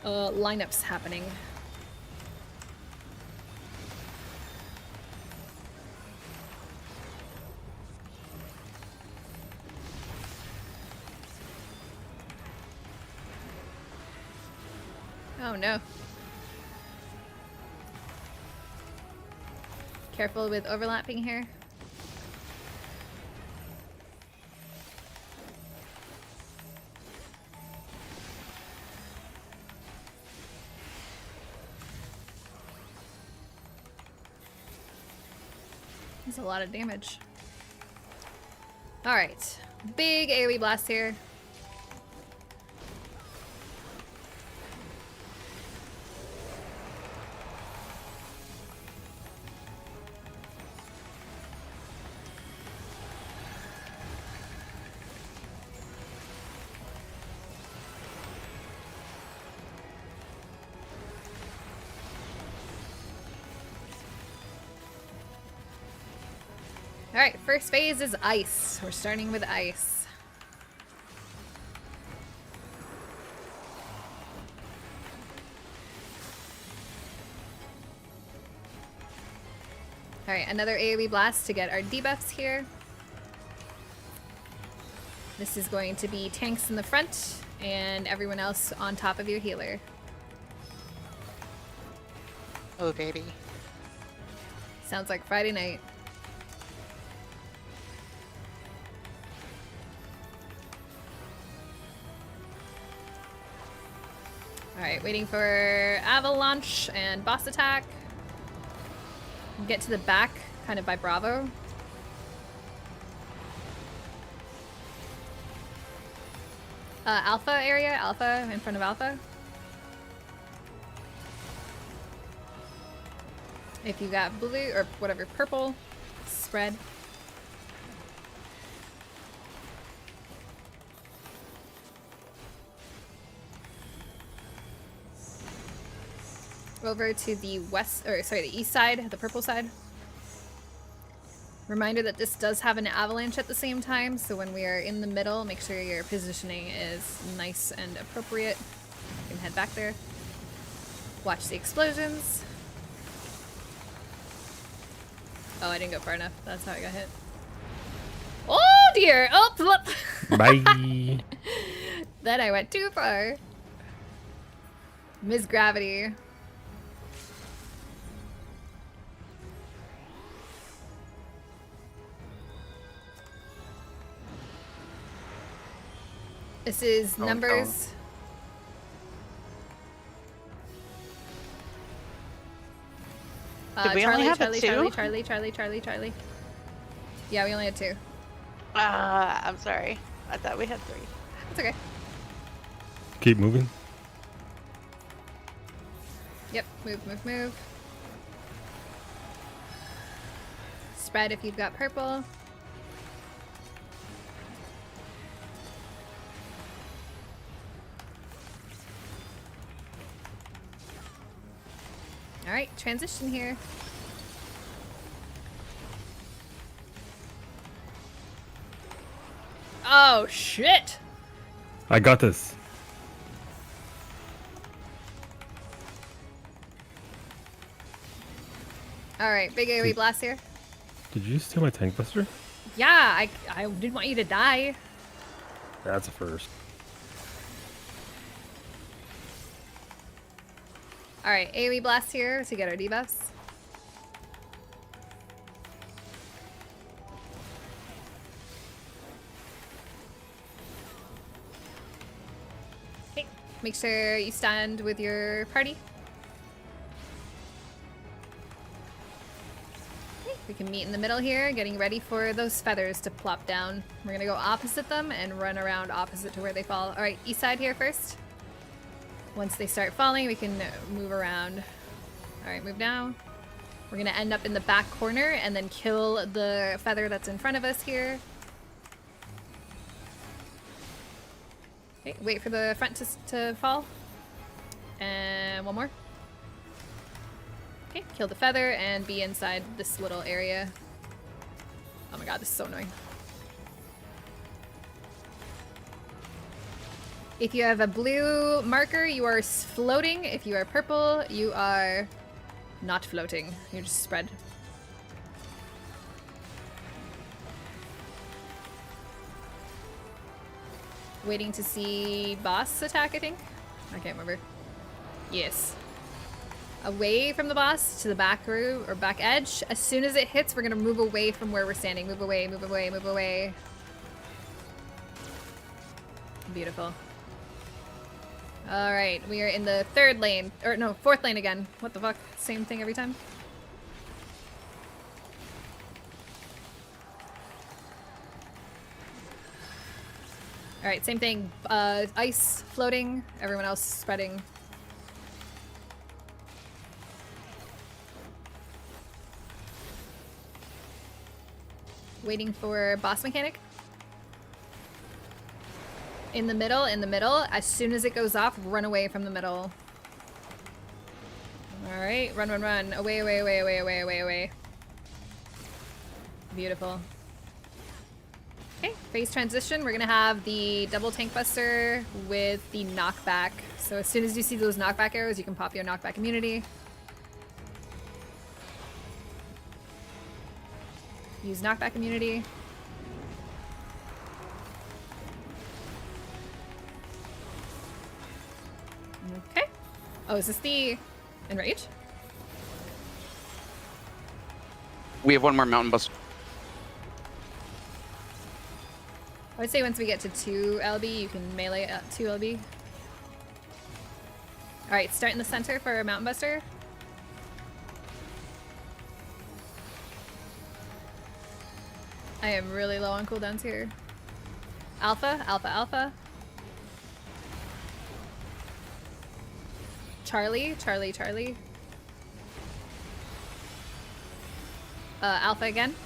lineups happening. Oh no. Careful with overlapping here. That's a lot of damage. Alright. Big AoE blast here. Alright, first phase is ice. We're starting with ice. Alright, another AoE blast to get our debuffs here. This is going to be tanks in the front and everyone else on top of your healer. Oh, baby. Sounds like Friday night. Alright, waiting for avalanche and boss attack. Get to the back, kind of by Bravo. Alpha area, Alpha, in front of Alpha. If you got blue, or whatever, purple, spread. Over to the west, or sorry, the east side, the purple side. Reminder that this does have an avalanche at the same time, so when we are in the middle, make sure your positioning is nice and appropriate. You can head back there. Watch the explosions. Oh, I didn't go far enough. That's how I got hit. Oh dear! Oh, flip! Bye. Then I went too far. Miss Gravity. This is Oh, numbers. Did we only have Charlie, two? Charlie. Yeah, we only had 2. I'm sorry. I thought we had 3. It's okay. Keep moving. Yep, move. Spread if you've got purple. Alright, transition here. Oh, shit! I got this. Alright, big AoE blast here. Did you steal my tank buster? Yeah, I didn't want you to die. That's a first. Alright, AoE blast here to get our debuffs. Okay, make sure you stand with your party. Okay, we can meet in the middle here, getting ready for those feathers to plop down. We're gonna go opposite them and run around opposite to where they fall. Alright, east side here first. Once they start falling, we can move around. Alright, move now. We're gonna end up in the back corner and then kill the feather that's in front of us here. Okay, wait for the front to fall. And one more. Okay, kill the feather and be inside this little area. Oh my god, this is so annoying. If you have a blue marker, you are floating. If you are purple, you are not floating. You're just spread. Waiting to see boss attack, I think. I can't remember. Yes. Away from the boss to the back room or back edge. As soon as it hits, we're gonna move away from where we're standing. Move away, move away, move away. Beautiful. Alright, we are in the 3rd lane. Or no, 4th lane again. What the fuck? Same thing every time? Alright, same thing. Ice floating, everyone else spreading. Waiting for boss mechanic. In the middle, as soon as it goes off, run away from the middle. Alright, run. Away. Beautiful. Okay, phase transition. We're gonna have the double tank buster with the knockback. So as soon as you see those knockback arrows, you can pop your knockback immunity. Use knockback immunity. Okay. Oh, is this the enrage? We have one more mountain bus. I would say once we get to 2 LB, you can melee at 2 LB. Alright, start in the center for Mountain Buster. I am really low on cooldowns here. Alpha, alpha, alpha. Charlie, Charlie, Charlie. Alpha again.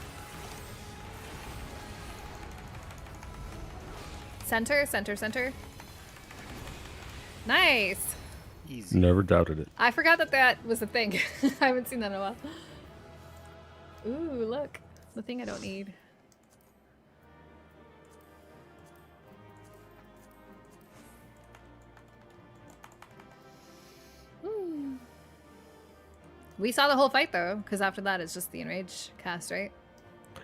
Center, center, center. Nice. Easy. Never doubted it. I forgot that that was a thing. I haven't seen that in a while. Ooh, look. The thing I don't need. Hmm. We saw the whole fight though, because after that it's just the enrage cast, right?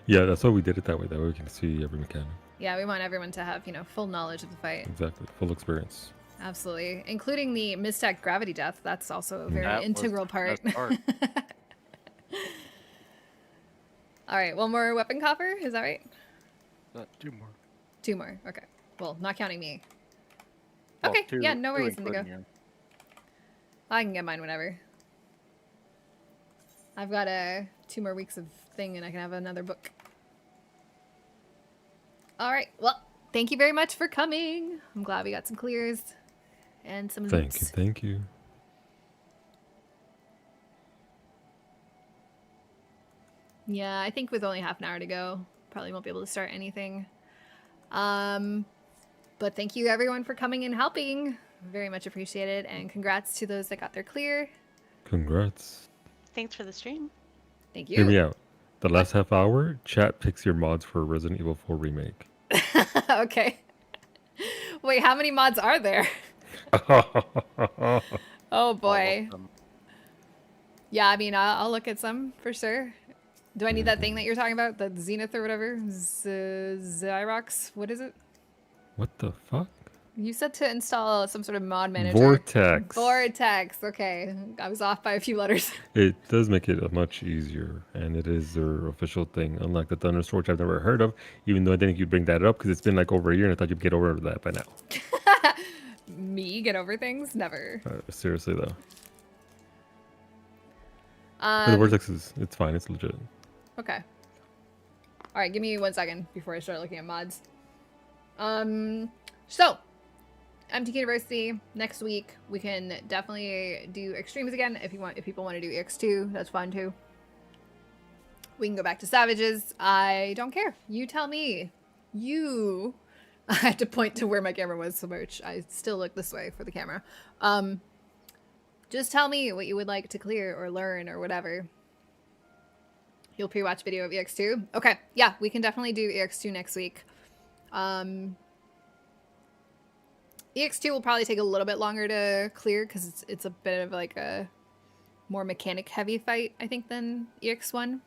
Yeah, that's why we did it that way. That way we can see every mechanic. Yeah, we want everyone to have, you know, full knowledge of the fight. Exactly. Full experience. Absolutely. Including the Mistech gravity death. That's also a very That was integral the part. best part. Alright, one more weapon copper, is that right? 2 more. 2 more, okay. Well, not counting me. Well, Okay, two- yeah, no two worries, Indigo. including you. I can get mine whenever. I've got 2 more weeks of thing and I can have another book. Alright, well, thank you very much for coming. I'm glad we got some clears and some Thank loots. you. Thank you. Yeah, I think with only half an hour to go, probably won't be able to start anything. But thank you everyone for coming and helping. Very much appreciated, and congrats to those that got their clear. Congrats. Thanks for the stream. Thank Hear me you. out. The last half hour, chat picks your mods for Resident Evil 4 Remake. Okay. Wait, how many mods are there? Oh boy. Them. Yeah, I mean, I'll look at some for sure. Do I need that thing that you're talking about? The Zenith or whatever? Xyrox? What is it? What the fuck? You said to install some sort of mod manager. Vortex. Vortex. Okay. I was off by a few letters. It does make it much easier, and it is their official thing, unlike the Thunderstorm, which I've never heard of, even though I didn't think you'd bring that up because it's been like over a year and I thought you'd get over that by now. Me get over things? Never. Seriously, though. But the Vortex it's fine. It's legit. Okay. All right, give me 1 second before I start looking at mods. So, MTQniversity, next week we can definitely do extremes again if people want to do EX2, that's fine too. We can go back to Savages. I don't care. You tell me. You I had to point to where my camera was so much. I still look this way for the camera. Just tell me what you would like to clear or learn or whatever. You'll pre-watch video of EX2? Okay, yeah, we can definitely do EX2 next week. EX2 will probably take a little bit longer to clear because it's a bit of like a more mechanic heavy fight, I think, than EX1.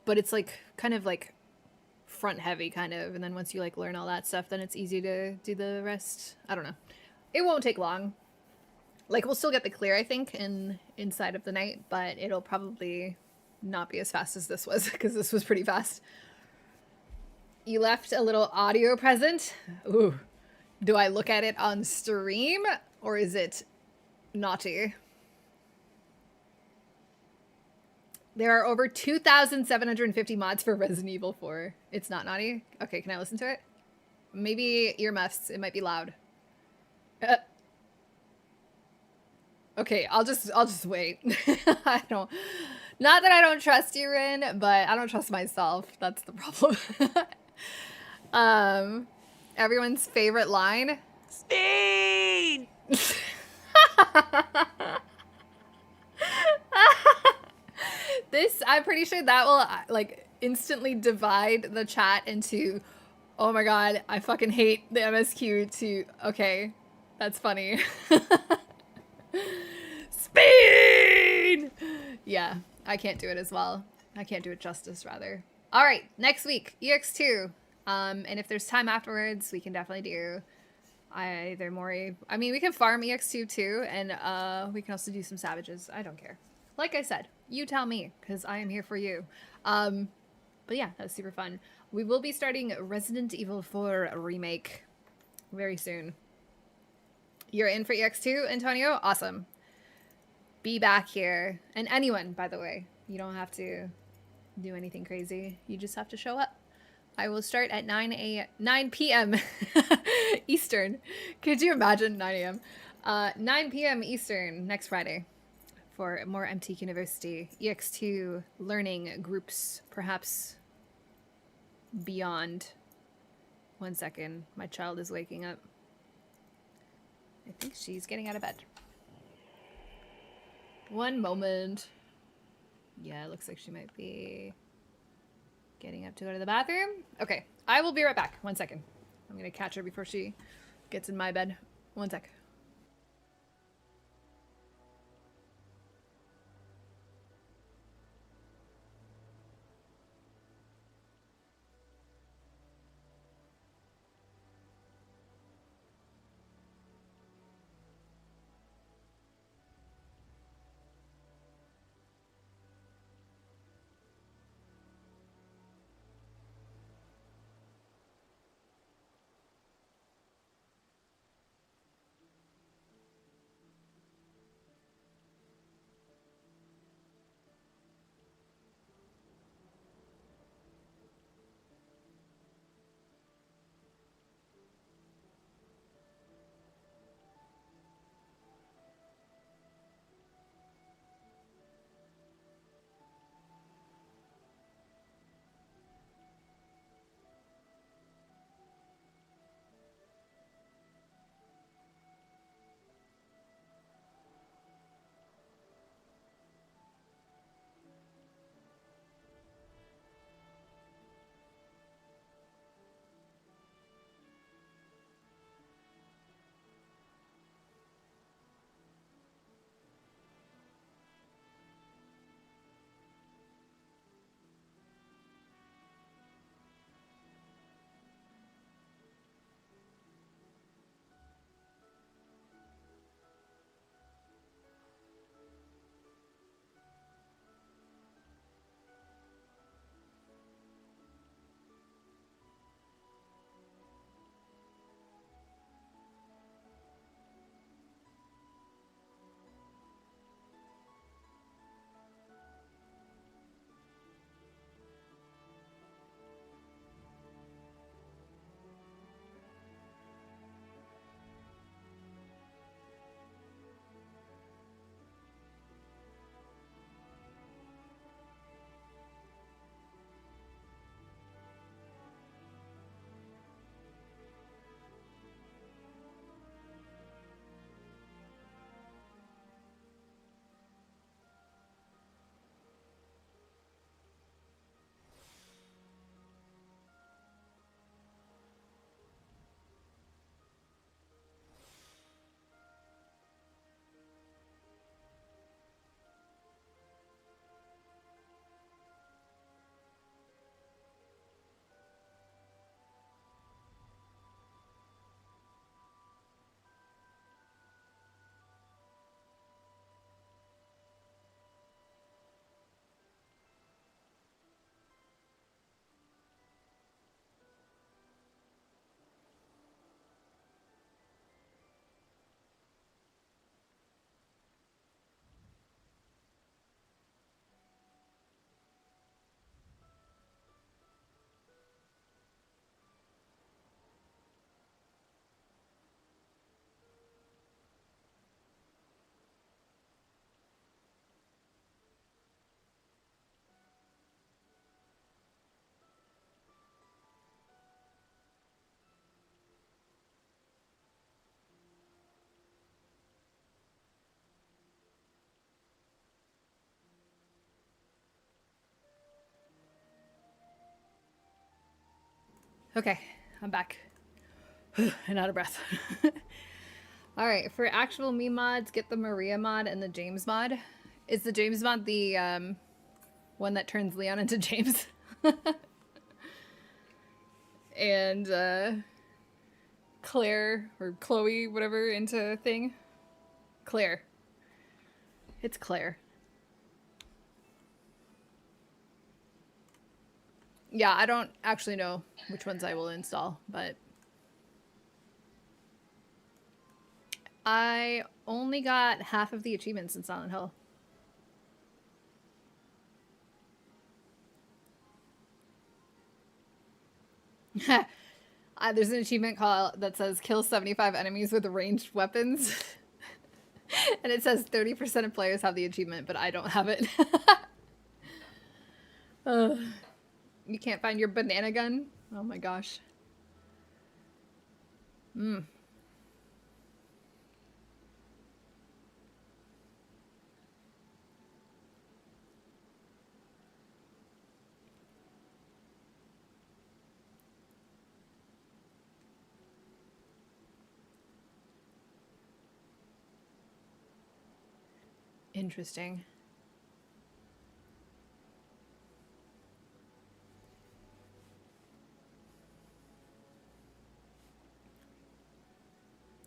But it's like kind of like front heavy kind of, and then once you like learn all that stuff, then it's easy to do the rest. I don't know. It won't take long. Like, we'll still get the clear, I think, inside of the night, but it'll probably not be as fast as this was, because this was pretty fast. You left a little audio present. Ooh. Do I look at it on stream, or is it naughty? There are over 2,750 mods for Resident Evil 4. It's not naughty? Okay, can I listen to it? Maybe earmuffs. It might be loud. Okay, I'll just wait. Not that I don't trust you, Rin, but I don't trust myself. That's the problem. Everyone's favorite line. This, I'm pretty sure that will like instantly divide the chat into, oh my god, I fucking hate the MSQ to, okay, that's funny. Speed! Yeah, I can't do it as well. I can't do it justice, rather. All right, next week, EX2. And if there's time afterwards, we can definitely do either Mori. I mean, we can farm EX2 too, and we can also do some savages. I don't care. Like I said, you tell me, because I am here for you. But yeah, that was super fun. We will be starting Resident Evil 4 remake very soon. You're in for EX2, Antonio? Awesome. Be back here. And anyone, by the way, you don't have to do anything crazy. You just have to show up. I will start at 9 p.m. Eastern. Could you imagine 9 a.m.? 9 p.m. Eastern next Friday for more MTQniversity EX2 learning groups, perhaps beyond. 1 second. My child is waking up. I think she's getting out of bed. One moment. Yeah, it looks like she might be getting up to go to the bathroom. Okay, I will be right back. 1 second. I'm gonna catch her before she gets in my bed. 1 sec. Okay, I'm back. And out of breath. All right, for actual me mods, get the Maria mod and the James mod. Is the James mod the one that turns Leon into James? And Claire or Chloe, whatever, into thing? Claire. It's Claire. Yeah, I don't actually know which ones I will install, but I only got half of the achievements in Silent Hill. There's an achievement call that says kill 75 enemies with ranged weapons. And it says 30% of players have the achievement, but I don't have it. You can't find your banana gun? Oh my gosh. Interesting.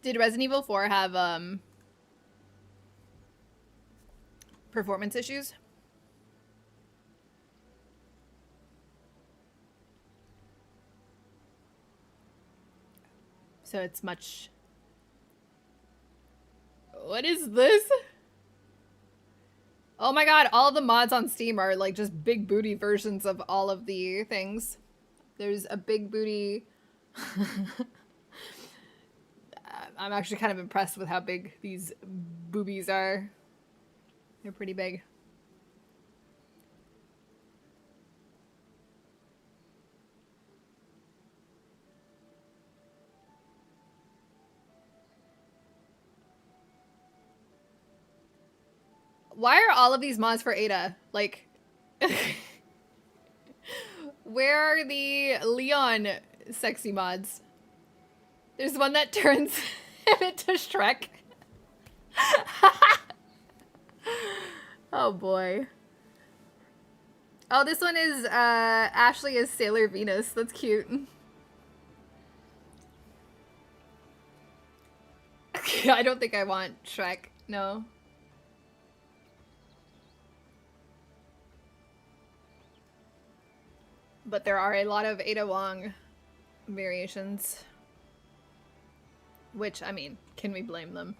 Did Resident Evil 4 have performance issues? So it's much... What is this? Oh my god, all of the mods on Steam are like just big booty versions of all of the things. There's a big booty... I'm actually kind of impressed with how big these boobies are. They're pretty big. Why are all of these mods for Ada? Like, where are the Leon sexy mods? There's one that turns him into Shrek. Oh boy. Oh, this one is Ashley as Sailor Venus. That's cute. I don't think I want Shrek. No. But there are a lot of Ada Wong variations. Which, I mean, can we blame them?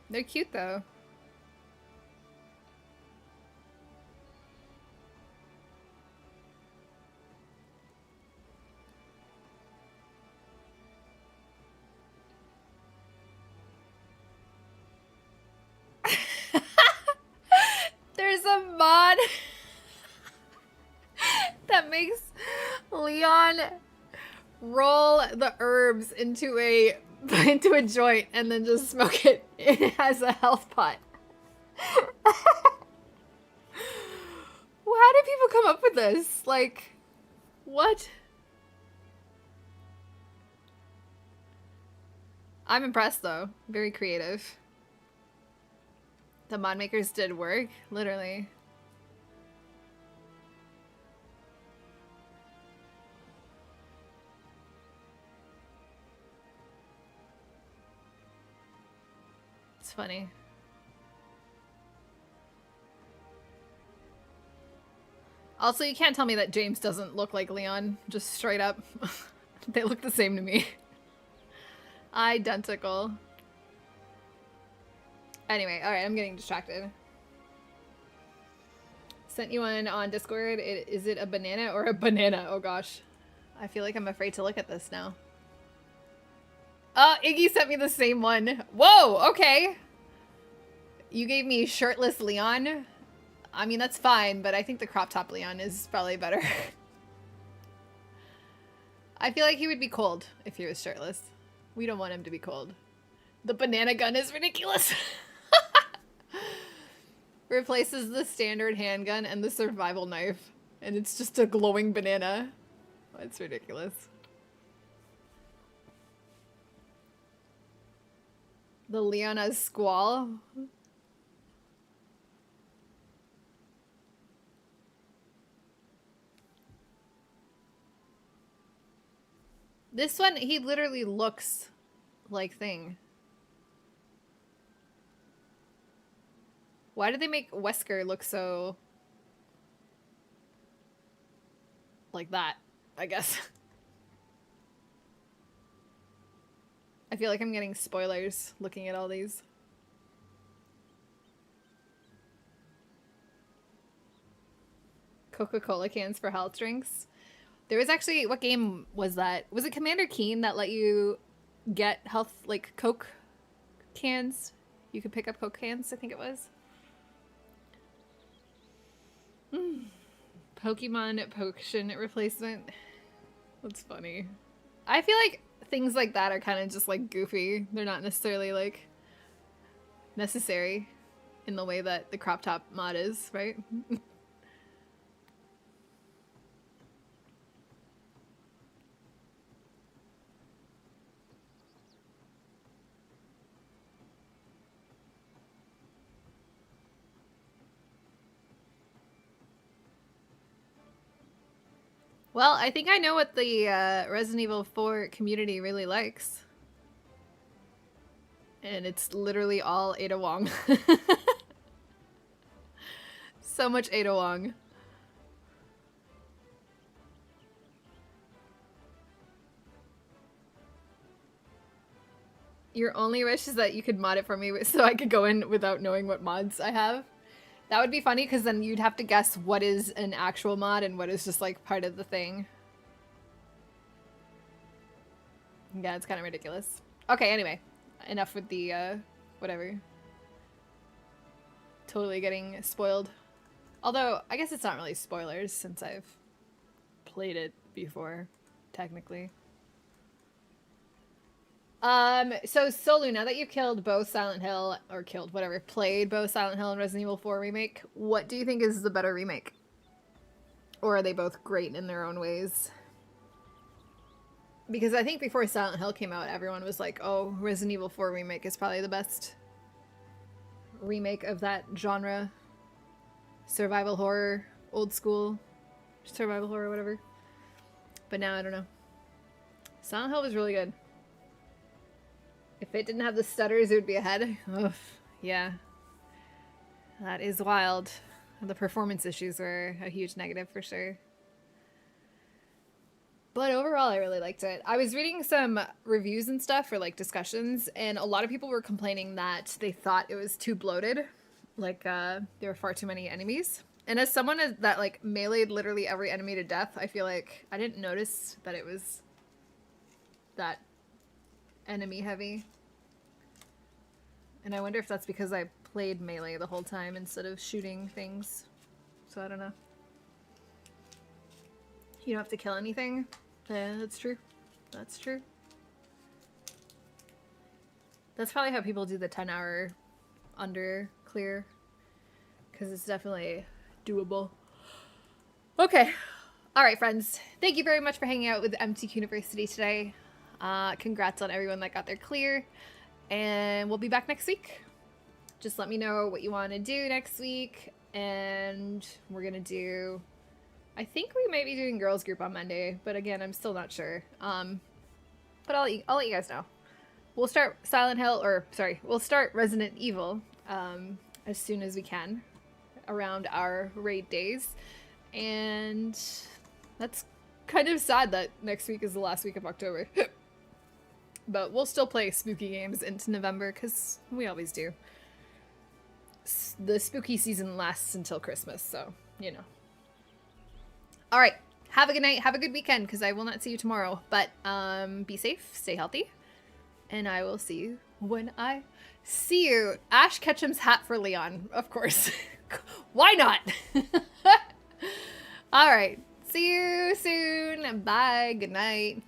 They're cute, though. There's a mod that makes Leon roll the herbs into a joint and then just smoke it as a health pot. Well, how did people come up with this? Like, what? I'm impressed though. Very creative. The mod makers did work, literally. It's funny. Also, you can't tell me that James doesn't look like Leon, just straight up. They look the same to me. Identical. Anyway, alright, I'm getting distracted. Sent you one on Discord. Is it a banana or a banana? Oh gosh. I feel like I'm afraid to look at this now. Iggy sent me the same one. Whoa, okay. You gave me shirtless Leon. I mean, that's fine, but I think the crop top Leon is probably better. I feel like he would be cold if he was shirtless. We don't want him to be cold. The banana gun is ridiculous. Replaces the standard handgun and the survival knife. and it's just a glowing banana. That's ridiculous. The Leona's Squall. This one, he literally looks like Thing. Why did they make Wesker look so... like that, I guess. I feel like I'm getting spoilers looking at all these. Coca-Cola cans for health drinks. There was actually, what game was that? Was it Commander Keen that let you get health, like, Coke cans? You could pick up Coke cans, I think it was. Pokemon potion replacement. That's funny. I feel like things like that are kind of just, like, goofy. They're not necessarily, like, necessary in the way that the crop top mod is, right? Well, I think I know what the Resident Evil 4 community really likes. And it's literally all Ada Wong. So much Ada Wong. Your only wish is that you could mod it for me so I could go in without knowing what mods I have. That would be funny because then you'd have to guess what is an actual mod and what is just like part of the thing. Yeah, it's kind of ridiculous. Okay, anyway. Enough with the, whatever. Totally getting spoiled. Although, I guess it's not really spoilers since I've played it before, technically. So Solu, now that you've killed both Silent Hill, or killed, whatever, played both Silent Hill and Resident Evil 4 Remake, what do you think is the better remake? Or are they both great in their own ways? Because I think before Silent Hill came out, everyone was like, oh, Resident Evil 4 Remake is probably the best remake of that genre. Survival horror, old school survival horror, whatever. But now, I don't know. Silent Hill was really good. If it didn't have the stutters, it would be ahead. Ugh, yeah. That is wild. The performance issues were a huge negative for sure. But overall, I really liked it. I was reading some reviews and stuff for like discussions, and a lot of people were complaining that they thought it was too bloated. Like, there were far too many enemies. And as someone that like meleeed literally every enemy to death, I feel like I didn't notice that it was that enemy heavy. And I wonder if that's because I played melee the whole time instead of shooting things. So I don't know. You don't have to kill anything? Yeah, that's true. That's true. That's probably how people do the 10-hour under clear. Because it's definitely doable. Okay. Alright, friends. Thank you very much for hanging out with MTQniversity today. Congrats on everyone that got their clear. And we'll be back next week. Just let me know what you want to do next week. And we're going to do... I think we might be doing girls group on Monday. But again, I'm still not sure. But I'll let you guys know. We'll start Silent Hill, or sorry, we'll start Resident Evil as soon as we can around our raid days. And that's kind of sad that next week is the last week of October. But we'll still play spooky games into November, because we always do. The spooky season lasts until Christmas, so, you know. Alright, have a good night, have a good weekend, because I will not see you tomorrow. But be safe, stay healthy, and I will see you when I see you. Ash Ketchum's hat for Leon, of course. Why not? Alright, see you soon. Bye, good night.